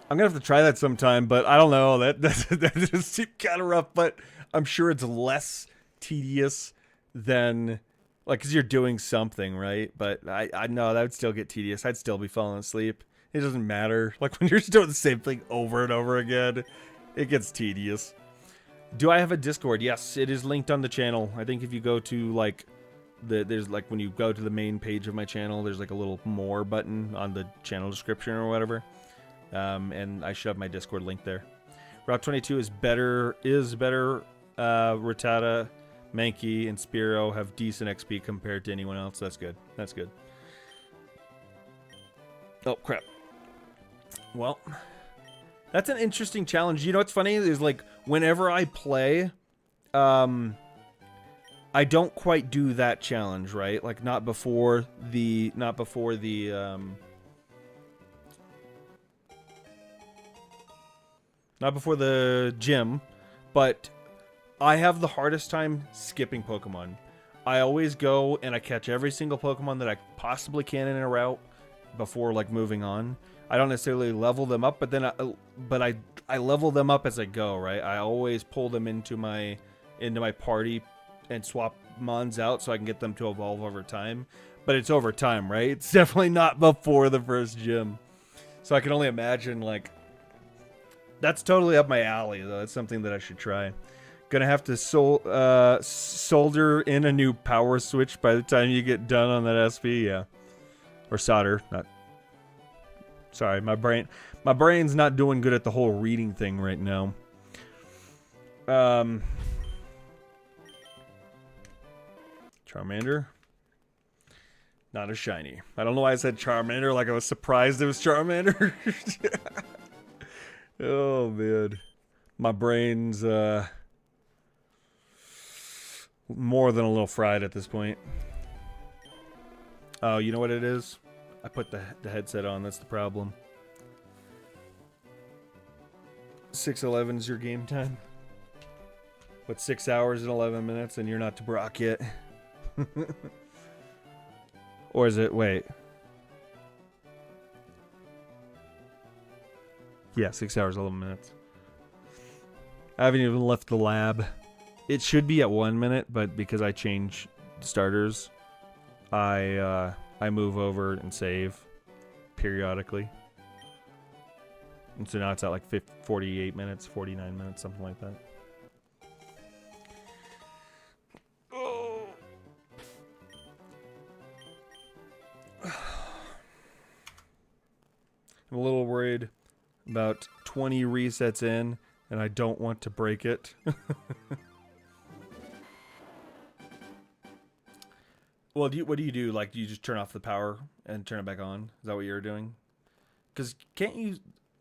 I'm gonna have to try that sometime, but I don't know. That just seems kind of rough, but I'm sure it's less tedious than, like, because you're doing something, right? But I know that would still get tedious. I'd still be falling asleep. It doesn't matter. Like, when you're just doing the same thing over and over again, it gets tedious. Do I have a Discord? Yes, it is linked on the channel. I think if you go to, like, there's, like, when you go to the main page of my channel, there's, like, a little more button on the channel description or whatever. And I shoved my Discord link there. Route 22 is better. Rattata, Mankey, and Spearow have decent XP compared to anyone else. That's good. That's good. Oh, crap. Well, that's an interesting challenge. You know what's funny is, like, whenever I play, I don't quite do that challenge, right? Like, not before the gym, but I have the hardest time skipping Pokemon. I always go and I catch every single Pokemon that I possibly can in a route before, like, moving on. I don't necessarily level them up, but then I level them up as I go, right? I always pull them into my party and swap mons out so I can get them to evolve over time. But it's over time, right? It's definitely not before the first gym. So I can only imagine, like, that's totally up my alley, though. It's something that I should try. Gonna have to solder in a new power switch by the time you get done on that SP, yeah. Or solder, not... Sorry, my brain's not doing good at the whole reading thing right now. Charmander. Not a shiny. I don't know why I said Charmander, like I was surprised it was Charmander. Oh, man. My brain's more than a little fried at this point. Oh, you know what it is? I put the headset on. That's the problem. 6:11 is your game time. But 6 hours and 11 minutes, and you're not to Brock yet. Or is it? Wait. Yeah, 6 hours, 11 minutes. I haven't even left the lab. It should be at 1 minute, but because I change starters, I move over and save periodically. And so now it's at like 48 minutes, 49 minutes, something like that. Oh. I'm a little worried about 20 resets in, and I don't want to break it. Well, what do you do? Like, do you just turn off the power and turn it back on? Is that what you're doing? Because can't you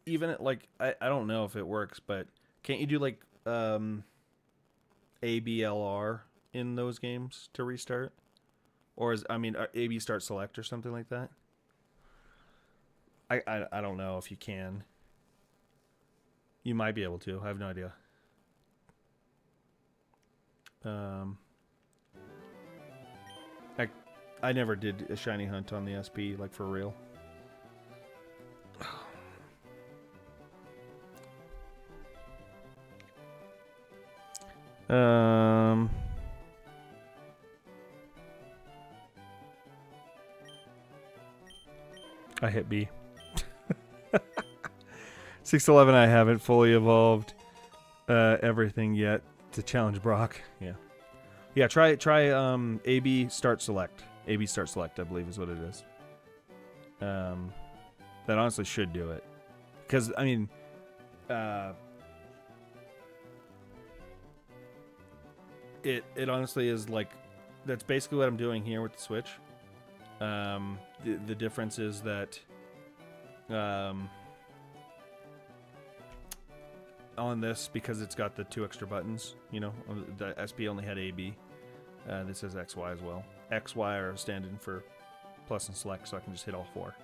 even, like, I don't know if it works, but can't you do, like, ABLR in those games to restart? Or AB start select or something like that? I don't know if you can. You might be able to. I have no idea. I never did a shiny hunt on the SP, like, for real. I hit B. 611, I haven't fully evolved everything yet to challenge Brock. Yeah, try AB start select. AB start select, I believe is what it is. That honestly should do it. Because, I mean, it honestly is like, that's basically what I'm doing here with the Switch. The difference is that on this, because it's got the 2 extra buttons, you know, the SP only had AB. This says XY as well. XY are standing for plus and select, so I can just hit all 4.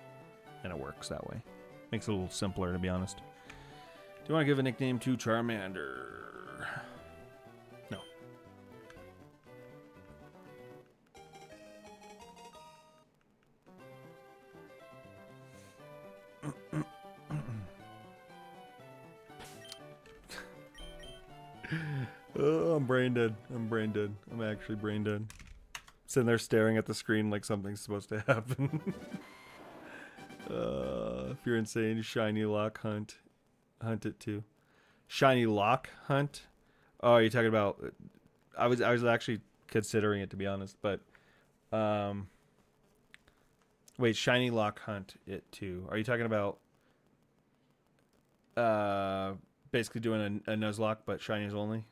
And it works that way. Makes it a little simpler, to be honest. Do you want to give a nickname to Charmander? No. Oh, I'm brain dead. I'm actually brain dead. Sitting there staring at the screen like something's supposed to happen. If you're insane, shiny lock hunt it too. Shiny lock hunt? Oh, you're talking about? I was actually considering it, to be honest, but wait, shiny lock hunt it too. Are you talking about basically doing a Nuzlocke but shinies only?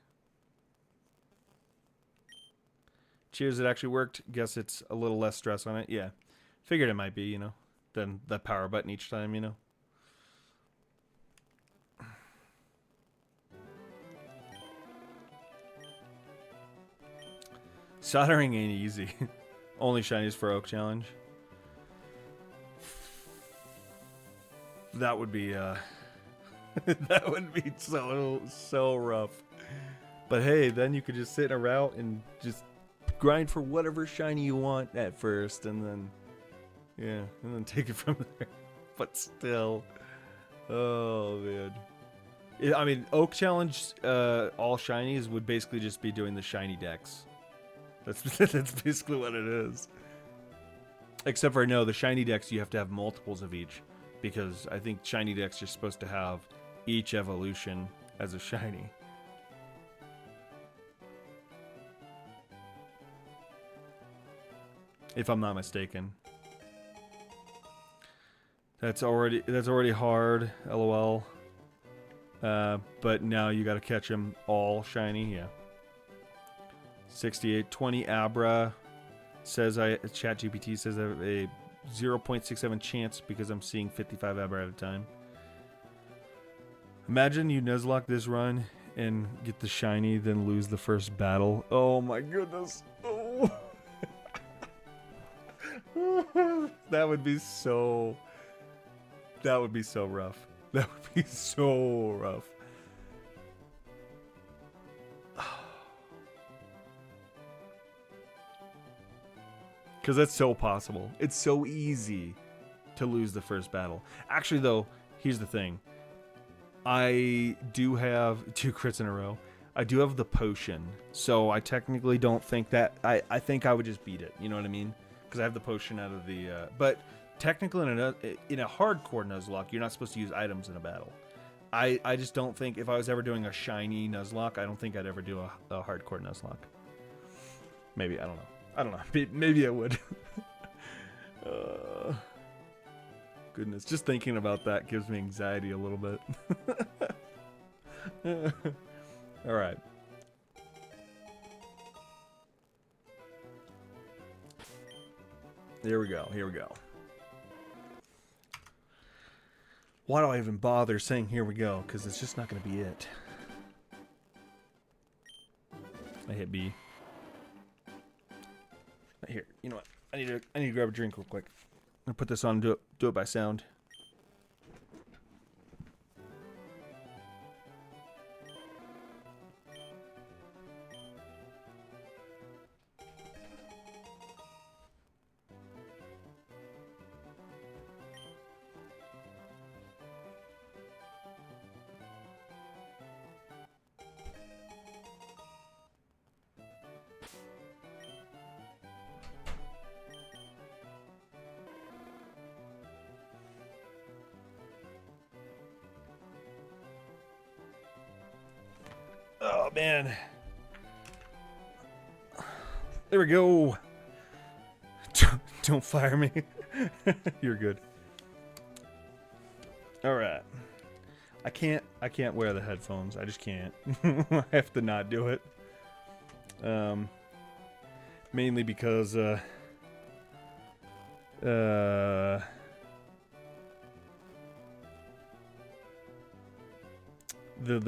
Cheers, it actually worked. Guess it's a little less stress on it. Yeah. Figured it might be, you know, than the power button each time, you know. Soldering ain't easy. Only shinies for Oak Challenge. That would be that would be so rough. But hey, then you could just sit in a route and just grind for whatever shiny you want at first, and then and then take it from there. But still, oh man. I mean, Oak Challenge, all shinies would basically just be doing the shiny dex. That's basically what it is. Except for, no, the shiny dex, you have to have multiples of each. Because I think shiny dex, you're supposed to have each evolution as a shiny. If I'm not mistaken. That's already hard, lol. But now you gotta catch them all shiny, yeah. 6820 Abra says ChatGPT says I have a 0.67 chance because I'm seeing 55 Abra at a time. Imagine you Nuzlocke this run and get the shiny, then lose the first battle. Oh my goodness. Oh. That would be so rough. That would be so rough. Because that's so possible. It's so easy to lose the first battle. Actually, though, here's the thing. I do have 2 crits in a row. I do have the potion, so I technically don't think that... I think I would just beat it, you know what I mean? Because I have the potion out of the... but technically in a hardcore Nuzlocke, you're not supposed to use items in a battle. I just don't think... If I was ever doing a shiny Nuzlocke, I don't think I'd ever do a hardcore Nuzlocke. Maybe, I don't know. I don't know. Maybe I would. Goodness, just thinking about that gives me anxiety a little bit. All right. Here we go. Here we go. Why do I even bother saying here we go? Because it's just not going to be it. I hit B. Here, you know what? I need to grab a drink real quick. I'm gonna put this on and do it by sound. Oh, man. There we go. Don't fire me. You're good. All right. I can't wear the headphones. I just can't. I have to not do it. Mainly because the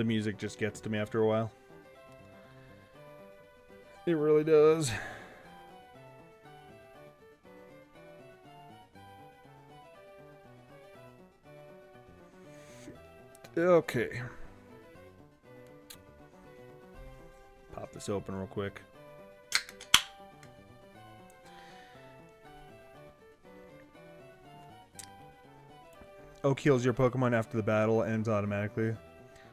music just gets to me after a while. It really does. Okay. Pop this open real quick. Oak heals your Pokemon after the battle ends automatically.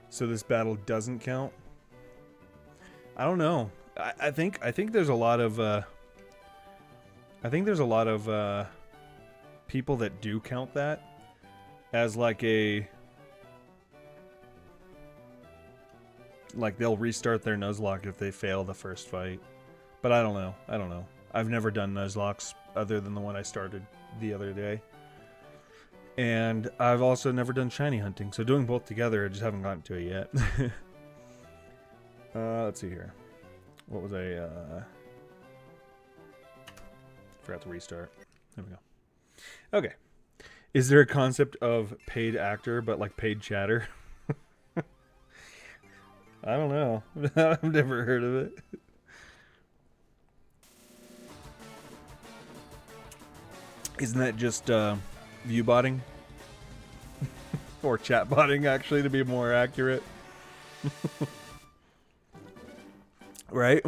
So this battle doesn't count. I don't know. I think there's a lot of people that do count that as like they'll restart their Nuzlocke if they fail the first fight. But I don't know. I've never done Nuzlockes other than the one I started the other day. And I've also never done shiny hunting, so doing both together, I just haven't gotten to it yet. Let's see here. What was I, forgot to restart. There we go. Okay. Is there a concept of paid actor, but like paid chatter? I don't know. I've never heard of it. Isn't that just, view botting? Or chat botting, actually, to be more accurate. Right?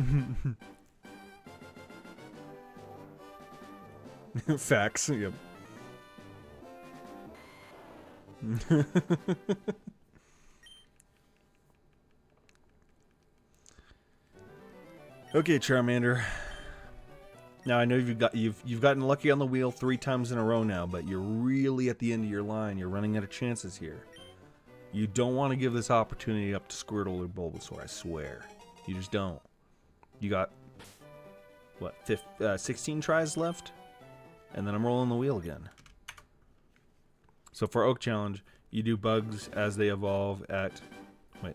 Facts, yep. Okay, Charmander. Now I know you've gotten lucky on the wheel 3 times in a row now, but you're really at the end of your line. You're running out of chances here. You don't want to give this opportunity up to Squirtle or Bulbasaur, I swear. You just don't. You got, what, 16 tries left? And then I'm rolling the wheel again. So for Oak Challenge, you do bugs as they evolve at... Wait.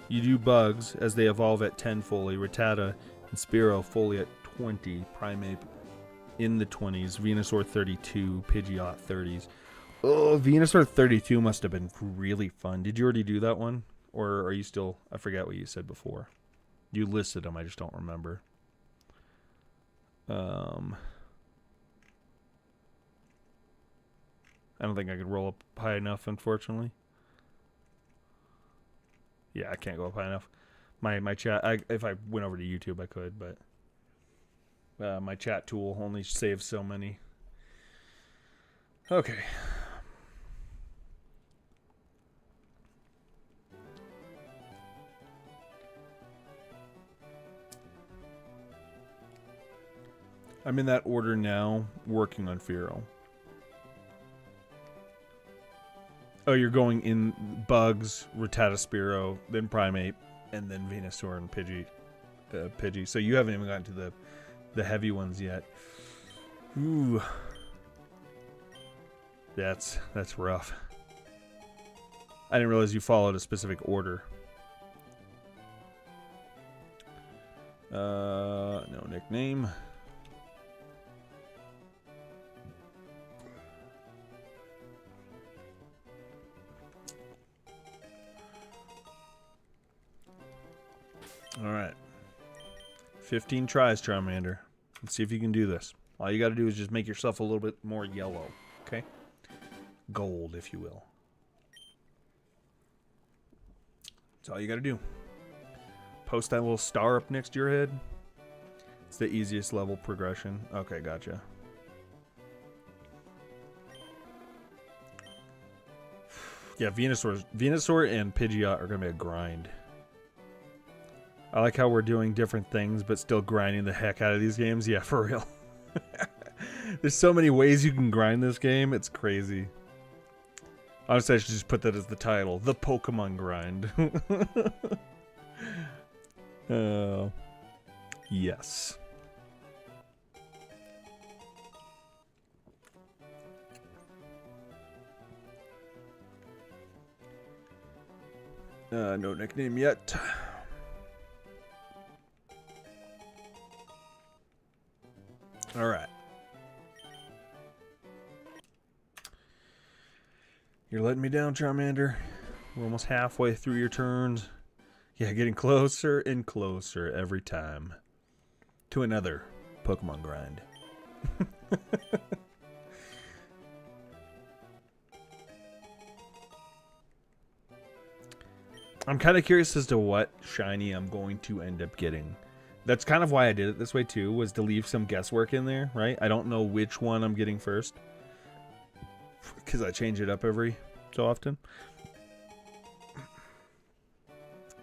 You do bugs as they evolve at 10 fully. Rattata and Spearow fully at 20. Primeape in the 20s. Venusaur 32. Pidgeot 30s. Oh, Venusaur 32 must have been really fun. Did you already do that one? Or are you still... I forget what you said before. You listed them, I just don't remember. I don't think I could roll up high enough, unfortunately. Yeah, I can't go up high enough. My chat... if I went over to YouTube, I could, but... my chat tool only saves so many. Okay. I'm in that order now, working on Fearow. Oh, you're going in Bugs, Rattata Spearow, then Primeape, and then Venusaur and Pidgey. So you haven't even gotten to the heavy ones yet. Ooh. That's rough. I didn't realize you followed a specific order. No nickname. Alright. 15 tries, Charmander. Let's see if you can do this. All you gotta do is just make yourself a little bit more yellow. Okay? Gold, if you will. That's all you gotta do. Post that little star up next to your head. It's the easiest level progression. Okay, gotcha. Yeah, Venusaur and Pidgeot are gonna be a grind. I like how we're doing different things, but still grinding the heck out of these games. Yeah, for real. There's so many ways you can grind this game. It's crazy. Honestly, I should just put that as the title. The Pokemon Grind. Yes. No nickname yet. All right. You're letting me down, Charmander. We're almost halfway through your turns. Yeah, getting closer and closer every time to another Pokemon grind. I'm kind of curious as to what shiny I'm going to end up getting. That's kind of why I did it this way too, was to leave some guesswork in there, right? I don't know which one I'm getting first because I change it up every so often.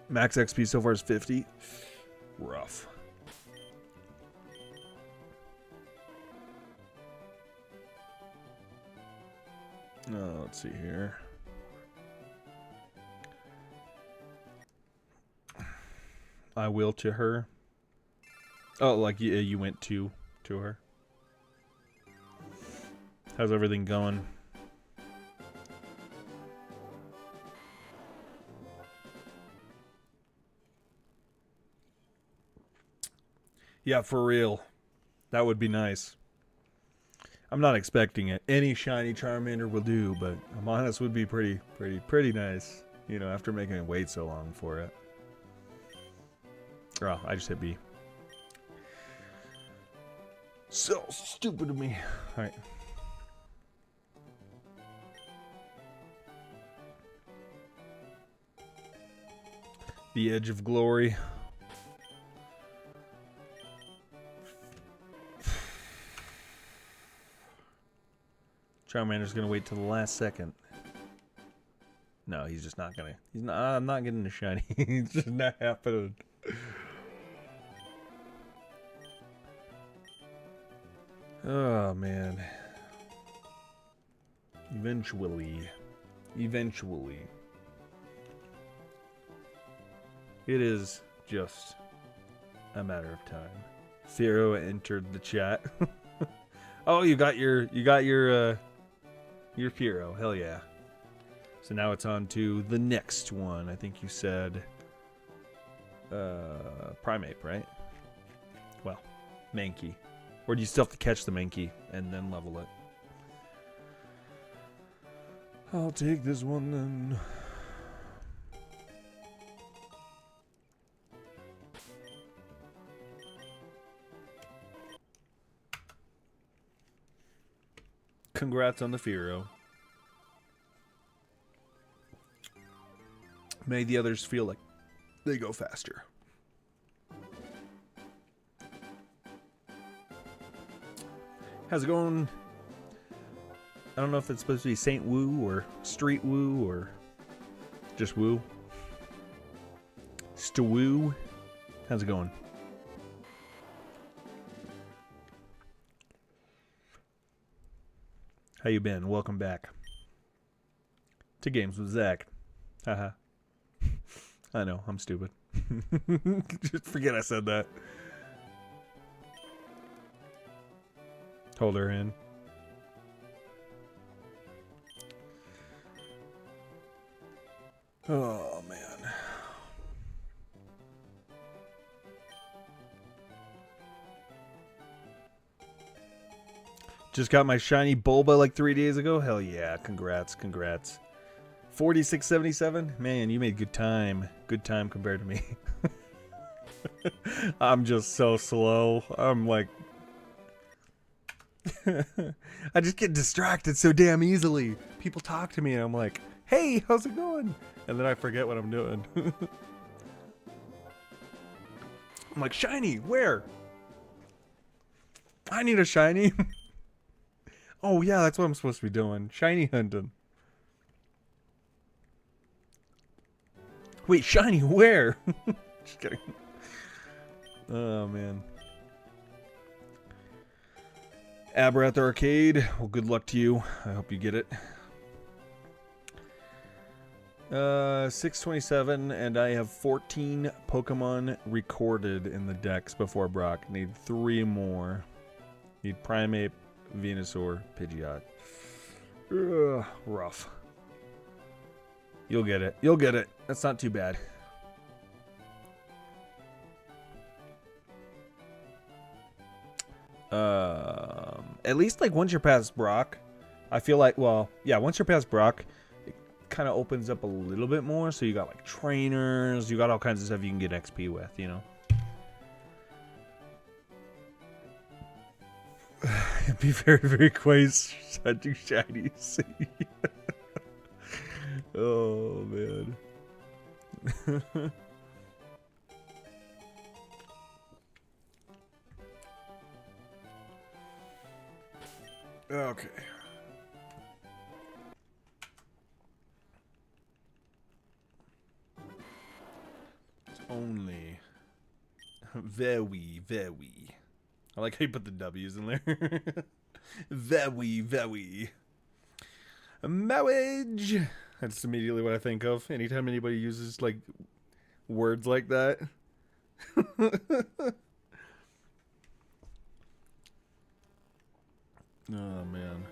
Max XP so far is 50. Rough. Let's see here. I will to her. Oh, like you went to her. How's everything going? Yeah, for real. That would be nice. I'm not expecting it. Any shiny Charmander will do, but I'm honest, would be pretty nice. You know, after making it wait so long for it. Oh, I just hit B. So stupid of me. Alright. The Edge of Glory. Charmander's gonna wait till the last second. No, he's just not gonna. He's not. I'm not getting a shiny. It's just not happening. Oh man. Eventually. It is just a matter of time. Fearow entered the chat. Oh, you got your Fearow. Hell yeah. So now it's on to the next one. I think you said Primeape, right? Well, Mankey. Or do you still have to catch the Mankey and then level it? I'll take this one then. Congrats on the Fearow. May the others feel like they go faster. How's it going? I don't know if it's supposed to be Saint Woo or Street Woo or just Woo. Stewoo. How's it going? How you been? Welcome back to Games with Zach. Haha. I know, I'm stupid. Just forget I said that. Hold her in. Oh, man. Just got my shiny Bulba like 3 days ago. Hell yeah. Congrats. 4677. Man, you made good time. Good time compared to me. I'm just so slow. I'm like... I just get distracted so damn easily. People talk to me and I'm like, hey, how's it going? And then I forget what I'm doing. I'm like, shiny, where? I need a shiny. Oh yeah, that's what I'm supposed to be doing. Shiny hunting. Wait, shiny where? Just kidding. Oh man. Abra at the arcade. Well, good luck to you. I hope you get it. 627, and I have 14 Pokemon recorded in the decks before Brock. Need 3 more. Need Primeape, Venusaur, Pidgeot. Ugh, rough. You'll get it. You'll get it. That's not too bad. At least like once you're past Brock, I feel like, well, yeah, once you're past Brock, it kind of opens up a little bit more. So you got like trainers, you got all kinds of stuff you can get XP with, you know. It'd be very, very close to shinies. Oh man. Okay. It's only very, very. I like how you put the W's in there. Very, very. Marriage. That's immediately what I think of. Anytime anybody uses like words like that. Oh man.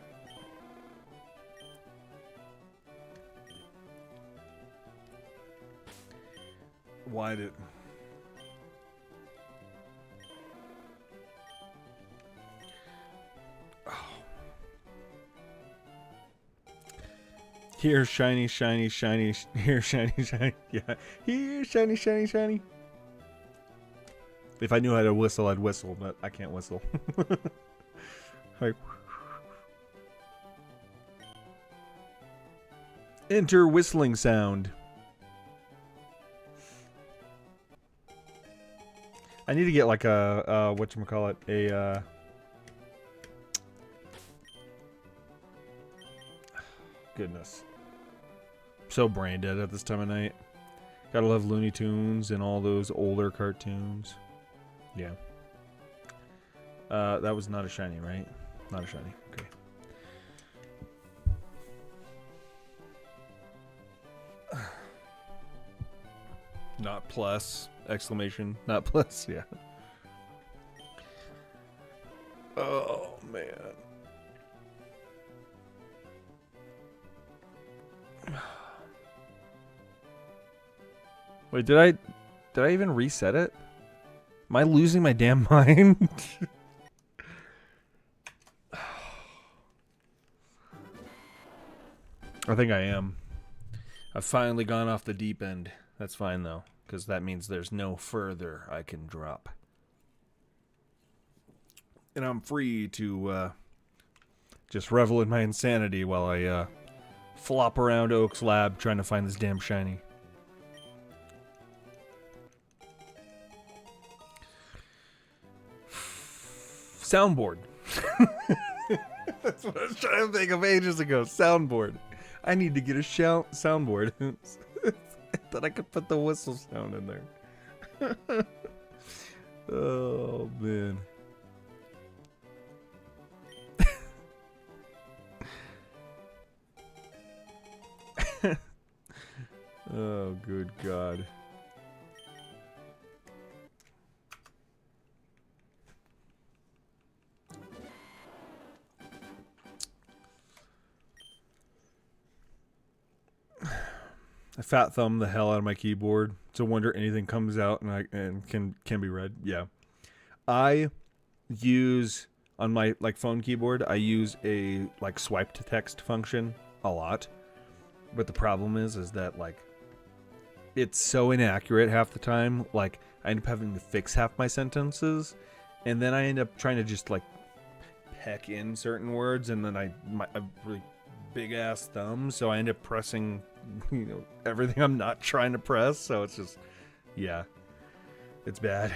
Why did... Here, shiny, shiny, shiny. Here, shiny, shiny. Yeah. Here, shiny, shiny, shiny. If I knew how to whistle, I'd whistle, but I can't whistle. Like... Enter whistling sound. I need to get like a, whatchamacallit, a, goodness. So brain dead at this time of night. Gotta love Looney Tunes and all those older cartoons. Yeah. That was not a shiny, right? Not a shiny. Okay. Not plus, exclamation, not plus, yeah. Oh, man. Wait, did I even reset it? Am I losing my damn mind? I think I am. I've finally gone off the deep end. That's fine, though, because that means there's no further I can drop. And I'm free to just revel in my insanity while I flop around Oak's lab trying to find this damn shiny. Soundboard. That's what I was trying to think of ages ago. Soundboard. I need to get a soundboard. That I could put the whistle sound in there. Oh, man. Oh, good God. I fat thumb the hell out of my keyboard to wonder anything comes out and can be read. Yeah. I use on my like phone keyboard, I use a like swipe to text function a lot. But the problem is that like it's so inaccurate half the time. Like I end up having to fix half my sentences, and then I end up trying to just like peck in certain words, and then I have really big ass thumb, so I end up pressing, you know, everything I'm not trying to press. So it's just, yeah, it's bad.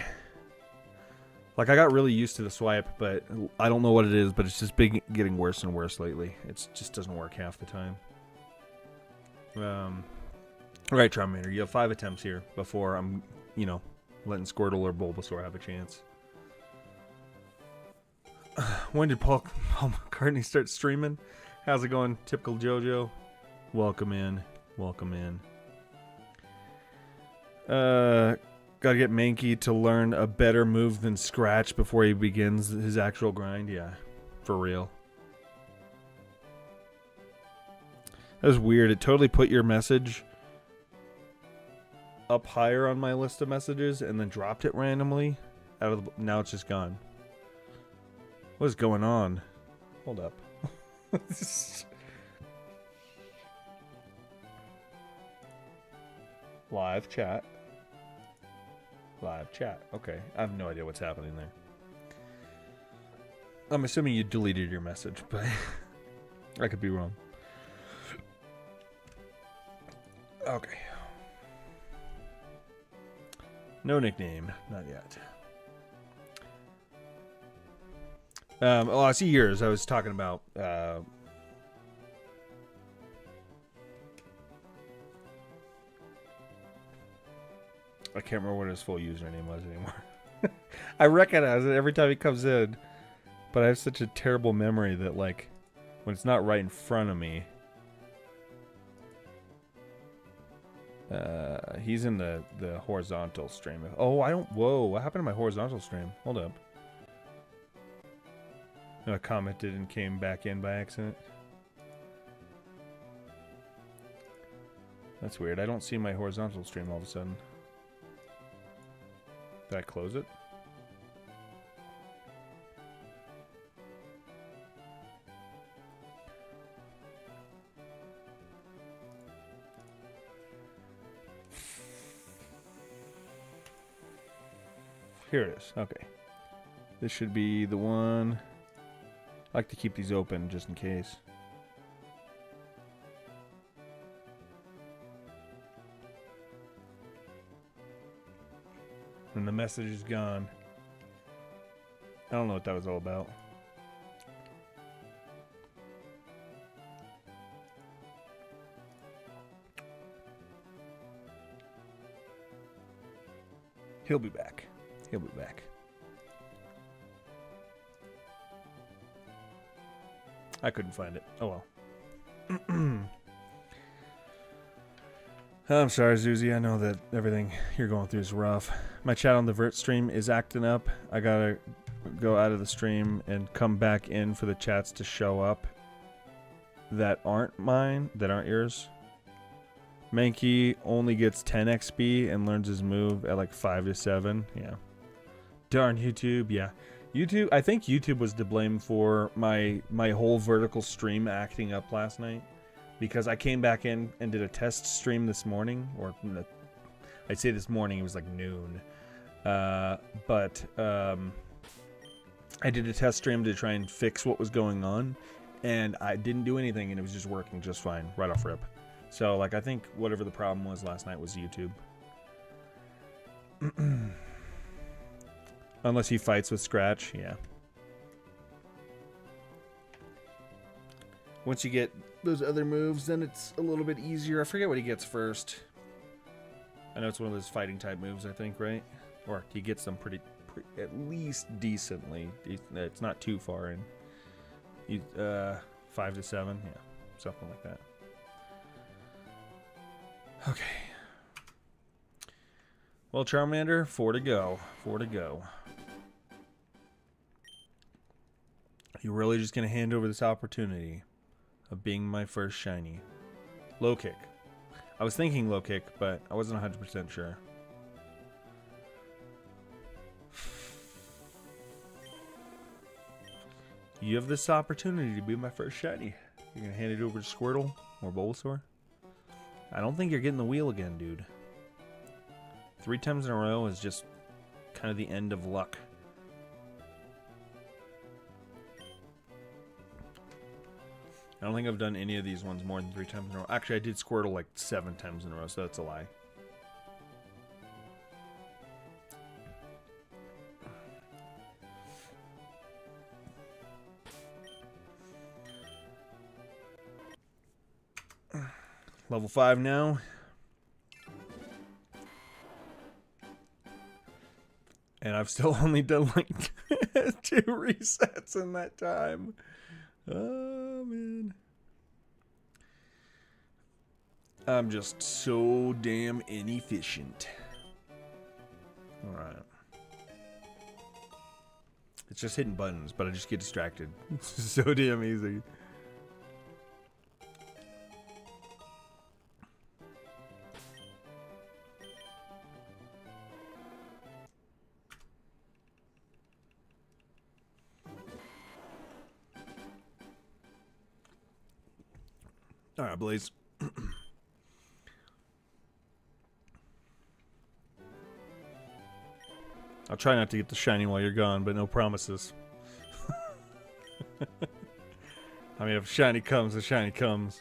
Like I got really used to the swipe, but I don't know what it is, but it's just getting worse and worse lately. It just doesn't work half the time. All right, Charmander, you have 5 attempts here before I'm, you know, letting Squirtle or Bulbasaur have a chance. When did Paul McCartney start streaming? How's it going, Typical JoJo? Welcome in. Welcome in. Gotta get Mankey to learn a better move than Scratch before he begins his actual grind. Yeah, for real. That was weird. It totally put your message up higher on my list of messages and then dropped it randomly. Now it's just gone. What is going on? Hold up. Live chat. Live chat. Okay. I have no idea what's happening there. I'm assuming you deleted your message, but I could be wrong. Okay. No nickname. Not yet. Oh, I see yours. I was talking about I can't remember what his full username was anymore. I recognize it every time he comes in, but I have such a terrible memory that, like, when it's not right in front of me. He's in the horizontal stream. Oh, I don't. Whoa, what happened to my horizontal stream? Hold up. I commented and came back in by accident. That's weird. I don't see my horizontal stream all of a sudden. Did I close it? Here it is. Okay. This should be the one. I like to keep these open just in case. And the message is gone. I don't know what that was all about. He'll be back. He'll be back. I couldn't find it. Oh well. I'm sorry, Zuzi. I know that everything you're going through is rough. My chat on the Vert stream is acting up. I gotta go out of the stream and come back in for the chats to show up that aren't mine, that aren't yours. Mankey only gets 10 XP and learns his move at like 5 to 7. Yeah. Darn YouTube. Yeah. YouTube, I think YouTube was to blame for my whole vertical stream acting up last night, because I came back in and did a test stream this morning, or I'd say this morning, it was like noon. But I did a test stream to try and fix what was going on, and I didn't do anything, and it was just working just fine right off rip. So like I think whatever the problem was last night was YouTube. Unless he fights with Scratch, yeah. Once you get those other moves, then it's a little bit easier. I forget what he gets first. I know it's one of those fighting type moves, I think, right? Or he gets them pretty at least decently. It's not too far in. 5 to 7, yeah, something like that. Okay. Well, Charmander, 4 to go. 4 to go. You're really just going to hand over this opportunity of being my first shiny. Low kick. I was thinking low kick, but I wasn't 100% sure. You have this opportunity to be my first shiny. You're going to hand it over to Squirtle or Bulbasaur? I don't think you're getting the wheel again, dude. 3 times in a row is just kind of the end of luck. I don't think I've done any of these ones more than 3 times in a row. Actually, I did Squirtle like 7 times in a row, so that's a lie. Level 5 now. And I've still only done like 2 resets in that time. Oh, man. I'm just so damn inefficient. Alright. It's just hitting buttons, but I just get distracted. It's so damn easy. Alright, Blaze. I'll try not to get the shiny while you're gone, but no promises. I mean, if shiny comes, the shiny comes.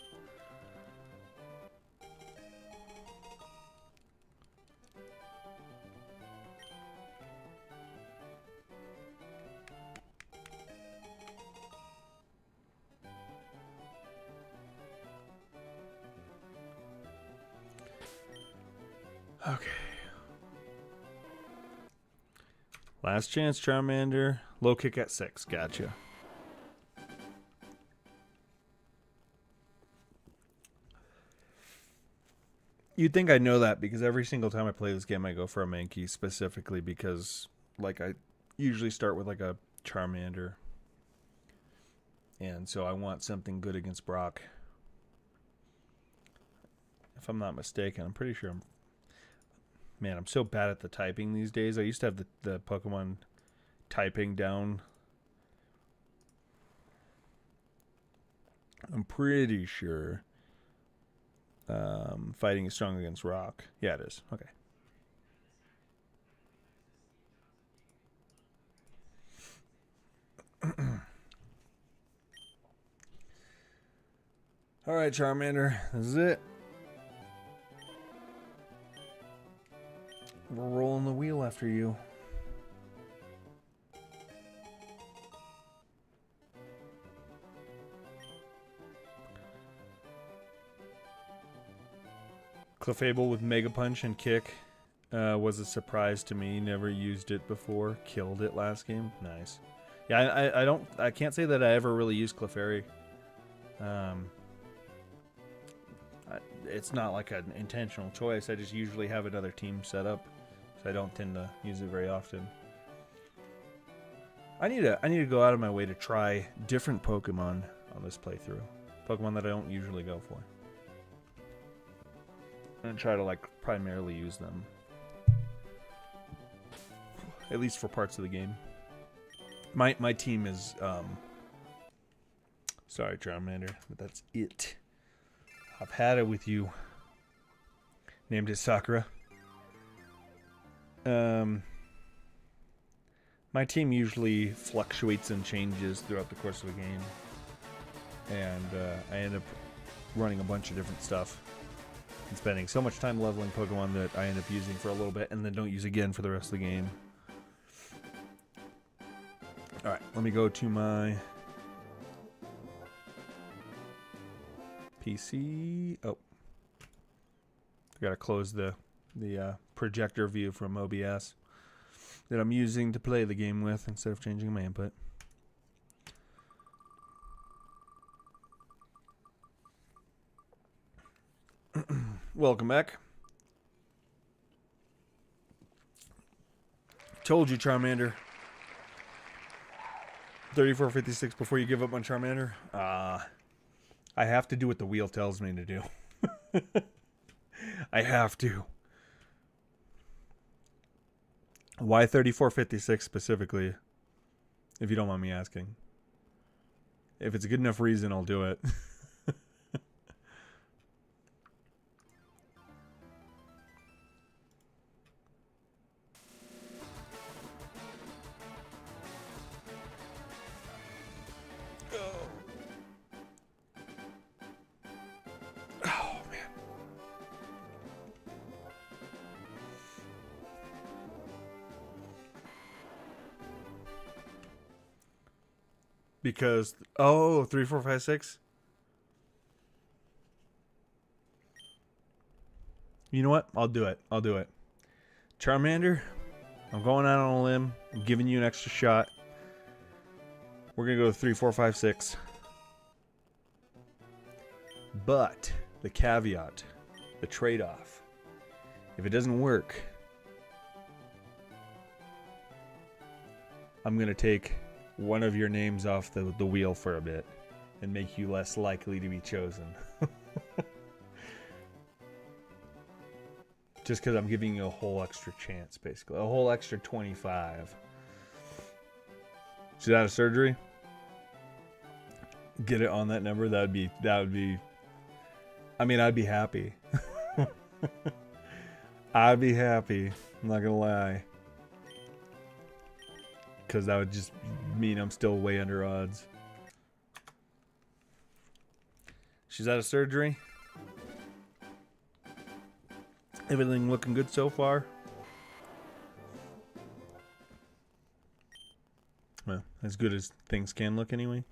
Okay. Last chance, Charmander. Low kick at 6. Gotcha. You'd think I know that because every single time I play this game, I go for a Mankey specifically because, like, I usually start with, like, a Charmander. And so I want something good against Brock. If I'm not mistaken, I'm pretty sure I'm... Man, I'm so bad at the typing these days. I used to have the Pokemon typing down. I'm pretty sure fighting is strong against rock. Yeah, it is. Okay. All right, Charmander. This is it. We're rolling the wheel after you. Clefable with Mega Punch and Kick was a surprise to me. Never used it before. Killed it last game. Nice. Yeah, I can't say that I ever really used Clefairy. It's not like an intentional choice. I just usually have another team set up. So I don't tend to use it very often. I need to go out of my way to try different Pokemon on this playthrough. Pokemon that I don't usually go for. I'm gonna try to like primarily use them. At least for parts of the game. My team is sorry, Charmander, but that's it. I've had it with you. Named it Sakura. My team usually fluctuates and changes throughout the course of a game. And I end up running a bunch of different stuff. And spending so much time leveling Pokemon that I end up using for a little bit and then don't use again for the rest of the game. Alright, let me go to my PC. Oh. I gotta close the projector view from OBS that I'm using to play the game with instead of changing my input. Welcome back. Told you, Charmander. 3456 before you give up on Charmander. I have to do what the wheel tells me to do. I have to. Why 3456 specifically? If you don't mind me asking. If it's a good enough reason, I'll do it. Because, 3, 4, 5, 6. You know what? I'll do it. Charmander, I'm going out on a limb. I'm giving you an extra shot. We're going to go with 3, 4, 5, 6. But, the caveat, the trade-off, if it doesn't work, I'm going to take one of your names off the wheel for a bit and make you less likely to be chosen. Just because I'm giving you a whole extra chance, basically. A whole extra 25. She's out of surgery. Get it on that number. That would be I mean, I'd be happy. I'd be happy. I'm not gonna lie. Because that would just mean I'm still way under odds. She's out of surgery. Everything looking good so far. Well, as good as things can look anyway.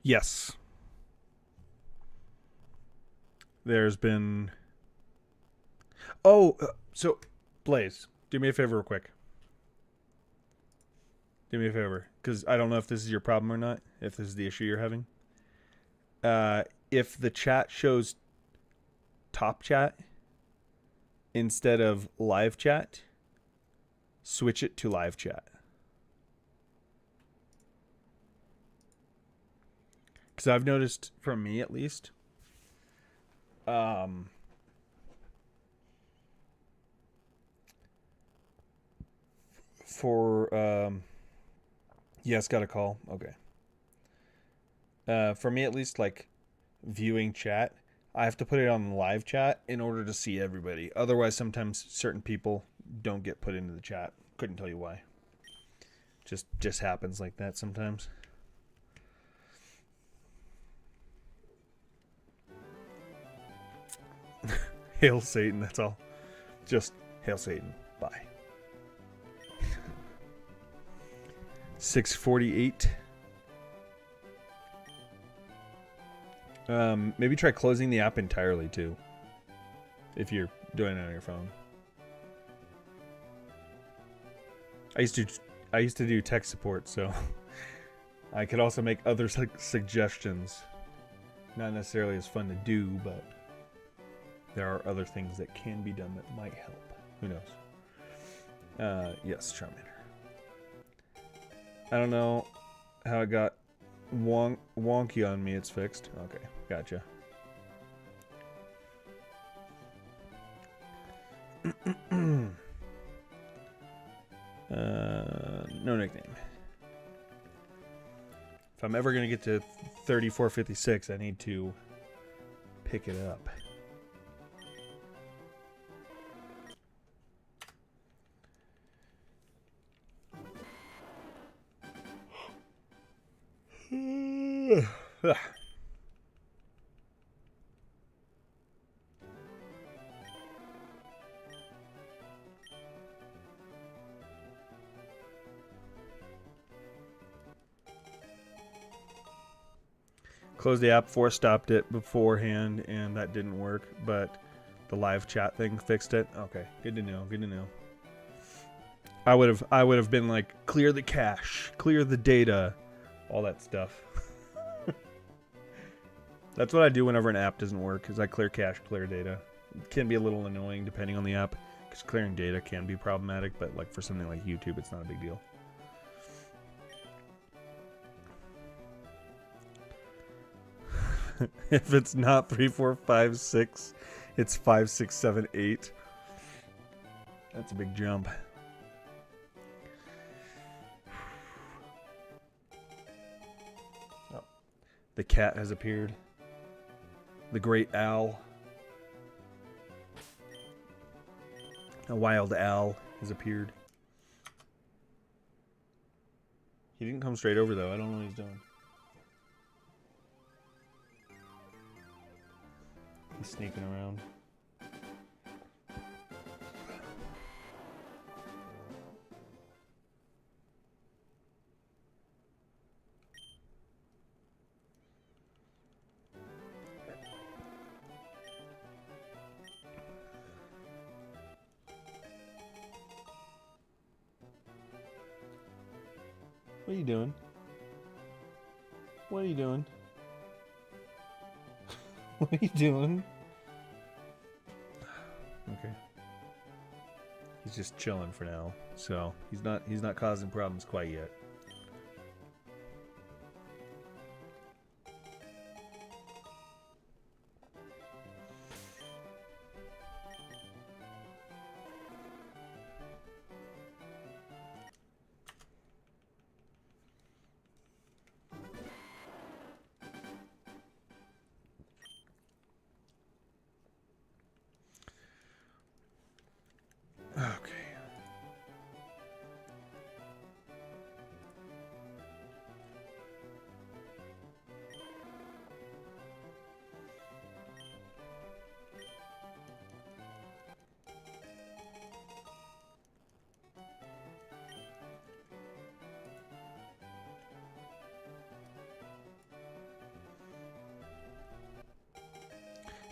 Yes. There's been... so, Blaze, do me a favor real quick. Do me a favor, because I don't know if this is your problem or not, if this is the issue you're having. If the chat shows top chat instead of live chat, switch it to live chat. Because I've noticed, from me at least, yes, got a call. Okay. For me at least, like, viewing chat, I have to put it on live chat in order to see everybody. Otherwise, sometimes certain people don't get put into the chat. Couldn't tell you why. Just happens like that sometimes. Hail Satan, that's all. Just hail Satan. Bye. 6:48. Maybe try closing the app entirely too, if you're doing it on your phone. I used to do tech support, so I could also make other suggestions. Not necessarily as fun to do, but there are other things that can be done that might help. Who knows? Yes, Charmander. I don't know how it got wonky on me. It's fixed. Okay, gotcha. No nickname. If I'm ever going to get to 3456, I need to pick it up. Closed the app, stopped it beforehand, and that didn't work, but the live chat thing fixed it. Okay, good to know, good to know. I would have been like, clear the cache, clear the data, all that stuff. That's what I do whenever an app doesn't work, is I clear cache, clear data. It can be a little annoying depending on the app, because clearing data can be problematic, but like for something like YouTube, it's not a big deal. If it's not 3, 4, 5, 6, it's 5, 6, 7, 8. That's a big jump. Oh. The cat has appeared. The great owl. A wild owl has appeared. He didn't come straight over though. I don't know what he's doing. He's sneaking around. What are you doing? What are you doing? What are you doing? Okay. He's just chilling for now, so he's not causing problems quite yet. Okay.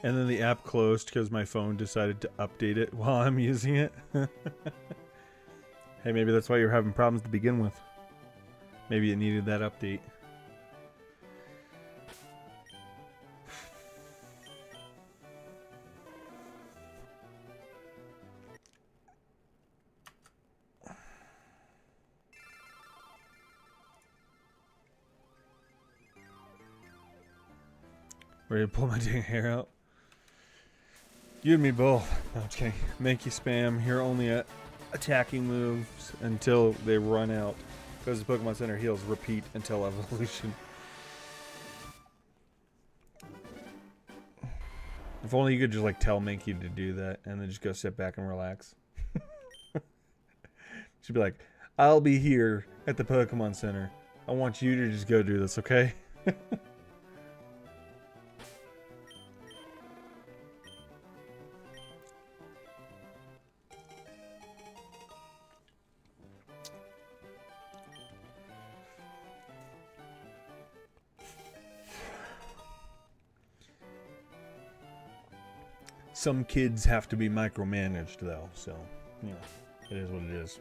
And then the app closed because my phone decided to update it while I'm using it. Hey, maybe that's why you're having problems to begin with. Maybe it needed that update. Ready to pull my dang hair out? You and me both. No, I'm just kidding. Make you spam. You're only at attacking moves until they run out. Because the Pokemon Center heals repeat until evolution. If only you could just like tell Mankey to do that and then just go sit back and relax. She'd be like, I'll be here at the Pokemon Center. I want you to just go do this, okay? Some kids have to be micromanaged, though, so, you know, it is what it is.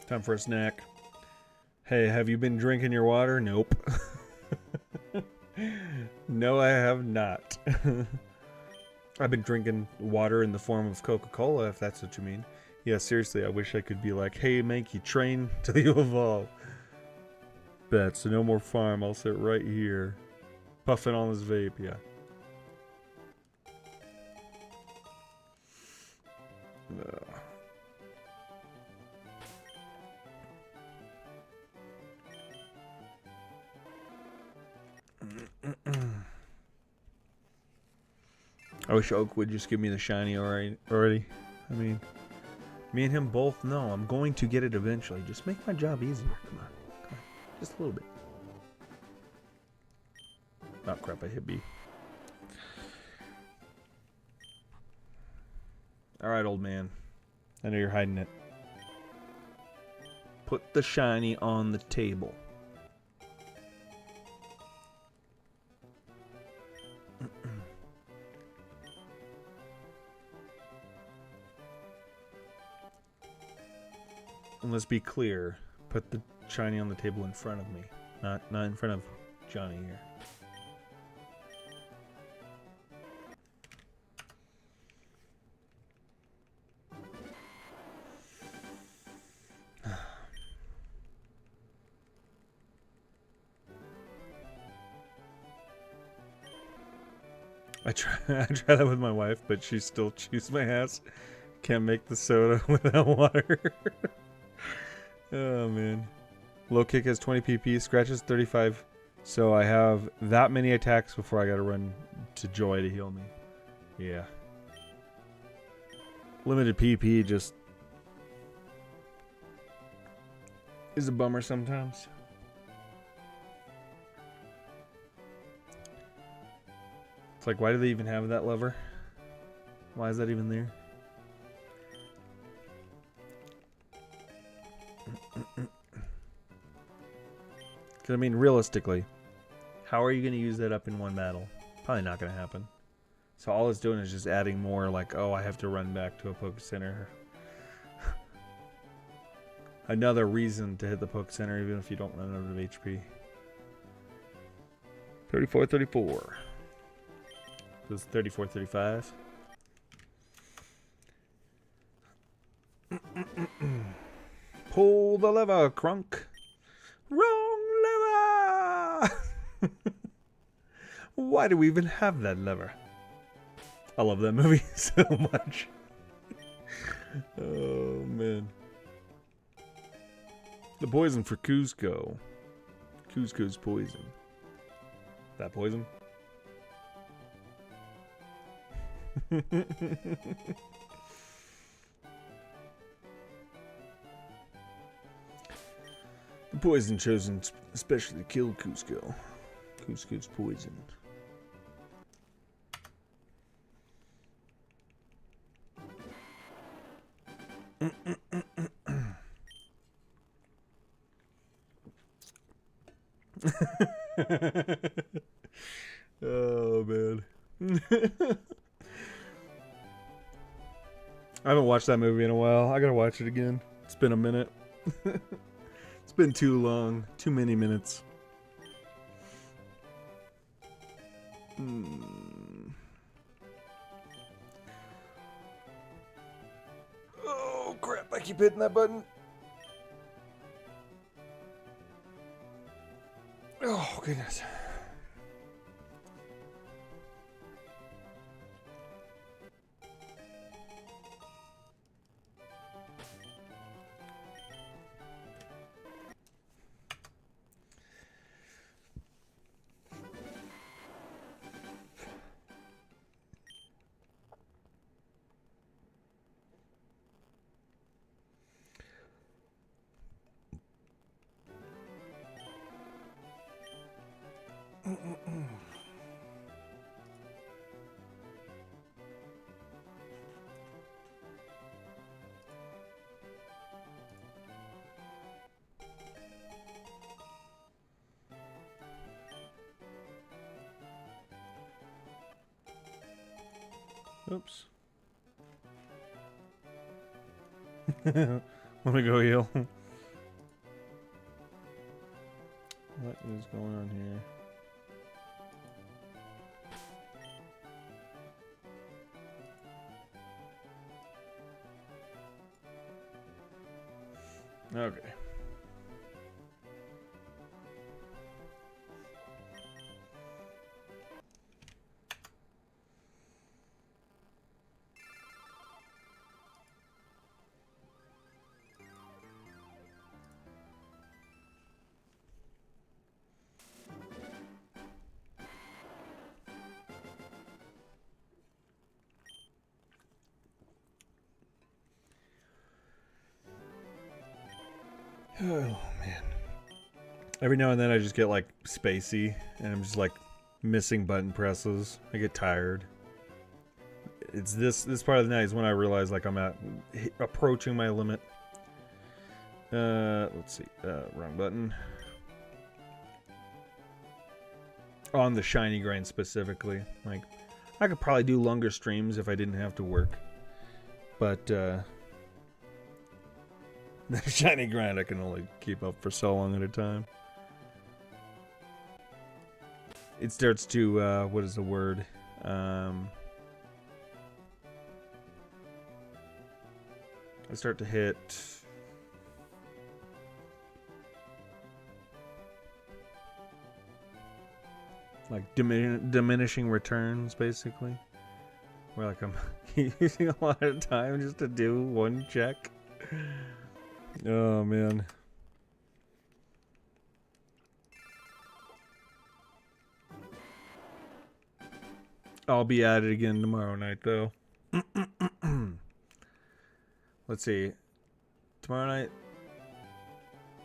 Time for a snack. Hey, have you been drinking your water? Nope. No, I have not. I've been drinking water in the form of Coca-Cola, if that's what you mean. Yeah, seriously, I wish I could be like, hey, Mankey, train till you evolve. Bet, so no more farm. I'll sit right here. Puffing on this vape, yeah. I wish Oak would just give me the shiny already. I mean, me and him both know I'm going to get it eventually. Just make my job easier. Come on. Come on. Just a little bit. Oh, crap. I hit B. Alright, old man. I know you're hiding it. Put the shiny on the table. And let's be clear. Put the shiny on the table in front of me. Not in front of Johnny here. I try that with my wife, but she still chews my ass. Can't make the soda without water. Oh man. Low kick has 20 PP, scratches 35. So I have that many attacks before I gotta run to Joy to heal me. Yeah. Limited PP just is a bummer sometimes. It's like, why do they even have that lever? Why is that even there? Because, I mean, realistically, how are you going to use that up in one battle? Probably not going to happen. So all it's doing is just adding more, like, oh, I have to run back to a Poke Center. Another reason to hit the Poke Center, even if you don't run out of HP. 34-34. This is 34-35. Pull the lever, Crunk. Wrong lever! Why do we even have that lever? I love that movie so much. Oh, man. The poison for Cusco. Cusco's poison. That poison? The poison chosen especially to kill Cusco. Cusco's poison. Oh man. I haven't watched that movie in a while. I gotta watch it again. It's been a minute. It's been too long. Too many minutes. Oh crap, I keep hitting that button. Oh goodness. Oops. Let me go heal. What is going on here? Okay. Oh, man. Every now and then I just get, like, spacey, and I'm just, like, missing button presses. I get tired. It's this part of the night is when I realize, like, I'm approaching my limit. Let's see. Wrong button. On the shiny grind specifically. Like, I could probably do longer streams if I didn't have to work. But, the shiny grind I can only keep up for so long at a time. It starts to, what is the word? I start to hit... like diminishing returns, basically. Where like I'm using a lot of time just to do one check. Oh man. I'll be at it again tomorrow night though. Let's see. Tomorrow night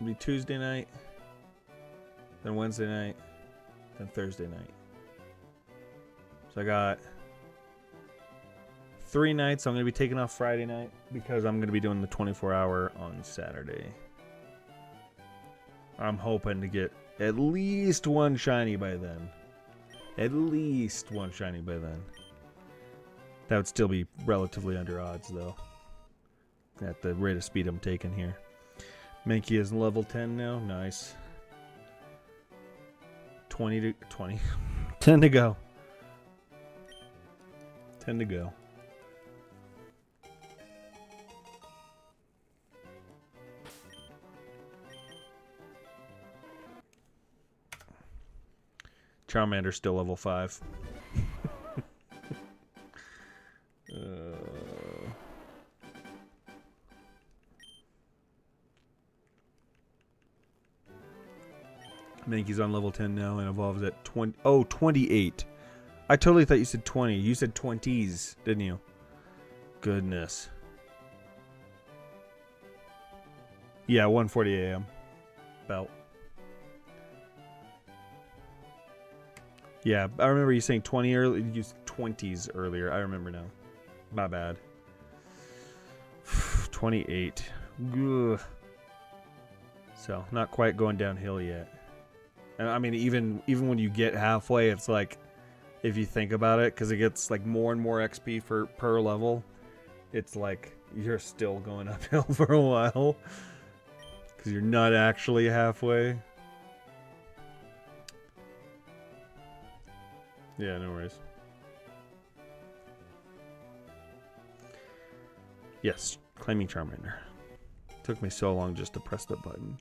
will be Tuesday night, then Wednesday night, then Thursday night. So I got 3 nights. I'm going to be taking off Friday night because I'm going to be doing the 24-hour on Saturday. I'm hoping to get at least one shiny by then. At least one shiny by then. That would still be relatively under odds, though. At the rate of speed I'm taking here. Mankey is level 10 now. Nice. 10 to go. 10 to go. Charmander's still level 5. Mankey's on level 10 now and evolves at 20. Oh, 28. I totally thought you said 20. You said 20s, didn't you? Goodness. Yeah, 1:40 a.m. About. Yeah, I remember you saying 20 earlier. You used 20s earlier. I remember now. My bad. 28. Ugh. So, not quite going downhill yet. And I mean, even when you get halfway, it's like, if you think about it, because it gets like more and more XP per level, it's like you're still going uphill for a while because you're not actually halfway. Yeah, no worries. Yes, claiming Charmander. Took me so long just to press the button.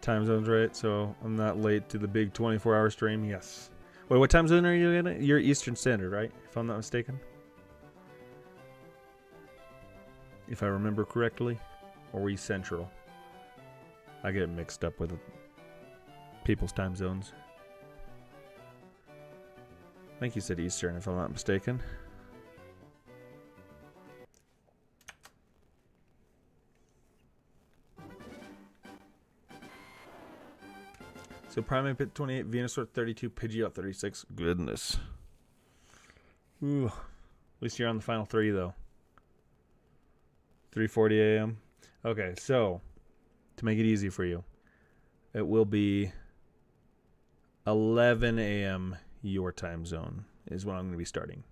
Time zone's right, so I'm not late to the big 24-hour stream. Yes. Wait, what time zone are you in? You're Eastern Standard, right? If I'm not mistaken. If I remember correctly. Or were you Central? I get it mixed up with people's time zones. I think you said Eastern, if I'm not mistaken. So Primate Pit 28, Venusaur 32, Pidgeot 36. Goodness. Ooh. At least you're on the final 3 though. 3:40 a.m. Okay, so to make it easy for you, it will be 11 a.m. your time zone is when I'm going to be starting.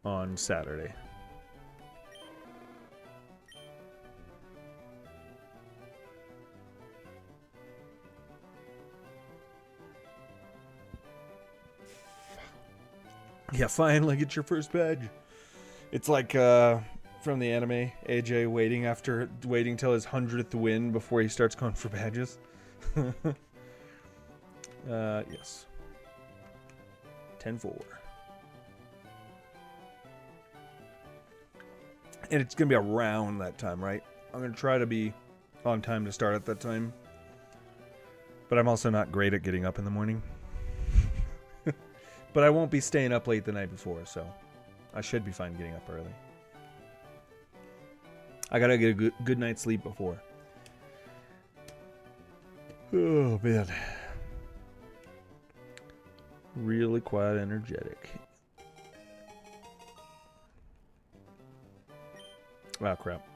On Saturday. Yeah, finally get your first badge. It's like from the anime, AJ waiting till his 100th win before he starts going for badges. Yes. 10-4. And it's gonna be around that time, right? I'm gonna try to be on time to start at that time. But I'm also not great at getting up in the morning. But I won't be staying up late the night before, so I should be fine getting up early. I gotta get a good night's sleep before. Oh, man. Really quite energetic. Wow, crap.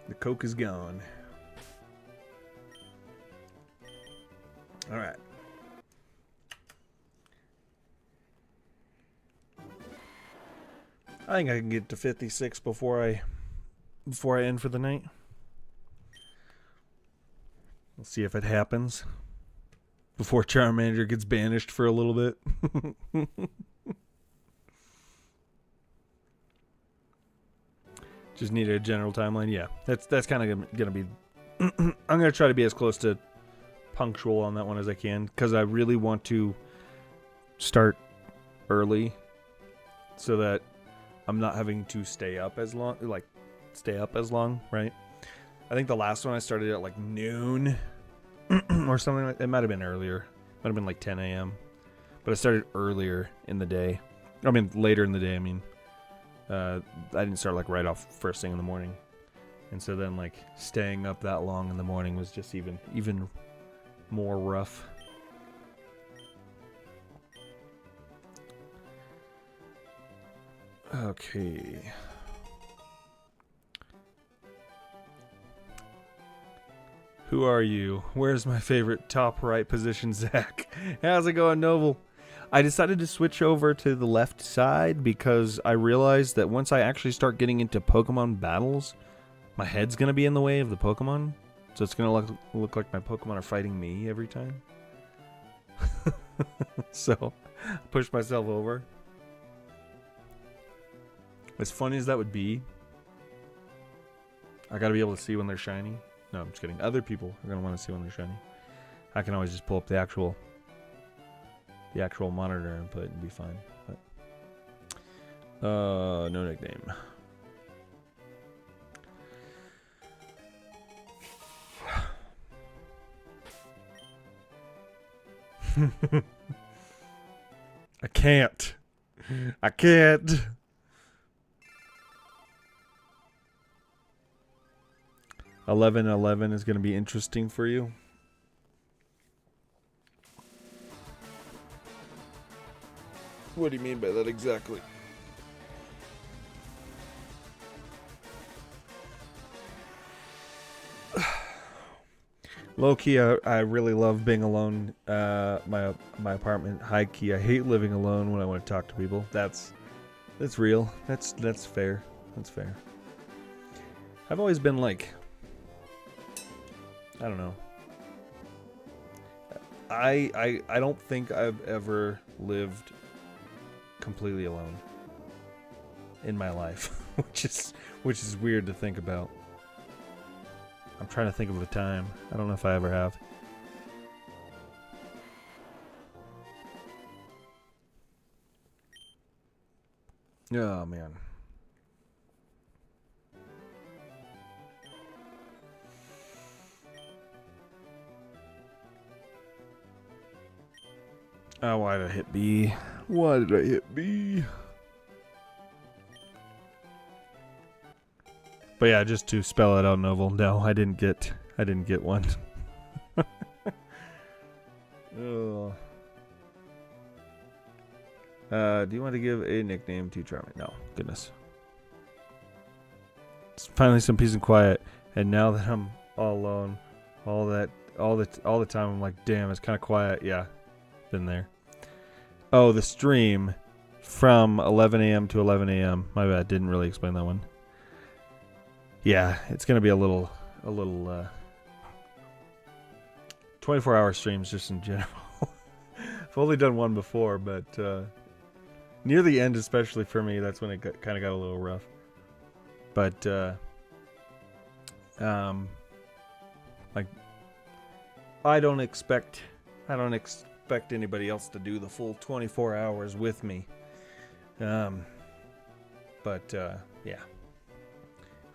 The Coke is gone. All right. I think I can get to 56 before I end for the night. We'll see if it happens before Charmander gets banished for a little bit. Just need a general timeline. Yeah, that's kind of gonna be. I'm gonna try to be as close to punctual on that one as I can, because I really want to start early so that I'm not having to stay up as long, right? I think the last one I started at like noon or something like that. It might have been earlier. Might have been like 10 a.m. But I started earlier in the day. I mean, later in the day, I mean. I didn't start like right off first thing in the morning. And so then like staying up that long in the morning was just even more rough. Okay. Who are you? Where's my favorite top right position, Zach? How's it going, Noble? I decided to switch over to the left side because I realized that once I actually start getting into Pokemon battles, my head's going to be in the way of the Pokemon. So it's going to look like my Pokemon are fighting me every time. So I pushed myself over. As funny as that would be, I got to be able to see when they're shiny. No, I'm just kidding. Other people are going to want to see when they're shiny. I can always just pull up the actual monitor input and be fine. But no nickname. I can't. 11-11 is going to be interesting for you. What do you mean by that exactly? Low key, I really love being alone. My apartment. High key, I hate living alone when I want to talk to people. That's real. That's fair. That's fair. I've always been like, I don't know. I don't think I've ever lived completely alone in my life, which is weird to think about. I'm trying to think of a time. I don't know if I ever have. Oh man. Oh, why did I hit B? Why did I hit B? But yeah, just to spell it out, Novel. No, I didn't get one. Oh. Do you want to give a nickname to Charming? No, goodness. It's finally some peace and quiet, and now that I'm all alone, all the time, I'm like, damn, it's kind of quiet. Yeah, been there. Oh, the stream from 11 a.m. to 11 a.m. My bad, didn't really explain that one. Yeah, it's gonna be a little 24-hour streams just in general. I've only done one before, but near the end, especially for me, that's when it kind of got a little rough. But like, I don't expect expect anybody else to do the full 24 hours with me. Yeah.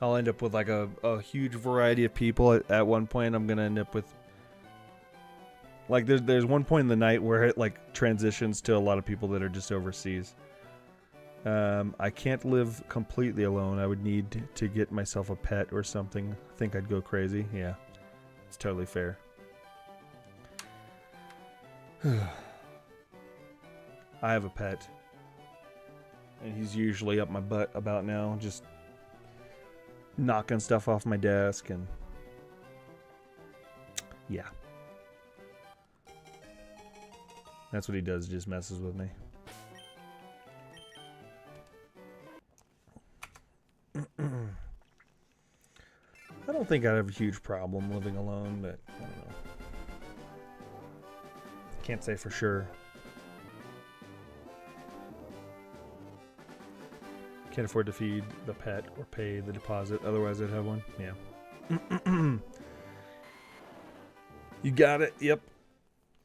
I'll end up with like a huge variety of people. At one point, I'm going to end up with... Like, there's one point in the night where it, like, transitions to a lot of people that are just overseas. I can't live completely alone. I would need to get myself a pet or something. I think I'd go crazy. Yeah, it's totally fair. I have a pet. And he's usually up my butt about now, just knocking stuff off my desk and... Yeah. That's what he does, just messes with me. I don't think I'd have a huge problem living alone, but I don't know. Can't say for sure. Can't afford to feed the pet or pay the deposit, otherwise I'd have one. Yeah. You got it. Yep.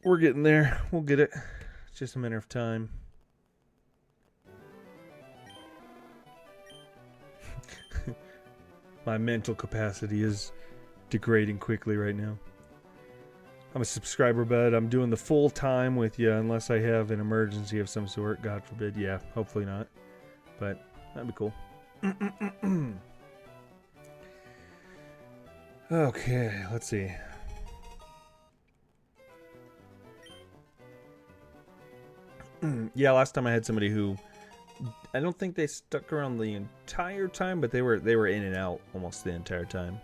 We're getting there. We'll get it. It's just a matter of time. My mental capacity is degrading quickly right now. I'm a subscriber, bud. I'm doing the full time with you unless I have an emergency of some sort. God forbid. Yeah, hopefully not. But that'd be cool. Okay, let's see. Yeah, last time I had somebody who... I don't think they stuck around the entire time, but they were in and out almost the entire time.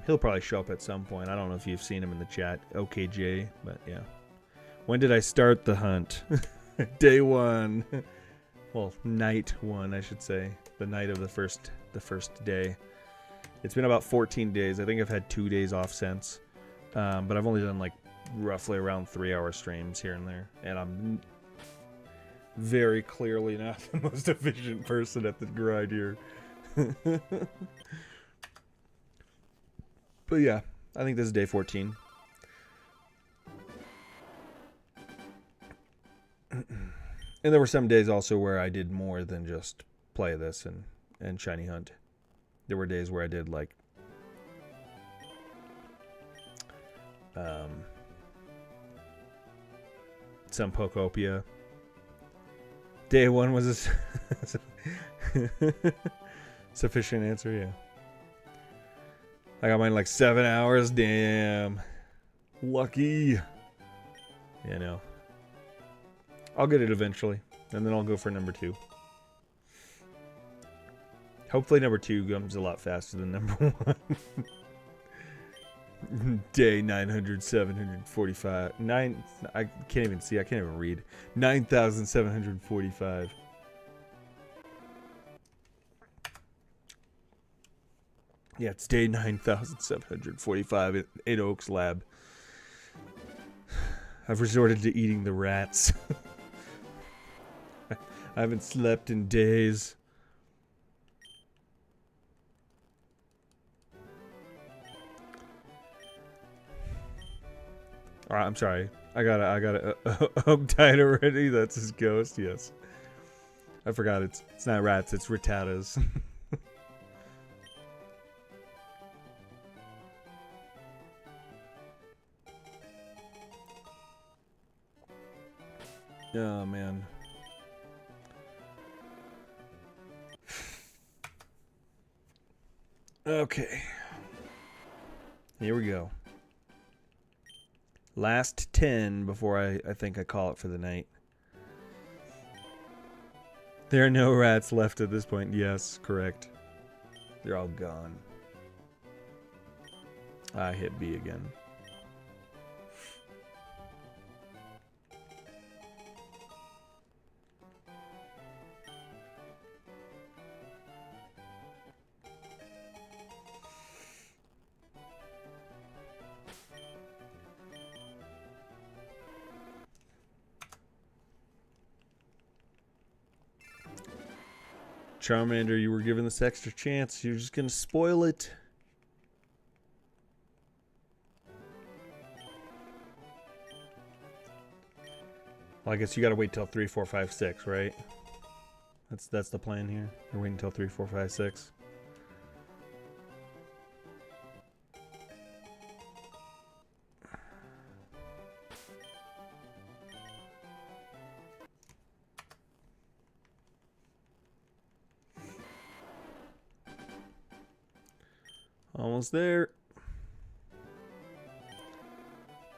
He'll probably show up at some point. I don't know if you've seen him in the chat, OKJ, but yeah. When did I start the hunt? Day 1. Well, night 1, I should say. The night of the first day. It's been about 14 days. I think I've had 2 days off since. But I've only done like roughly around 3-hour streams here and there. And I'm very clearly not the most efficient person at the grind here. But yeah, I think this is day 14. And there were some days also where I did more than just play this and shiny hunt. There were days where I did like some Pokopia. Day 1 was a sufficient answer, yeah. I got mine like 7 hours, damn. Lucky. Yeah, no. I'll get it eventually, and then I'll go for number 2. Hopefully number 2 comes a lot faster than number 1. Day 900, 745. 9, I can't even see, I can't even read. 9,745. Yeah, it's day 9,745 in Oaks Lab. I've resorted to eating the rats. I haven't slept in days. Alright, I'm sorry. I got a Oak died already. That's his ghost. Yes. I forgot. It's not rats. It's rattatas. Oh man. Okay. Here we go. Last 10 before I think I call it for the night. There are no rats left at this point. Yes, correct. They're all gone. I hit B again. Charmander, you were given this extra chance. You're just gonna spoil it. Well, I guess you gotta wait till 3, 4, 5, 6, right? That's the plan here. You're waiting until 3, 4, 5, 6. Almost there.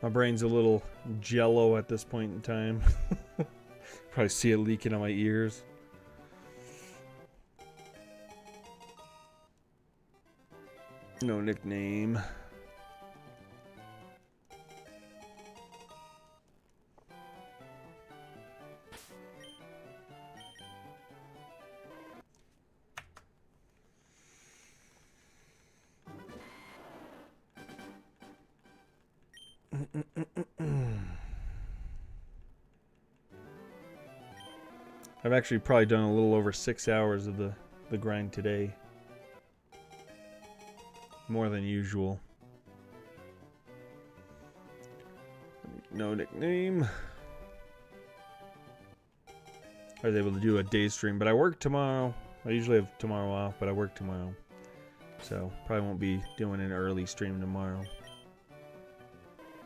My brain's a little jello at this point in time. Probably see it leaking on my ears. No nickname. I've actually probably done a little over 6 hours of the grind today. More than usual. No nickname. I was able to do a day stream, but I work tomorrow. I usually have tomorrow off, but I work tomorrow. So probably won't be doing an early stream tomorrow.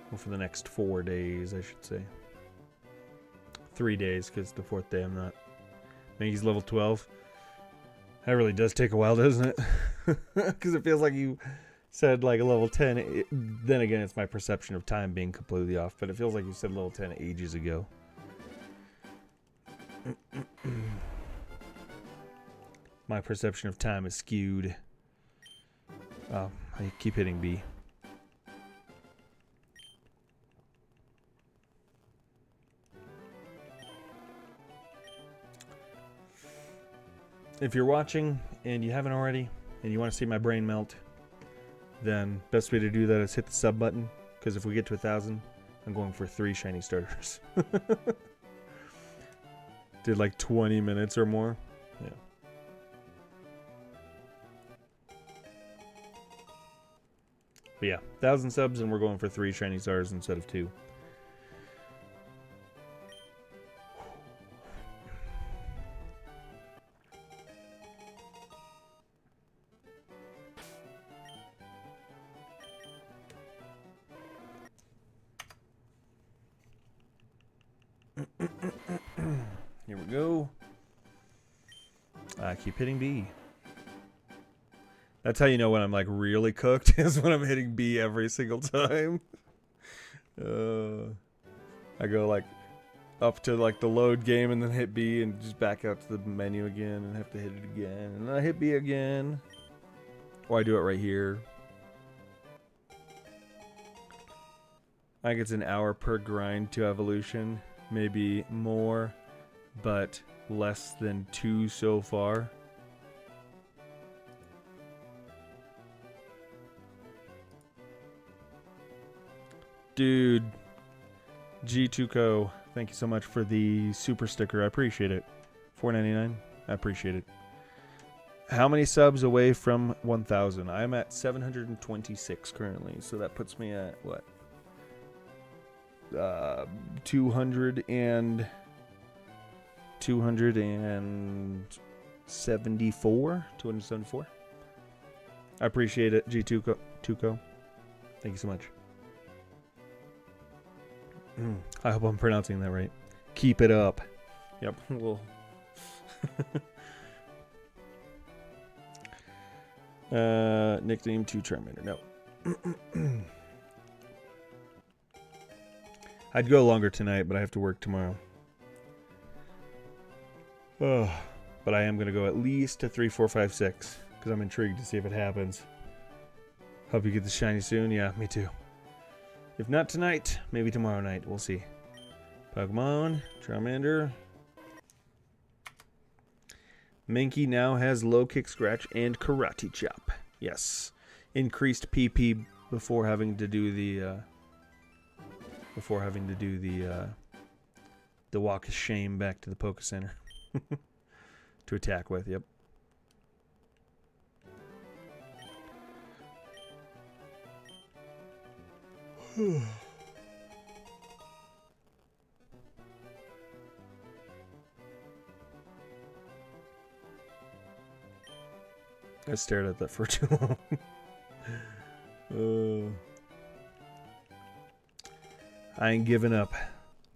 Well, for the next 4 days, I should say. 3 days, because the 4th day I'm not. Maggie's level 12. That really does take a while, doesn't it? Because it feels like you said like a level 10. Then again, it's my perception of time being completely off. But it feels like you said level 10 ages ago. My perception of time is skewed. Oh, I keep hitting B. If you're watching and you haven't already, and you want to see my brain melt, then best way to do that is hit the sub button, because if we get to 1,000, I'm going for 3 shiny starters. Did like 20 minutes or more. Yeah. But yeah, 1,000 subs and we're going for 3 shiny stars instead of 2. Here we go. I keep hitting B. That's how you know when I'm like really cooked, is when I'm hitting B every single time. I go like up to like the load game and then hit B and just back out to the menu again and have to hit it again. And then I hit B again. Or I do it right here. I think it's an hour per grind to evolution. Maybe more, but less than 2 so far. Dude, G2Co, thank you so much for the super sticker. I appreciate it. $4.99. I appreciate it. How many subs away from 1,000? I'm at 726 currently, so that puts me at what? 274. I appreciate it, G2Co. Thank you so much. I hope I'm pronouncing that right. Keep it up. Yep. Well. Nickname to Charmander. No. I'd go longer tonight, but I have to work tomorrow. Oh, but I am going to go at least to 3, 4, 5, 6 because I'm intrigued to see if it happens. Hope you get the shiny soon. Yeah, me too. If not tonight, maybe tomorrow night. We'll see. Pokemon, Charmander. Mankey now has low kick scratch and karate chop. Yes. Increased PP before having to do the the walk of shame back to the Poke Center to attack with. Yep. I stared at that for too long. I ain't giving up.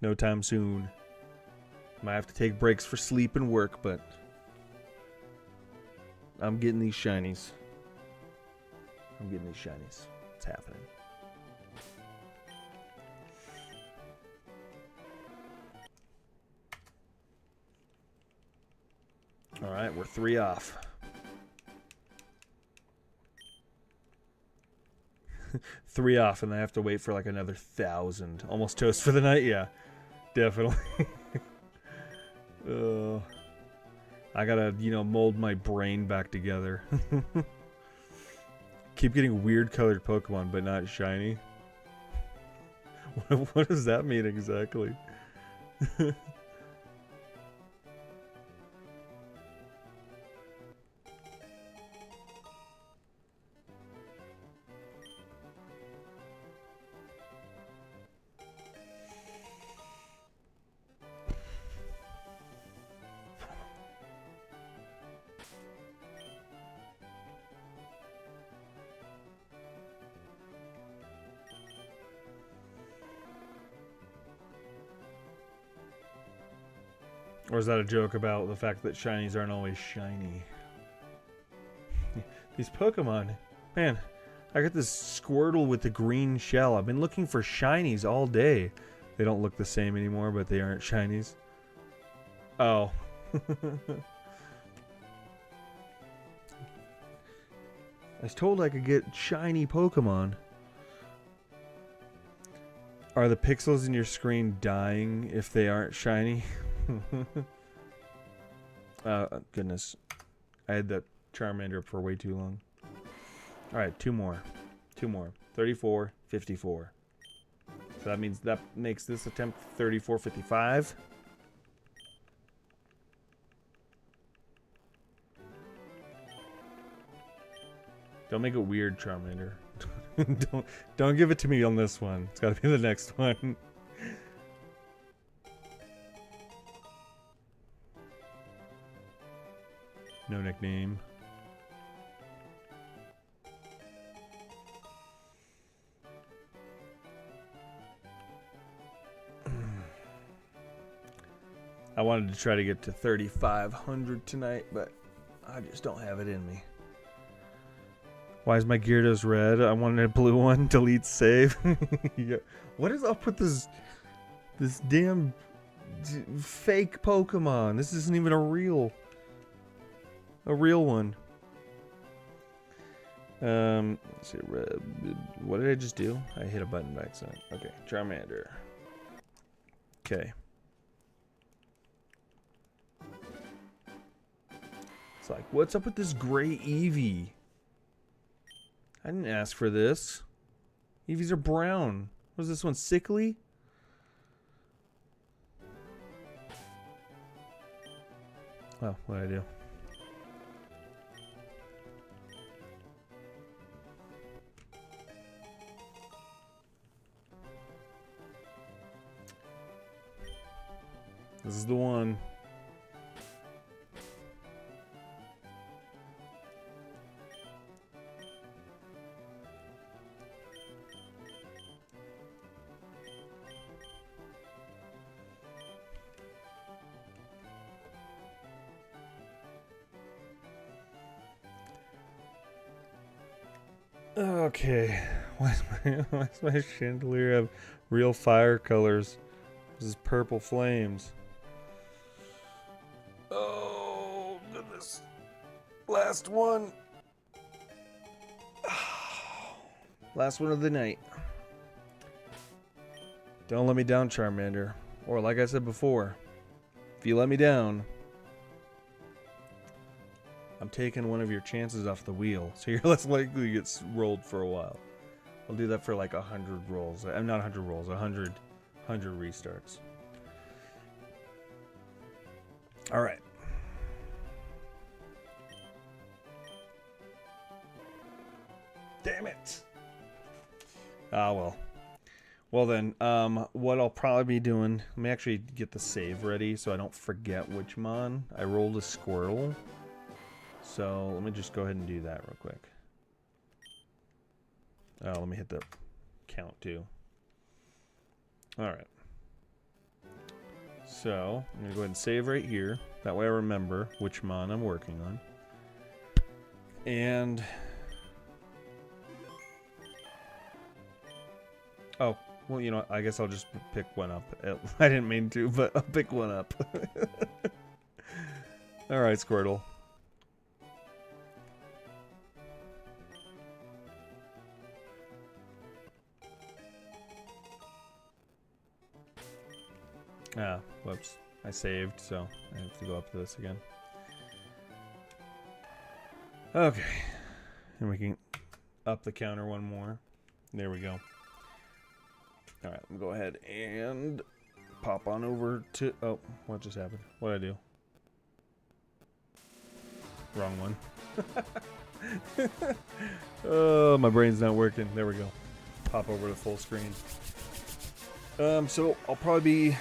No time soon. Might have to take breaks for sleep and work, but I'm getting these shinies. It's happening. Alright, we're 3 off. 3 off, and I have to wait for like another 1,000. Almost toast for the night? Yeah, definitely. I gotta, you know, mold my brain back together. Keep getting weird colored Pokemon, but not shiny. What does that mean exactly? Or is that a joke about the fact that shinies aren't always shiny? These Pokemon. Man, I got this Squirtle with the green shell. I've been looking for shinies all day. They don't look the same anymore, but they aren't shinies. Oh. I was told I could get shiny Pokemon. Are the pixels in your screen dying if they aren't shiny? Goodness. I had that Charmander up for way too long. Alright, 2 more. 2 more. 34, 54. So that means that makes this attempt 34, 55. Don't make it weird, Charmander. don't give it to me on this one. It's gotta be the next one. No nickname. I wanted to try to get to 3,500 tonight, but I just don't have it in me. Why is my Gyarados red? I wanted a blue one. Delete save. Yeah. What is up with this damn fake Pokemon? This isn't even a real one. Let's see. What did I just do? I hit a button by accident. Okay, Charmander. Okay. It's like, what's up with this gray Eevee? I didn't ask for this. Eevees are brown. Was this one sickly? Oh, what did I do? This is the one. Okay, why does my chandelier have real fire colors? This is purple flames. Oh, goodness. Last one. Last one of the night. Don't let me down, Charmander. Or like I said before, if you let me down, I'm taking one of your chances off the wheel, so you're less likely to get rolled for a while. I'll do that for like 100 rolls. I'm not 100 rolls, 100 restarts. All right. Damn it. Ah, well. Well then, what I'll probably be doing, let me actually get the save ready so I don't forget which mon. I rolled a Squirtle. So let me just go ahead and do that real quick. Oh, let me hit the count too. All right. So I'm gonna go ahead and save right here. That way I remember which mon I'm working on. And oh, well, you know, I guess I'll just pick one up. I didn't mean to, but I'll pick one up. All right, Squirtle. Ah, whoops. I saved, so I have to go up to this again. Okay. And we can up the counter one more. There we go. Alright, I'm gonna go ahead and pop on over to... Oh, what just happened? What'd I do? Wrong one. Oh, my brain's not working. There we go. Pop over to full screen. So I'll probably be...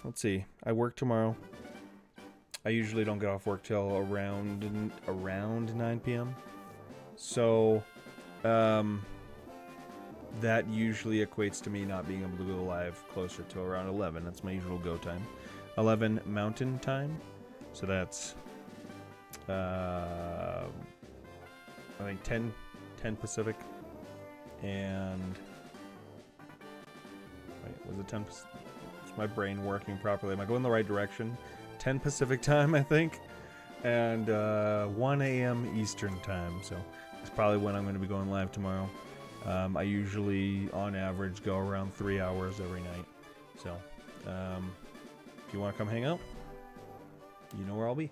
Let's see. I work tomorrow. I usually don't get off work till around 9 p.m. So, that usually equates to me not being able to go live closer to around 11. That's my usual go time. 11 Mountain Time. So that's, I think 10 Pacific. And, wait, was it 10 Pacific? Is my brain working properly? Am I going the right direction? 10 Pacific time, I think. And 1 a.m. Eastern time. So that's probably when I'm going to be going live tomorrow. I usually, on average, go around 3 hours every night. So, if you want to come hang out, you know where I'll be.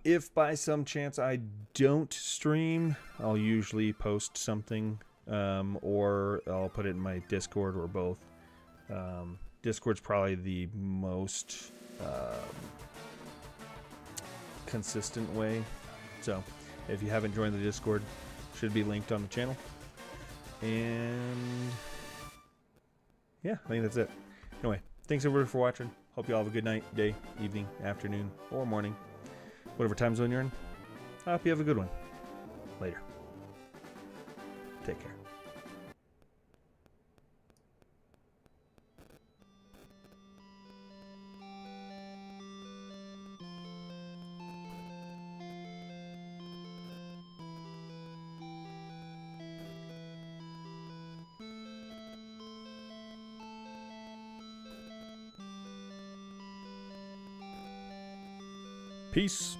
If by some chance I don't stream, I'll usually post something, or I'll put it in my Discord or both. Discord's probably the most consistent way. So, if you haven't joined the Discord, should be linked on the channel. And yeah, I think that's it. Anyway, thanks everybody for watching. Hope you all have a good night, day, evening, afternoon, or morning. Whatever time zone you're in. I hope you have a good one. Later. Take care. Peace.